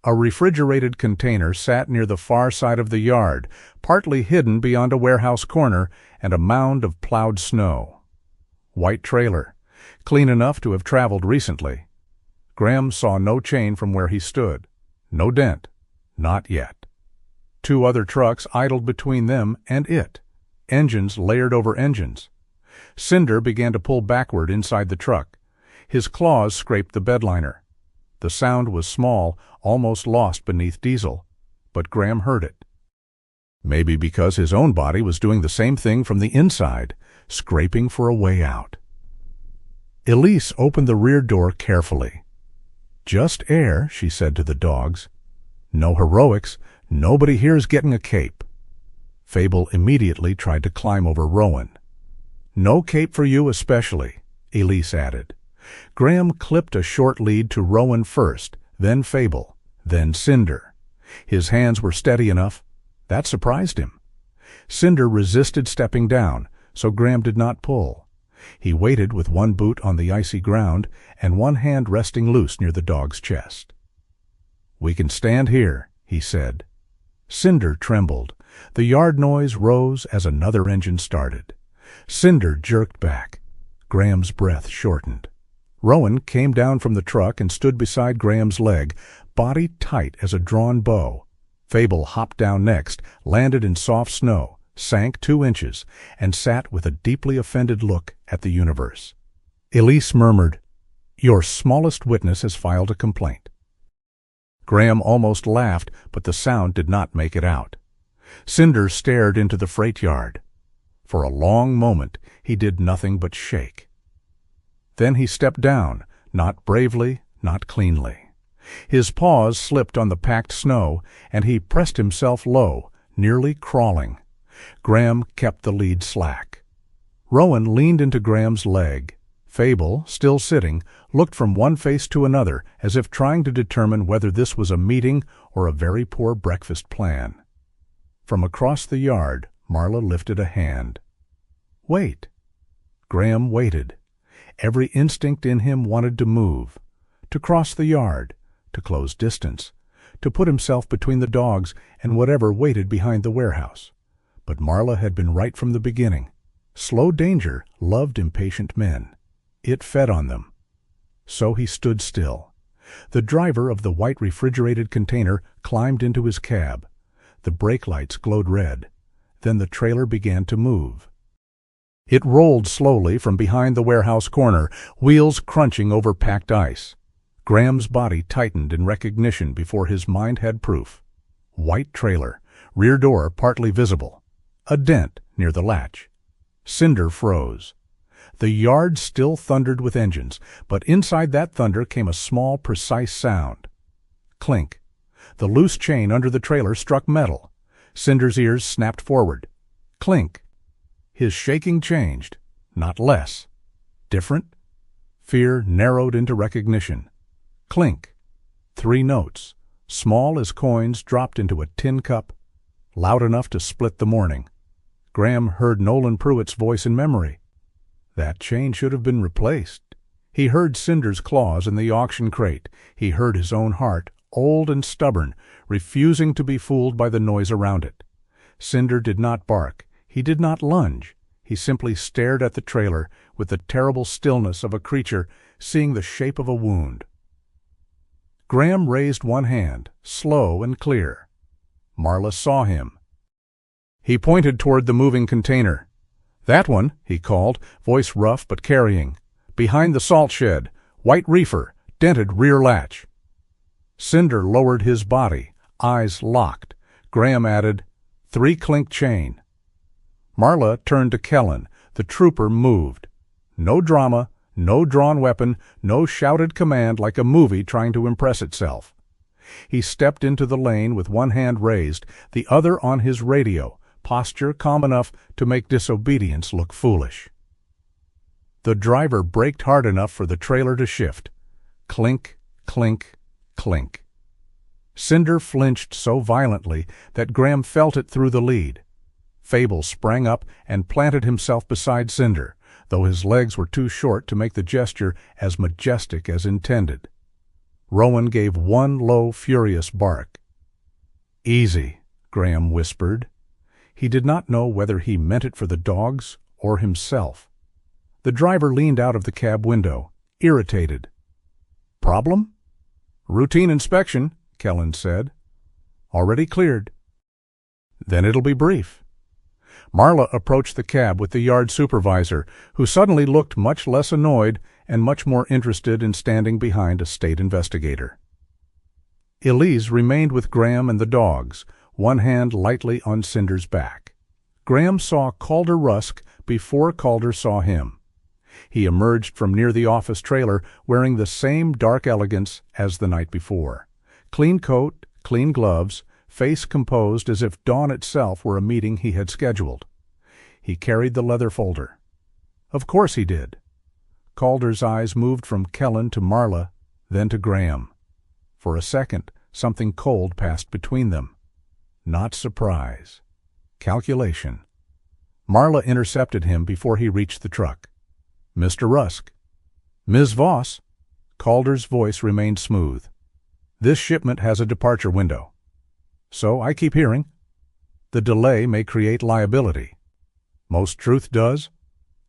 A: A refrigerated container sat near the far side of the yard, partly hidden beyond a warehouse corner and a mound of plowed snow. White trailer, clean enough to have traveled recently. Graham saw no chain from where he stood. No dent. Not yet. Two other trucks idled between them and it. Engines layered over engines. Cinder began to pull backward inside the truck. His claws scraped the bedliner. The sound was small, almost lost beneath diesel, but Graham heard it. Maybe because his own body was doing the same thing from the inside, scraping for a way out. Elise opened the rear door carefully. "Just air," she said to the dogs. "No heroics. Nobody here's getting a cape." Fable immediately tried to climb over Rowan. "No cape for you especially," Elise added. Graham clipped a short lead to Rowan first, then Fable, then Cinder. His hands were steady enough. That surprised him. Cinder resisted stepping down, so Graham did not pull. He waited with one boot on the icy ground and one hand resting loose near the dog's chest. "We can stand here," he said. Cinder trembled. The yard noise rose as another engine started. Cinder jerked back. Graham's breath shortened. Rowan came down from the truck and stood beside Graham's leg, body tight as a drawn bow. Fable hopped down next, landed in soft snow, sank 2 inches, and sat with a deeply offended look at the universe. Elise murmured, "Your smallest witness has filed a complaint." Graham almost laughed, but the sound did not make it out. Cinder stared into the freight yard. For a long moment he did nothing but shake. Then he stepped down, not bravely, not cleanly. His paws slipped on the packed snow, and he pressed himself low, nearly crawling. Graham kept the lead slack. Rowan leaned into Graham's leg. Fable, still sitting, looked from one face to another as if trying to determine whether this was a meeting or a very poor breakfast plan. From across the yard, Marla lifted a hand. "Wait." Graham waited. Every instinct in him wanted to move, to cross the yard, to close distance, to put himself between the dogs and whatever waited behind the warehouse. But Marla had been right from the beginning. Slow danger loved impatient men. It fed on them. So he stood still. The driver of the white refrigerated container climbed into his cab. The brake lights glowed red. Then the trailer began to move. It rolled slowly from behind the warehouse corner, wheels crunching over packed ice. Graham's body tightened in recognition before his mind had proof. White trailer, rear door partly visible. A dent near the latch. Cinder froze. The yard still thundered with engines, but inside that thunder came a small, precise sound. Clink. The loose chain under the trailer struck metal. Cinder's ears snapped forward. Clink. His shaking changed. Not less. Different? Fear narrowed into recognition. Clink. 3 notes, small as coins dropped into a tin cup, loud enough to split the morning. Graham heard Nolan Pruitt's voice in memory. That chain should have been replaced. He heard Cinder's claws in the auction crate. He heard his own heart, old and stubborn, refusing to be fooled by the noise around it. Cinder did not bark. He did not lunge. He simply stared at the trailer with the terrible stillness of a creature seeing the shape of a wound. Graham raised one hand, slow and clear. Marla saw him. He pointed toward the moving container. "That one," he called, voice rough but carrying. "Behind the salt shed. White reefer, dented rear latch." Cinder lowered his body, eyes locked. Graham added, 3 clink chain. Marla turned to Kellen. The trooper moved. No drama, no drawn weapon, no shouted command like a movie trying to impress itself. He stepped into the lane with one hand raised, the other on his radio, posture calm enough to make disobedience look foolish. The driver braked hard enough for the trailer to shift. Clink, clink, clink. Cinder flinched so violently that Graham felt it through the lead. Fable sprang up and planted himself beside Cinder, though his legs were too short to make the gesture as majestic as intended. Rowan gave one low, furious bark. "Easy," Graham whispered. He did not know whether he meant it for the dogs or himself. The driver leaned out of the cab window, irritated. "Problem?" "Routine inspection," Kellen said. "Already cleared." "Then it'll be brief." Marla approached the cab with the yard supervisor, who suddenly looked much less annoyed and much more interested in standing behind a state investigator. Elise remained with Graham and the dogs, one hand lightly on Cinder's back. Graham saw Calder Rusk before Calder saw him. He emerged from near the office trailer wearing the same dark elegance as the night before. Clean coat, clean gloves, face composed as if dawn itself were a meeting he had scheduled. He carried the leather folder. Of course he did. Calder's eyes moved from Kellen to Marla, then to Graham. For a second, something cold passed between them. Not surprise. Calculation. Marla intercepted him before he reached the truck. "Mr. Rusk." "Ms. Voss." Calder's voice remained smooth. "This shipment has a departure window." "So I keep hearing." "The delay may create liability." "Most truth does."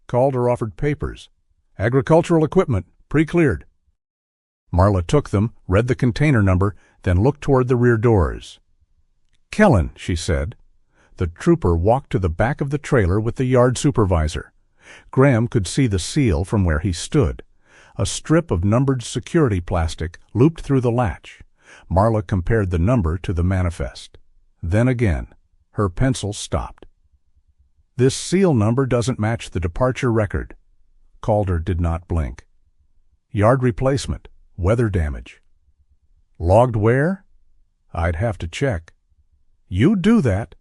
A: Calder offered papers. "Agricultural equipment, pre-cleared." Marla took them, read the container number, then looked toward the rear doors. "Kellen," she said. The trooper walked to the back of the trailer with the yard supervisor. Graham could see the seal from where he stood. A strip of numbered security plastic looped through the latch. Marla compared the number to the manifest. Then again, her pencil stopped. "This seal number doesn't match the departure record." Calder did not blink. "Yard replacement, weather damage." "Logged where?" "I'd have to check." "You do that."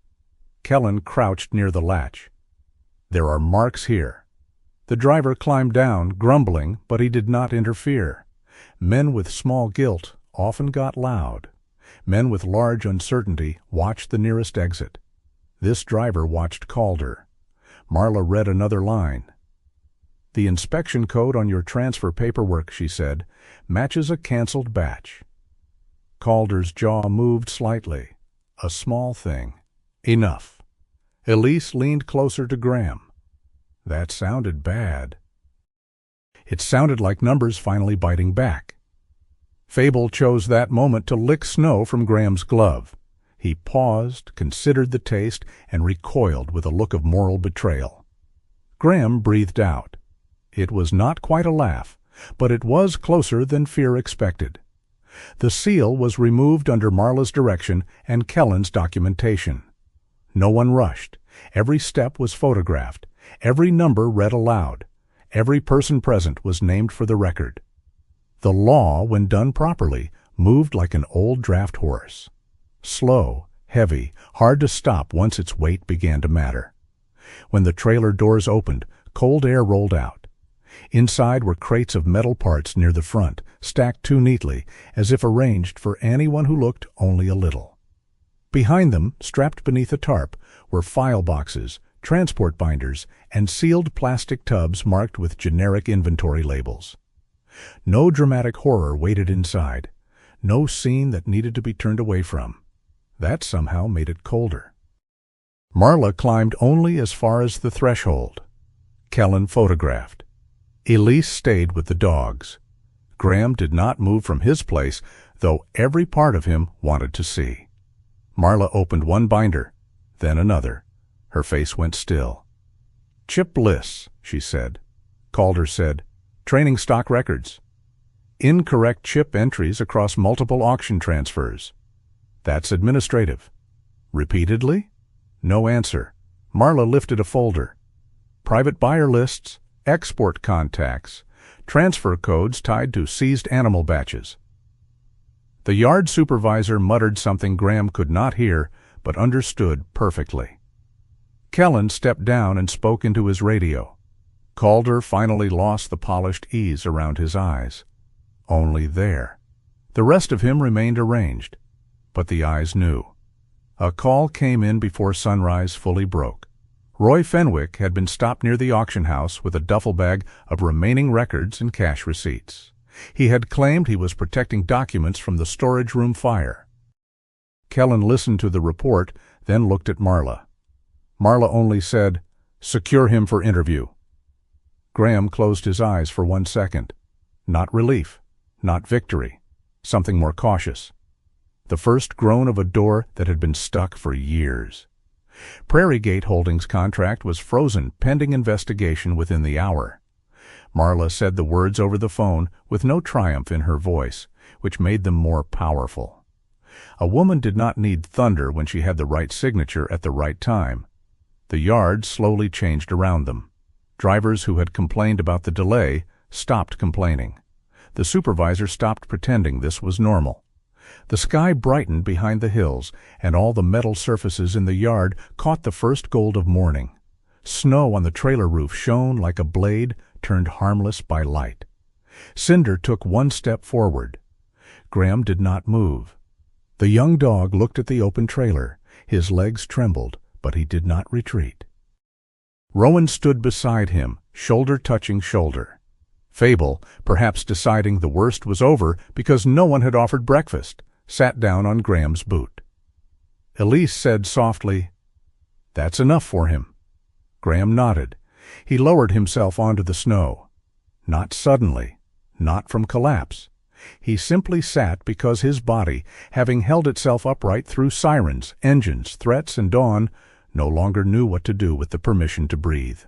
A: Kellen crouched near the latch. "There are marks here." The driver climbed down, grumbling, but he did not interfere. Men with small guilt often got loud. Men with large uncertainty watched the nearest exit. This driver watched Calder. Marla read another line. "The inspection code on your transfer paperwork," she said, "matches a canceled batch." Calder's jaw moved slightly. A small thing. Enough. Elise leaned closer to Graham. That sounded bad. It sounded like numbers finally biting back. Fable chose that moment to lick snow from Graham's glove. He paused, considered the taste, and recoiled with a look of moral betrayal. Graham breathed out. It was not quite a laugh, but it was closer than fear expected. The seal was removed under Marla's direction and Kellen's documentation. No one rushed. Every step was photographed. Every number read aloud. Every person present was named for the record. The law, when done properly, moved like an old draft horse. Slow, heavy, hard to stop once its weight began to matter. When the trailer doors opened, cold air rolled out. Inside were crates of metal parts near the front, stacked too neatly, as if arranged for anyone who looked only a little. Behind them, strapped beneath a tarp, were file boxes, transport binders, and sealed plastic tubs marked with generic inventory labels. No dramatic horror waited inside, no scene that needed to be turned away from. That somehow made it colder. Marla climbed only as far as the threshold. Kellen photographed. Elise stayed with the dogs. Graham did not move from his place, though every part of him wanted to see. Marla opened one binder, then another. Her face went still. "Chip Bliss," she said. Calder said, "Training stock records. Incorrect chip entries across multiple auction transfers. That's administrative." "Repeatedly?" No answer. Marla lifted a folder. "Private buyer lists, export contacts, transfer codes tied to seized animal batches." The yard supervisor muttered something Graham could not hear, but understood perfectly. Kellen stepped down and spoke into his radio. Calder finally lost the polished ease around his eyes. Only there. The rest of him remained arranged, but the eyes knew. A call came in before sunrise fully broke. Roy Fenwick had been stopped near the auction house with a duffel bag of remaining records and cash receipts. He had claimed he was protecting documents from the storage room fire. Kellen listened to the report, then looked at Marla. Marla only said, "Secure him for interview." Graham closed his eyes for 1 second. Not relief, not victory, something more cautious. The first groan of a door that had been stuck for years. Prairie Gate Holdings' contract was frozen pending investigation within the hour. Marla said the words over the phone with no triumph in her voice, which made them more powerful. A woman did not need thunder when she had the right signature at the right time. The yard slowly changed around them. Drivers who had complained about the delay stopped complaining. The supervisor stopped pretending this was normal. The sky brightened behind the hills, and all the metal surfaces in the yard caught the first gold of morning. Snow on the trailer roof shone like a blade turned harmless by light. Cinder took 1 step forward. Graham did not move. The young dog looked at the open trailer. His legs trembled, but he did not retreat. Rowan stood beside him, shoulder touching shoulder. Fable, perhaps deciding the worst was over because no one had offered breakfast, sat down on Graham's boot. Elise said softly, "That's enough for him." Graham nodded. He lowered himself onto the snow. Not suddenly, not from collapse. He simply sat because his body, having held itself upright through sirens, engines, threats, and dawn, no longer knew what to do with the permission to breathe.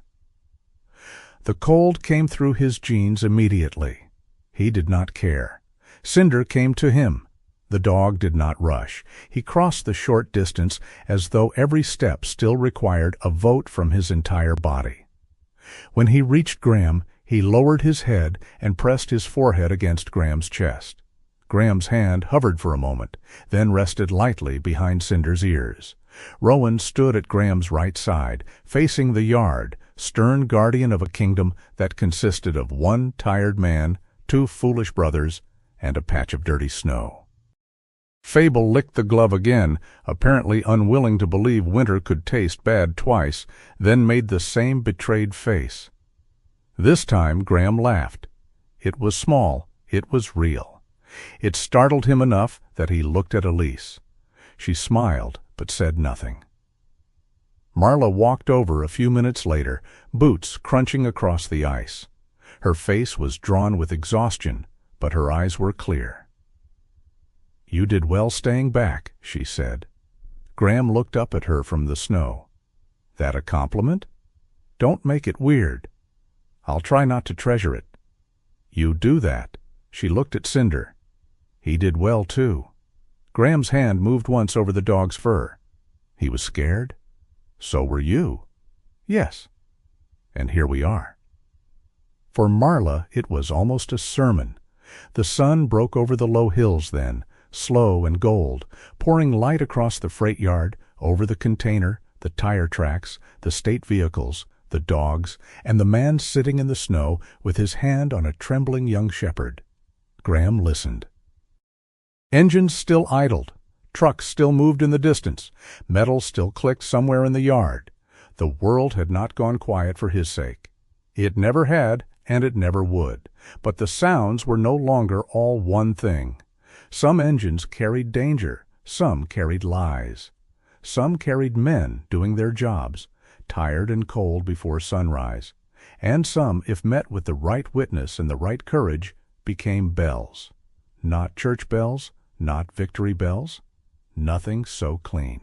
A: The cold came through his jeans immediately. He did not care. Cinder came to him. The dog did not rush. He crossed the short distance as though every step still required a vote from his entire body. When he reached Graham, he lowered his head and pressed his forehead against Graham's chest. Graham's hand hovered for a moment, then rested lightly behind Cinder's ears. Rowan stood at Graham's right side, facing the yard, stern guardian of a kingdom that consisted of 1 tired man, 2 foolish brothers, and a patch of dirty snow. Fable licked the glove again, apparently unwilling to believe winter could taste bad twice, then made the same betrayed face. This time Graham laughed. It was small, it was real. It startled him enough that he looked at Elise. She smiled, but said nothing. Marla walked over a few minutes later, boots crunching across the ice. Her face was drawn with exhaustion, but her eyes were clear. "You did well staying back," she said. Graham looked up at her from the snow. "That a compliment? Don't make it weird. I'll try not to treasure it." "You do that." She looked at Cinder. He did well, too. Graham's hand moved once over the dog's fur. He was scared? So were you. Yes. And here we are. For Marla, it was almost a sermon. The sun broke over the low hills then, slow and gold, pouring light across the freight yard, over the container, the tire tracks, the state vehicles, the dogs, and the man sitting in the snow with his hand on a trembling young shepherd. Graham listened. Engines still idled. Trucks still moved in the distance. Metal still clicked somewhere in the yard. The world had not gone quiet for his sake. It never had, and it never would. But the sounds were no longer all one thing. Some engines carried danger. Some carried lies. Some carried men doing their jobs, tired and cold before sunrise. And some, if met with the right witness and the right courage, became bells. Not church bells, not victory bells. Nothing so clean.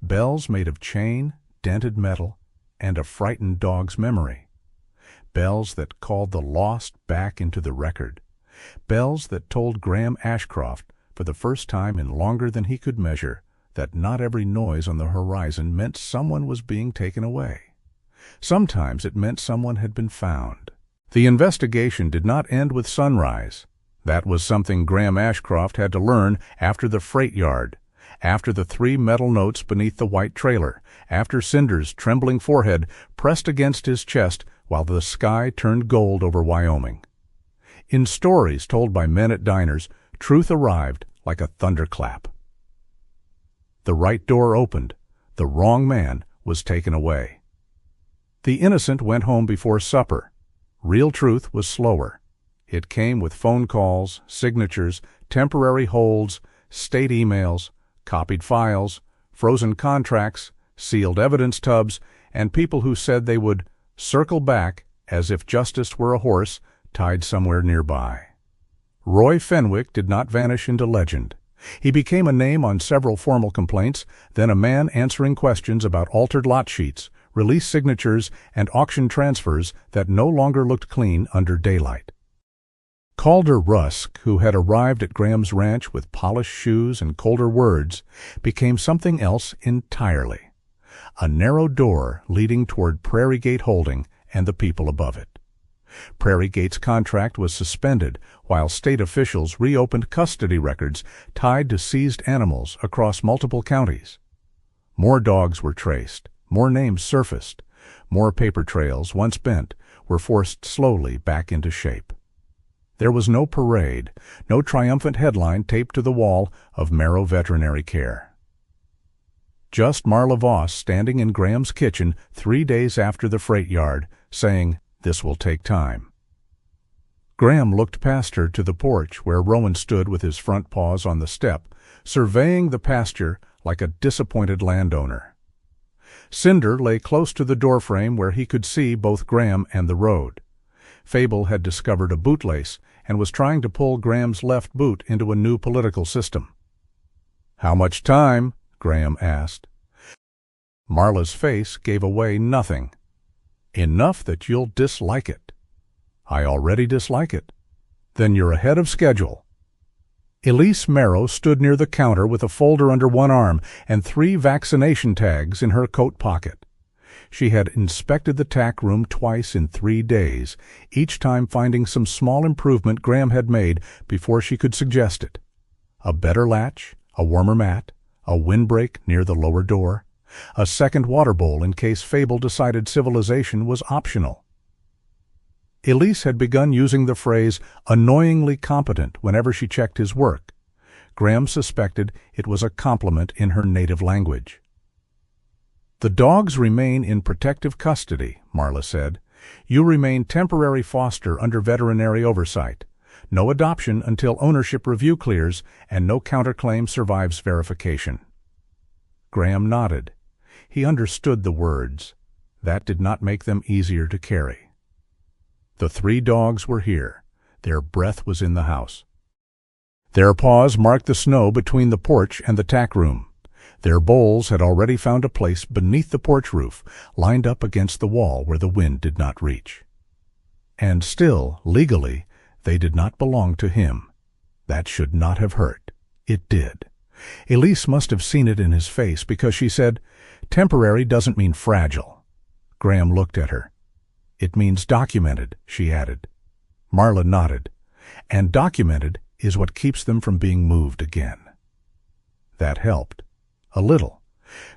A: Bells made of chain, dented metal, and a frightened dog's memory. Bells that called the lost back into the record. Bells that told Graham Ashcroft, for the first time in longer than he could measure, that not every noise on the horizon meant someone was being taken away. Sometimes it meant someone had been found. The investigation did not end with sunrise. That was something Graham Ashcroft had to learn after the freight yard, after the 3 metal notes beneath the white trailer, after Cinder's trembling forehead pressed against his chest while the sky turned gold over Wyoming. In stories told by men at diners, truth arrived like a thunderclap. The right door opened. The wrong man was taken away. The innocent went home before supper. Real truth was slower. It came with phone calls, signatures, temporary holds, state emails, copied files, frozen contracts, sealed evidence tubs, and people who said they would circle back as if justice were a horse tied somewhere nearby. Roy Fenwick did not vanish into legend. He became a name on several formal complaints, then a man answering questions about altered lot sheets, release signatures, and auction transfers that no longer looked clean under daylight. Calder Rusk, who had arrived at Graham's ranch with polished shoes and colder words, became something else entirely. A narrow door leading toward Prairie Gate Holding and the people above it. Prairie Gate's contract was suspended while state officials reopened custody records tied to seized animals across multiple counties. More dogs were traced, more names surfaced, more paper trails, once bent, were forced slowly back into shape. There was no parade, no triumphant headline taped to the wall of Merrow Veterinary Care. Just Marla Voss standing in Graham's kitchen 3 days after the freight yard, saying, "This will take time." Graham looked past her to the porch where Rowan stood with his front paws on the step, surveying the pasture like a disappointed landowner. Cinder lay close to the doorframe where he could see both Graham and the road. Fable had discovered a bootlace and was trying to pull Graham's left boot into a new political system. "How much time?" Graham asked. Marla's face gave away nothing. "Enough that you'll dislike it." "I already dislike it." "Then you're ahead of schedule." Elise Merrow stood near the counter with a folder under one arm and 3 vaccination tags in her coat pocket. She had inspected the tack room twice in 3 days, each time finding some small improvement Graham had made before she could suggest it. A better latch, a warmer mat, a windbreak near the lower door, a second water bowl in case Fable decided civilization was optional. Elise had begun using the phrase annoyingly competent whenever she checked his work. Graham suspected it was a compliment in her native language. "The dogs remain in protective custody," Marla said. "You remain temporary foster under veterinary oversight. No adoption until ownership review clears, and no counterclaim survives verification." Graham nodded. He understood the words. That did not make them easier to carry. The 3 dogs were here. Their breath was in the house. Their paws marked the snow between the porch and the tack room. Their bowls had already found a place beneath the porch roof, lined up against the wall where the wind did not reach. And still, legally, they did not belong to him. That should not have hurt. It did. Elise must have seen it in his face because she said, "Temporary doesn't mean fragile." Graham looked at her. "It means documented," she added. Marla nodded. "And documented is what keeps them from being moved again." That helped. A little.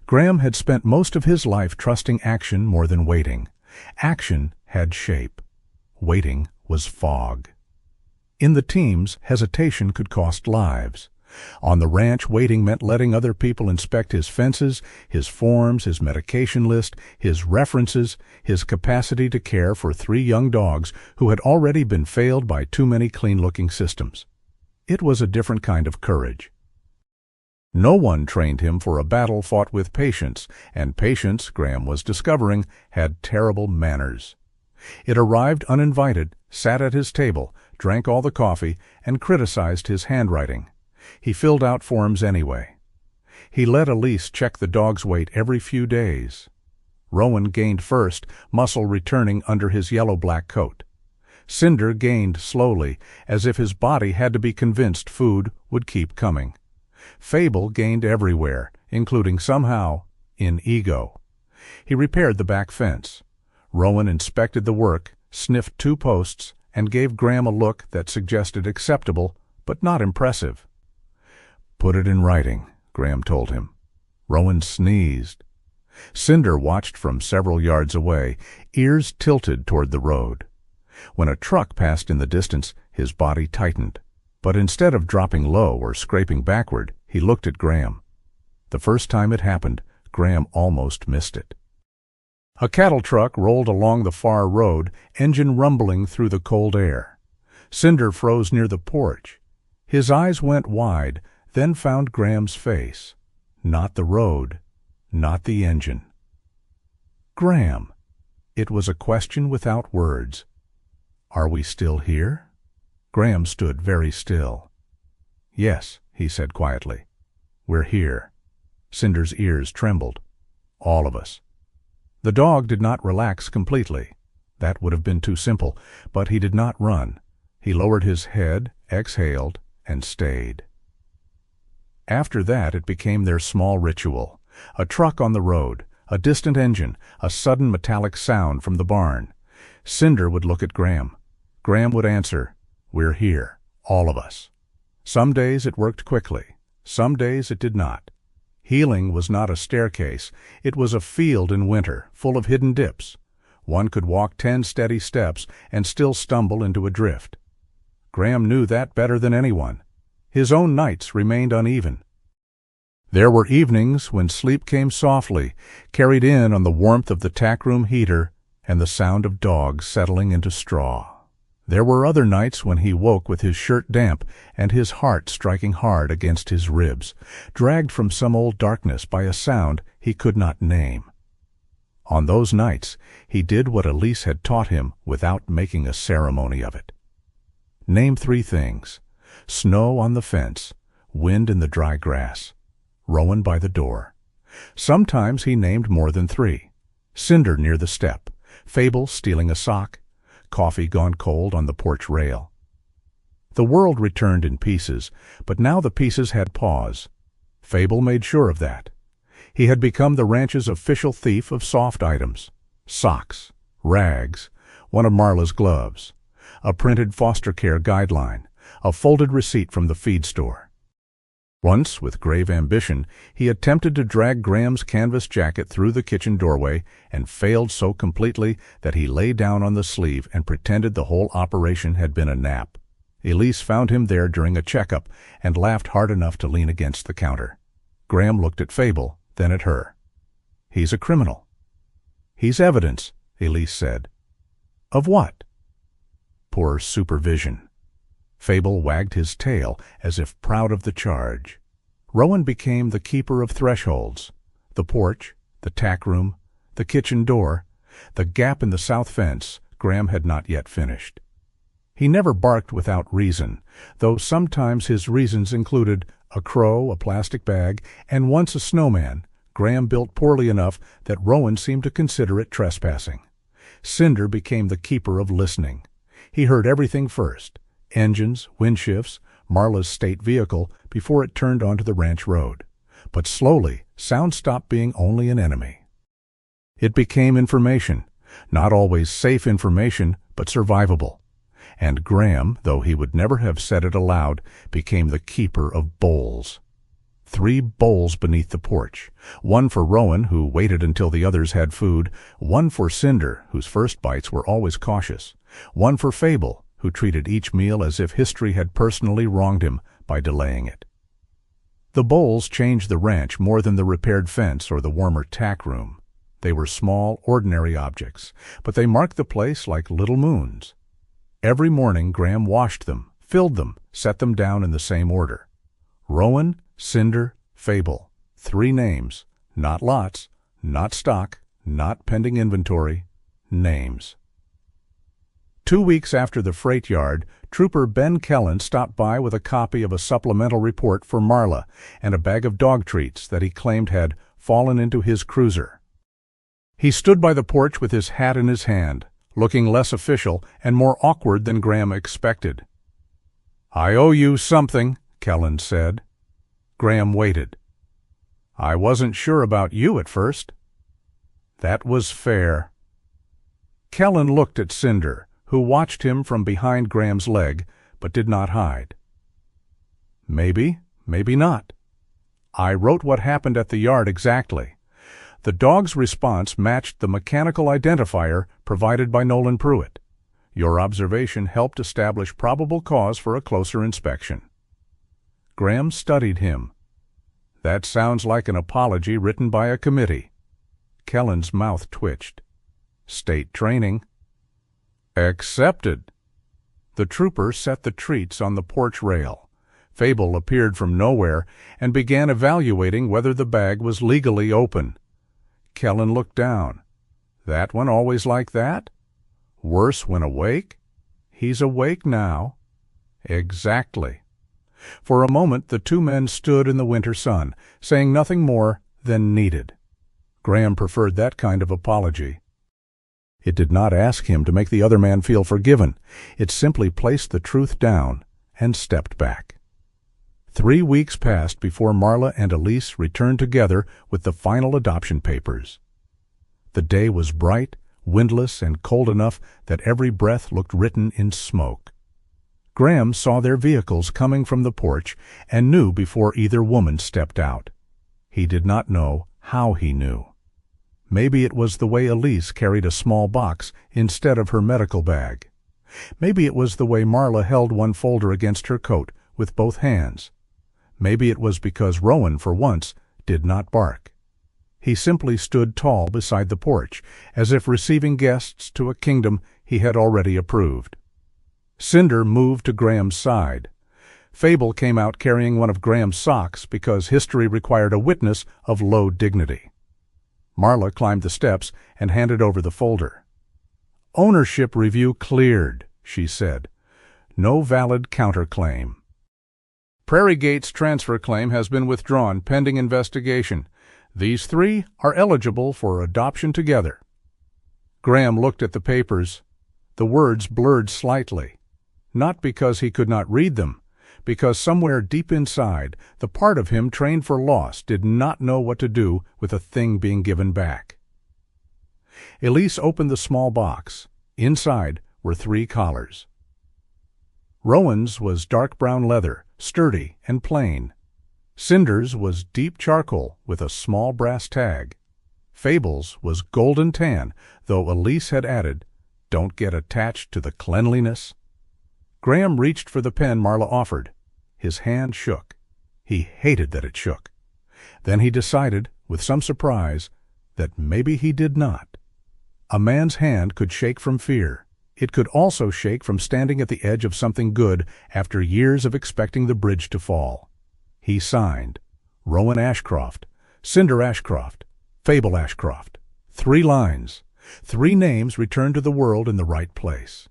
A: Graham had spent most of his life trusting action more than waiting, Action had shape. Waiting was fog. In the teams, hesitation could cost lives. On the ranch, waiting meant letting other people inspect his fences, his forms, his medication list, his references, his capacity to care for 3 young dogs who had already been failed by too many clean-looking systems. It was a different kind of courage. No one trained him for a battle fought with patience, and patience, Graham was discovering, had terrible manners. It arrived uninvited, sat at his table, drank all the coffee, and criticized his handwriting. He filled out forms anyway. He let Elise check the dog's weight every few days. Rowan gained first, muscle returning under his yellow-black coat. Cinder gained slowly, as if his body had to be convinced food would keep coming. Fable gained everywhere, including somehow in ego. He repaired the back fence. Rowan inspected the work, sniffed 2 posts, and gave Graham a look that suggested acceptable, but not impressive. "Put it in writing," Graham told him. Rowan sneezed. Cinder watched from several yards away, ears tilted toward the road. When a truck passed in the distance, his body tightened. But instead of dropping low or scraping backward, he looked at Graham. The first time it happened, Graham almost missed it. A cattle truck rolled along the far road, engine rumbling through the cold air. Cinder froze near the porch. His eyes went wide, then found Graham's face. Not the road, not the engine. "Graham." It was a question without words. "Are we still here?" Graham stood very still. "Yes," he said quietly. "We're here." Cinder's ears trembled. "All of us." The dog did not relax completely. That would have been too simple, but he did not run. He lowered his head, exhaled, and stayed. After that, it became their small ritual. A truck on the road, a distant engine, a sudden metallic sound from the barn. Cinder would look at Graham. Graham would answer, "We're here, all of us." Some days it worked quickly. Some days it did not. Healing was not a staircase. It was a field in winter, full of hidden dips. One could walk 10 steady steps and still stumble into a drift. Graham knew that better than anyone. His own nights remained uneven. There were evenings when sleep came softly, carried in on the warmth of the tackroom heater and the sound of dogs settling into straw. There were other nights when he woke with his shirt damp and his heart striking hard against his ribs, dragged from some old darkness by a sound he could not name. On those nights, he did what Elise had taught him without making a ceremony of it. Name 3 things: snow on the fence, wind in the dry grass, Rowan by the door. Sometimes he named more than 3. Cinder near the step, Fable stealing a sock, coffee gone cold on the porch rail. The world returned in pieces, but now the pieces had paws. Fable made sure of that. He had become the ranch's official thief of soft items: socks, rags, one of Marla's gloves, a printed foster care guideline, a folded receipt from the feed store. Once, with grave ambition, he attempted to drag Graham's canvas jacket through the kitchen doorway and failed so completely that he lay down on the sleeve and pretended the whole operation had been a nap. Elise found him there during a checkup and laughed hard enough to lean against the counter. Graham looked at Fable, then at her. "He's a criminal." "He's evidence," Elise said. "Of what?" "Poor supervision." Fable wagged his tail as if proud of the charge. Rowan became the keeper of thresholds. The porch, the tack room, the kitchen door, the gap in the south fence, Graham had not yet finished. He never barked without reason, though sometimes his reasons included a crow, a plastic bag, and once a snowman. Graham built poorly enough that Rowan seemed to consider it trespassing. Cinder became the keeper of listening. He heard everything first: engines, wind shifts, Marla's state vehicle, before it turned onto the ranch road. But slowly, sound stopped being only an enemy. It became information, not always safe information, but survivable. And Graham, though he would never have said it aloud, became the keeper of bowls. 3 bowls beneath the porch, one for Rowan, who waited until the others had food, one for Cinder, whose first bites were always cautious, one for Fable, who treated each meal as if history had personally wronged him by delaying it. The bowls changed the ranch more than the repaired fence or the warmer tack room. They were small, ordinary objects, but they marked the place like little moons. Every morning Graham washed them, filled them, set them down in the same order. Rowan, Cinder, Fable. 3 names, not lots, not stock, not pending inventory, names. 2 weeks after the freight yard, Trooper Ben Kellen stopped by with a copy of a supplemental report for Marla and a bag of dog treats that he claimed had fallen into his cruiser. He stood by the porch with his hat in his hand, looking less official and more awkward than Graham expected. "I owe you something," Kellen said. Graham waited. "I wasn't sure about you at first." "That was fair." Kellen looked at Cinder, who watched him from behind Graham's leg, but did not hide. "Maybe, maybe not. I wrote what happened at the yard exactly. The dog's response matched the mechanical identifier provided by Nolan Pruitt. Your observation helped establish probable cause for a closer inspection." Graham studied him. "That sounds like an apology written by a committee." Kellen's mouth twitched. "State training." "Accepted." The trooper set the treats on the porch rail. Fable appeared from nowhere and began evaluating whether the bag was legally open. Kellen looked down. "That one always like that? Worse when awake?" "He's awake now." "Exactly." For a moment the 2 men stood in the winter sun, saying nothing more than needed. Graham preferred that kind of apology. It did not ask him to make the other man feel forgiven. It simply placed the truth down and stepped back. 3 weeks passed before Marla and Elise returned together with the final adoption papers. The day was bright, windless, and cold enough that every breath looked written in smoke. Graham saw their vehicles coming from the porch and knew before either woman stepped out. He did not know how he knew. Maybe it was the way Elise carried a small box instead of her medical bag. Maybe it was the way Marla held one folder against her coat with both hands. Maybe it was because Rowan, for once, did not bark. He simply stood tall beside the porch, as if receiving guests to a kingdom he had already approved. Cinder moved to Graham's side. Fable came out carrying one of Graham's socks because history required a witness of low dignity. Marla climbed the steps and handed over the folder. "Ownership review cleared," she said. "No valid counterclaim. Prairie Gate's transfer claim has been withdrawn pending investigation. These 3 are eligible for adoption together." Graham looked at the papers. The words blurred slightly. Not because he could not read them, because somewhere deep inside, the part of him trained for loss did not know what to do with a thing being given back. Elise opened the small box. Inside were 3 collars. Rowan's was dark brown leather, sturdy and plain. Cinder's was deep charcoal with a small brass tag. Fable's was golden tan, though Elise had added, "Don't get attached to the cleanliness." Graham reached for the pen Marla offered. His hand shook. He hated that it shook. Then he decided, with some surprise, that maybe he did not. A man's hand could shake from fear. It could also shake from standing at the edge of something good after years of expecting the bridge to fall. He signed, Rowan Ashcroft, Cinder Ashcroft, Fable Ashcroft. 3 lines. 3 names returned to the world in the right place.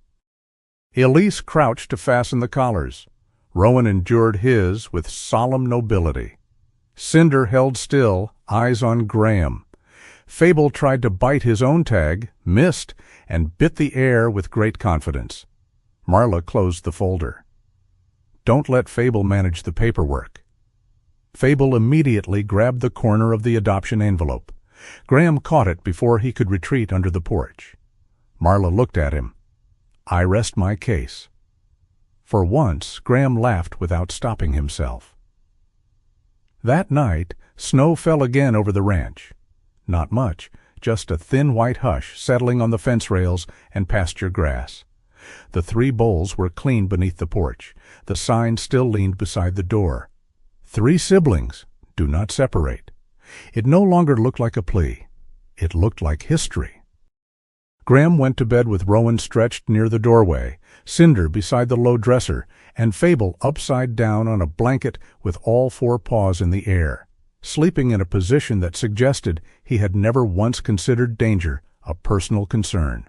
A: Elise crouched to fasten the collars. Rowan endured his with solemn nobility. Cinder held still, eyes on Graham. Fable tried to bite his own tag, missed, and bit the air with great confidence. Marla closed the folder. "Don't let Fable manage the paperwork." Fable immediately grabbed the corner of the adoption envelope. Graham caught it before he could retreat under the porch. Marla looked at him. "I rest my case." For once, Graham laughed without stopping himself. That night, snow fell again over the ranch. Not much, just a thin white hush settling on the fence rails and pasture grass. The 3 bowls were clean beneath the porch. The sign still leaned beside the door. 3 siblings, do not separate. It no longer looked like a plea. It looked like history. Graham went to bed with Rowan stretched near the doorway, Cinder beside the low dresser, and Fable upside down on a blanket with all 4 paws in the air, sleeping in a position that suggested he had never once considered danger a personal concern.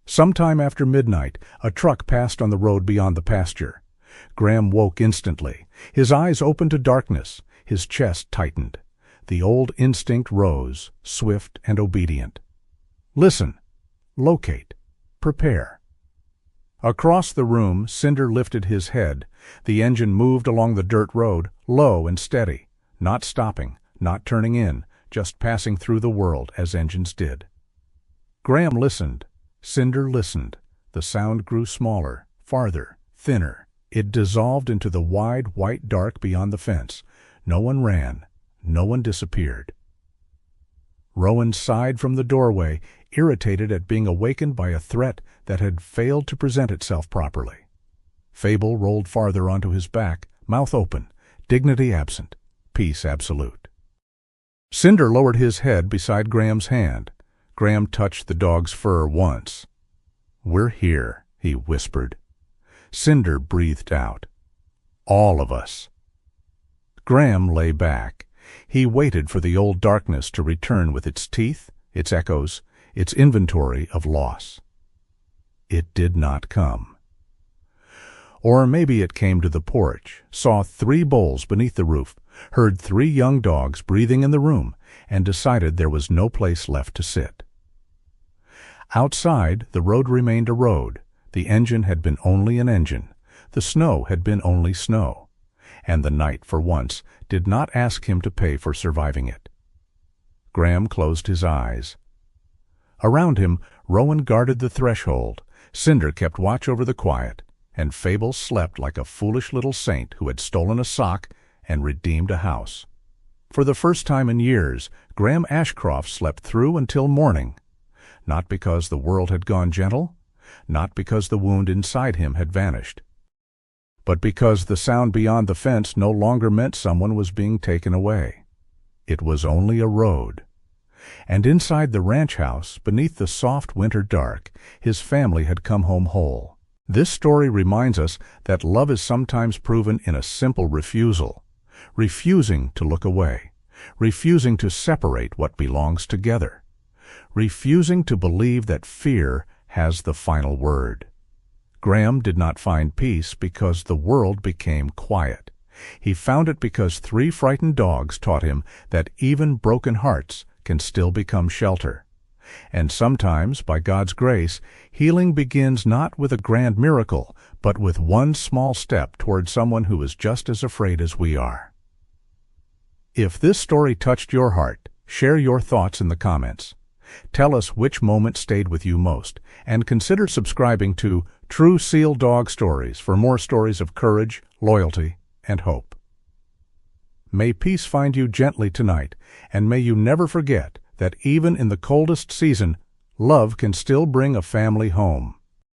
A: Sometime after midnight, a truck passed on the road beyond the pasture. Graham woke instantly. His eyes opened to darkness. His chest tightened. The old instinct rose, swift and obedient. Listen, locate, prepare. Across the room, Cinder lifted his head. The engine moved along the dirt road, low and steady, not stopping, not turning in, just passing through the world as engines did. Graham listened. Cinder listened. The sound grew smaller, farther, thinner. It dissolved into the wide, white dark beyond the fence. No one ran. No one disappeared. Rowan sighed from the doorway, irritated at being awakened by a threat that had failed to present itself properly. Fable rolled farther onto his back, mouth open, dignity absent, peace absolute. Cinder lowered his head beside Graham's hand. Graham touched the dog's fur once. "We're here," he whispered. Cinder breathed out. "All of us." Graham lay back. He waited for the old darkness to return with its teeth, its echoes, its inventory of loss. It did not come. Or maybe it came to the porch, saw 3 bowls beneath the roof, heard 3 young dogs breathing in the room, and decided there was no place left to sit. Outside, the road remained a road. The engine had been only an engine. The snow had been only snow. And the night, for once, did not ask him to pay for surviving it. Graham closed his eyes. Around him, Rowan guarded the threshold. Cinder kept watch over the quiet, and Fable slept like a foolish little saint who had stolen a sock and redeemed a house. For the first time in years, Graham Ashcroft slept through until morning. Not because the world had gone gentle, not because the wound inside him had vanished, but because the sound beyond the fence no longer meant someone was being taken away. It was only a road. And inside the ranch house, beneath the soft winter dark, his family had come home whole. This story reminds us that love is sometimes proven in a simple refusal, refusing to look away, refusing to separate what belongs together, refusing to believe that fear has the final word. Graham did not find peace because the world became quiet. He found it because 3 frightened dogs taught him that even broken hearts can still become shelter. And sometimes, by God's grace, healing begins not with a grand miracle, but with one small step toward someone who is just as afraid as we are. If this story touched your heart, share your thoughts in the comments. Tell us which moment stayed with you most, and consider subscribing to True Seal Dog Stories for more stories of courage, loyalty, and hope. May peace find you gently tonight, and may you never forget that even in the coldest season, love can still bring a family home.